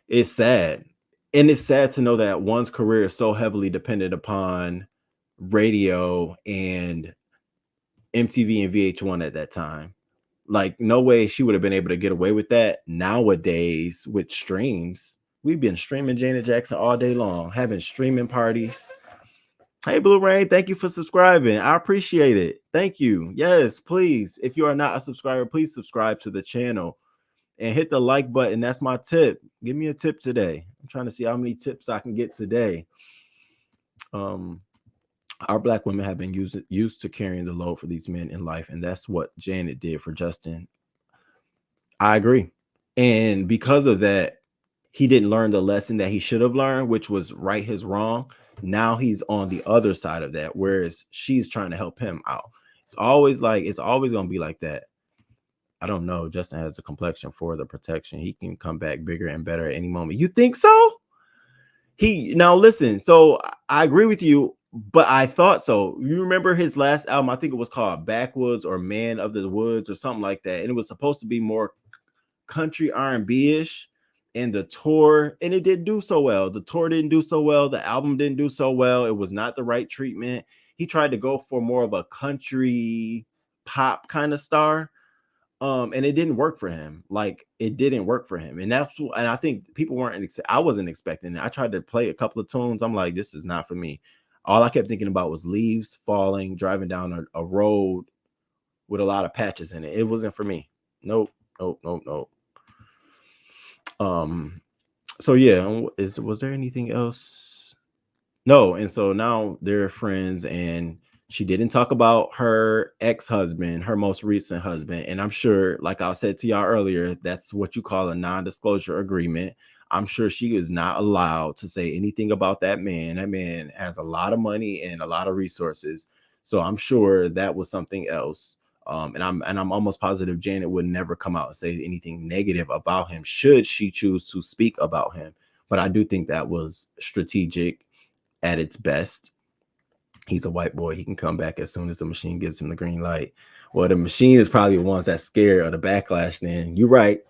It's sad. And it's sad to know that one's career is so heavily dependent upon radio and MTV and VH1 at that time. Like, no way she would have been able to get away with that nowadays with streams. We've been streaming Janet Jackson all day long, having streaming parties. Hey, Blue Rain, thank you for subscribing. I appreciate it. Thank you. Yes, please. If you are not a subscriber, please subscribe to the channel. and hit the like button. That's my tip. Give me a tip today. I'm trying to see how many tips I can get today. Our Black women have been used to carrying the load for these men in life, and that's what Janet did for Justin. I agree. And because of that, he didn't learn the lesson that he should have learned, which was right his wrong. Now he's on the other side of that, whereas she's trying to help him out. It's always going to be like that. I don't know. Justin has a complexion for the protection. He can come back bigger and better at any moment. You think so? Now listen, so I agree with you, but I thought so. You remember his last album? I think it was called Backwoods or Man of the Woods or something like that. And it was supposed to be more country R&B-ish. And the tour, and it didn't do so well. The tour didn't do so well. The album didn't do so well. It was not the right treatment. He tried to go for more of a country pop kind of star. And it didn't work for him. Like, it didn't work for him. And I think people I wasn't expecting it. I tried to play a couple of tunes. I'm like, this is not for me. All I kept thinking about was leaves falling, driving down a road with a lot of patches in it. It wasn't for me. Nope. So yeah, was there anything else? No. And so now they're friends, and she didn't talk about her ex-husband, her most recent husband. And I'm sure, like I said to y'all earlier, that's what you call a non-disclosure agreement. I'm sure she is not allowed to say anything about that man. That man has a lot of money and a lot of resources. So I'm sure that was something else. And I'm almost positive Janet would never come out and say anything negative about him should she choose to speak about him. But I do think that was strategic at its best. He's a white boy. He can come back as soon as the machine gives him the green light. Well, the machine is probably the ones that's scared of the backlash. Then you're right.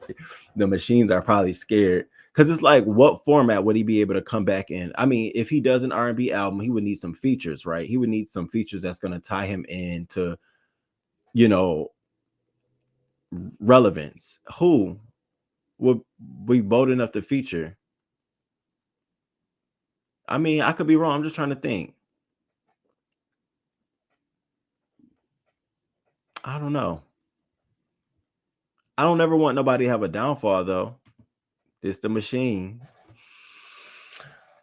The machines are probably scared, because it's like, what format would he be able to come back in? I mean, if he does an R&B album, he would need some features, right? He would need some features that's going to tie him into, relevance. Who would be bold enough to feature? I mean, I could be wrong. I'm just trying to think. I don't know. I don't ever want nobody to have a downfall, though. It's the machine.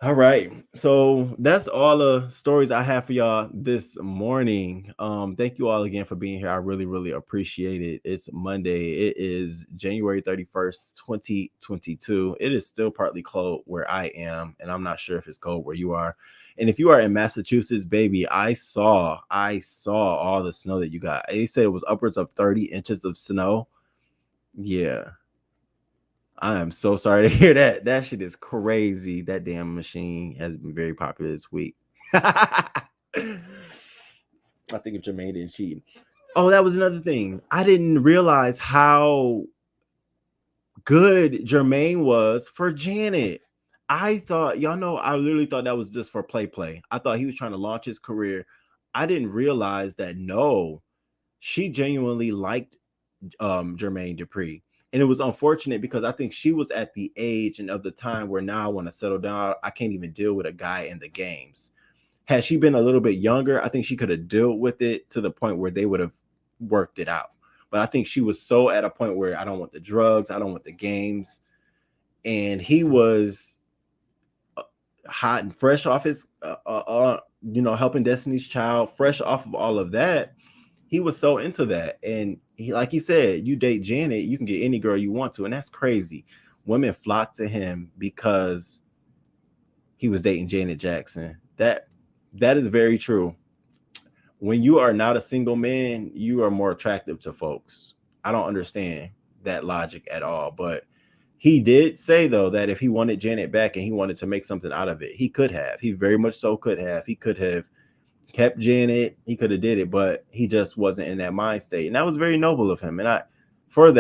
All right. So that's all the stories I have for y'all this morning. Thank you all again for being here. I really, really appreciate it. It's Monday. It is January 31st, 2022. It is still partly cold where I am, and I'm not sure if it's cold where you are. And if you are in Massachusetts, baby, I saw all the snow that you got. They said it was upwards of 30 inches of snow. Yeah. I am so sorry to hear that. That shit is crazy. That damn machine has been very popular this week. I think if Jermaine didn't cheat. Oh, that was another thing. I didn't realize how good Jermaine was for Janet. I thought, I literally thought that was just for play. I thought he was trying to launch his career. I didn't realize that, no, she genuinely liked Jermaine Dupri. And it was unfortunate because I think she was at the age and of the time where now I want to settle down. I can't even deal with a guy in the games. Had she been a little bit younger, I think she could have dealt with it to the point where they would have worked it out. But I think she was so at a point where I don't want the drugs, I don't want the games. And he was hot and fresh off his, helping Destiny's Child, fresh off of all of that. He was so into that. And he, like he said, you date Janet, you can get any girl you want to. And that's crazy. Women flock to him because he was dating Janet Jackson. That is very true. When you are not a single man, you are more attractive to folks. I don't understand that logic at all. But he did say, though, that if he wanted Janet back and he wanted to make something out of it, he could have. He very much so could have. He could have kept Janet, he could have did it, but he just wasn't in that mind state. And that was very noble of him. And I really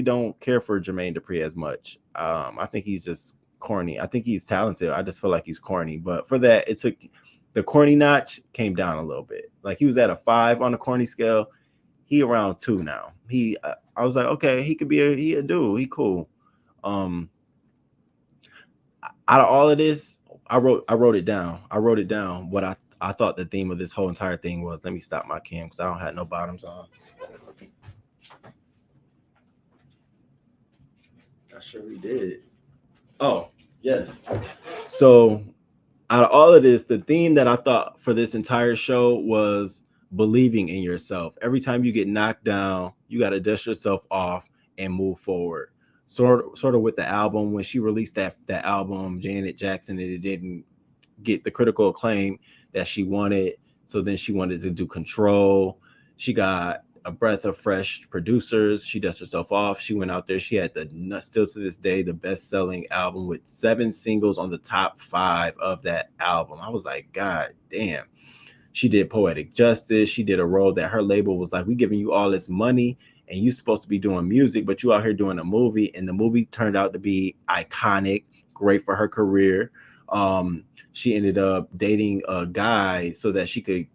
don't care for Jermaine Dupri as much. I think he's just corny. I think he's talented. I just feel like he's corny. But for that, it took the corny notch came down a little bit. Like he was at a 5 on the corny scale. He around 2 now. I was like, okay, he could be a dude. He cool. Out of all of this, I wrote it down. What I thought the theme of this whole entire thing was. Let me stop my cam because I don't have no bottoms on. sure we did. Oh, yes. So out of all of this, the theme that I thought for this entire show was believing in yourself. Every time you get knocked down, you got to dust yourself off and move forward. Sort of with the album, when she released that album, Janet Jackson, and it didn't get the critical acclaim that she wanted. So then she wanted to do Control. She got a breath of fresh producers. She dusted herself off. She went out there. She had still to this day, the best-selling album with 7 singles on the top 5 of that album. I was like, God damn. She did Poetic Justice. She did a role that her label was like, we giving you all this money and you supposed to be doing music, but you out here doing a movie. And the movie turned out to be iconic, great for her career. She ended up dating a guy so that she could,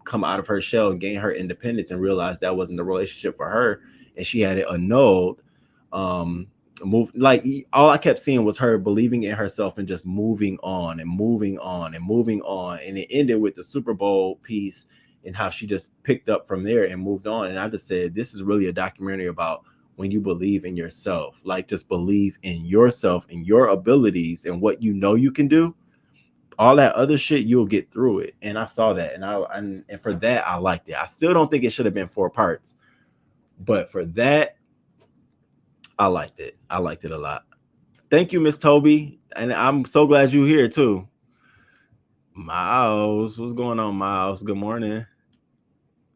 come out of her shell and gain her independence, and realize that wasn't the relationship for her, and she had it annulled. Like all I kept seeing was her believing in herself and just moving on and moving on and moving on, and it ended with the Super Bowl piece and how she just picked up from there and moved on. And I just said, this is really a documentary about when you believe in yourself, like just believe in yourself and your abilities and what you can do. All that other shit, you'll get through it. And I saw that, and for that, I liked it. I still don't think it should have been 4 parts, but for that, I liked it. I liked it a lot. Thank you, Miss Toby, and I'm so glad you're here too. Miles, what's going on, Miles? Good morning.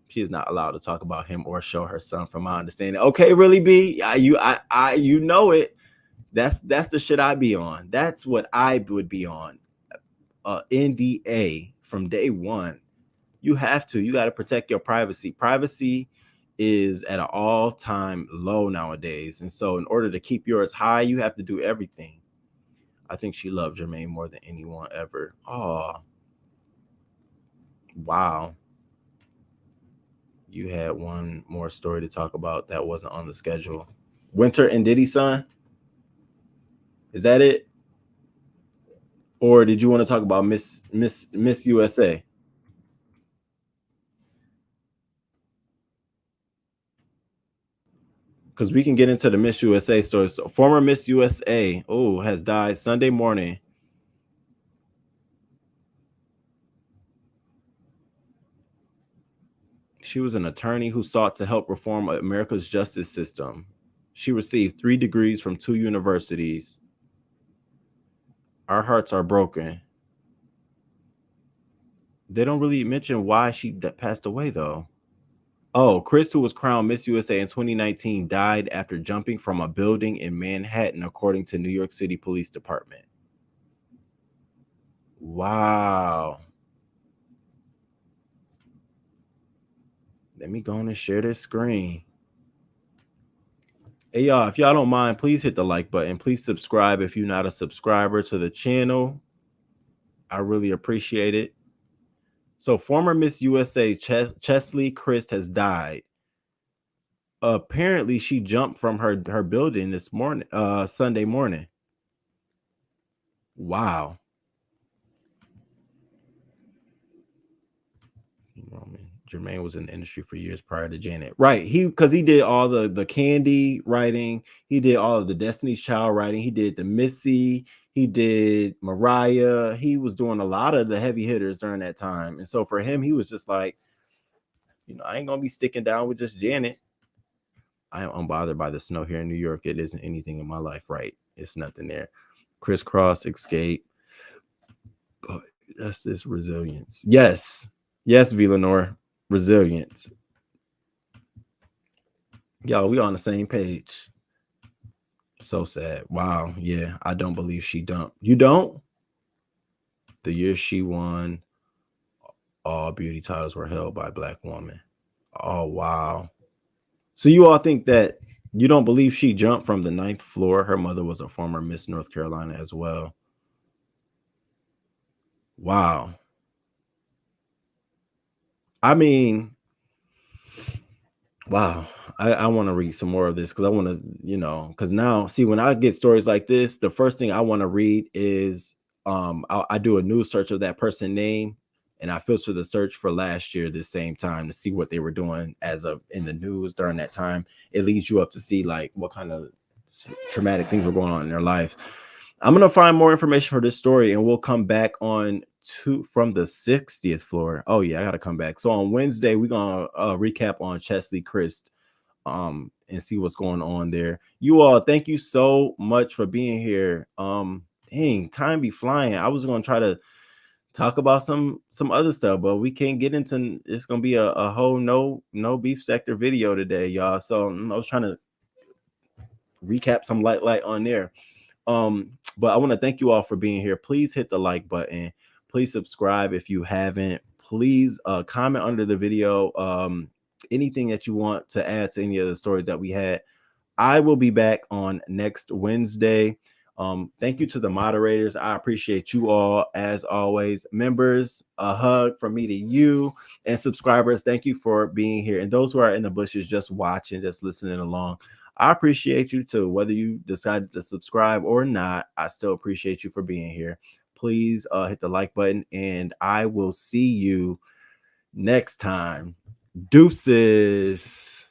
She is not allowed to talk about him or show her son, from my understanding. Okay, really, B? You know it. That's the shit I be on. That's what I would be on. NDA from day one. You got to protect your privacy. Privacy is at an all-time low nowadays, and so in order to keep yours high, you have to do everything. I think she loved Jermaine more than anyone ever. Oh, wow. You had one more story to talk about that wasn't on the schedule. Winter and Diddy's son? Is that it? Or did you want to talk about Miss USA? Because we can get into the Miss USA story. So former Miss USA, has died Sunday morning. She was an attorney who sought to help reform America's justice system. She received 3 degrees from 2 universities. Our hearts are broken. They don't really mention why she passed away, though. Oh, Kryst, who was crowned Miss USA in 2019, died after jumping from a building in Manhattan, according to New York City Police Department. Wow. Let me go on and share this screen. Hey, y'all, if y'all don't mind, please hit the like button. Please subscribe if you're not a subscriber to the channel. I really appreciate it. So former Miss USA Cheslie Kryst has died. Apparently, she jumped from her building this morning, Sunday morning. Wow. Jermaine was in the industry for years prior to Janet. Right. Because he did all the Candy writing. He did all of the Destiny's Child writing. He did the Missy. He did Mariah. He was doing a lot of the heavy hitters during that time. And so for him, he was just like, I ain't going to be sticking down with just Janet. I am unbothered by the snow here in New York. It isn't anything in my life, right? It's nothing there. Crisscross, Escape. But that's this resilience. Yes, Villanor. Resilience. Y'all, we on the same page. So sad. Wow. Yeah, I don't believe she dumped. You don't? The year she won, all beauty titles were held by a Black woman. Oh, wow. So you all think that you don't believe she jumped from the 9th floor? Her mother was a former Miss North Carolina as well. Wow. I mean, wow. I want to read some more of this because I want to, because now, see, when I get stories like this, the first thing I want to read is I do a news search of that person's name, and I filter the search for last year this same time to see what they were doing as of in the news during that time. It leads you up to see like what kind of traumatic things were going on in their lives. I'm gonna find more information for this story, and we'll come back on from the 60th floor. Oh yeah, I gotta come back. So on Wednesday, we're gonna recap on Cheslie Kryst, and see what's going on there. You all, thank you so much for being here. Dang, time be flying. I was gonna try to talk about some other stuff, but we can't get into. It's gonna be a whole no beef sector video today, y'all. So I was trying to recap some light on there. But I want to thank you all for being here. Please hit the like button. Please subscribe if you haven't. Please comment under the video anything that you want to add to any of the stories that we had. I will be back on next Wednesday. Thank you to the moderators. I appreciate you all as always. Members, a hug from me to you, and subscribers, thank you for being here. And those who are in the bushes just watching, just listening along, I appreciate you too. Whether you decided to subscribe or not, I still appreciate you for being here. Please hit the like button, and I will see you next time. Deuces.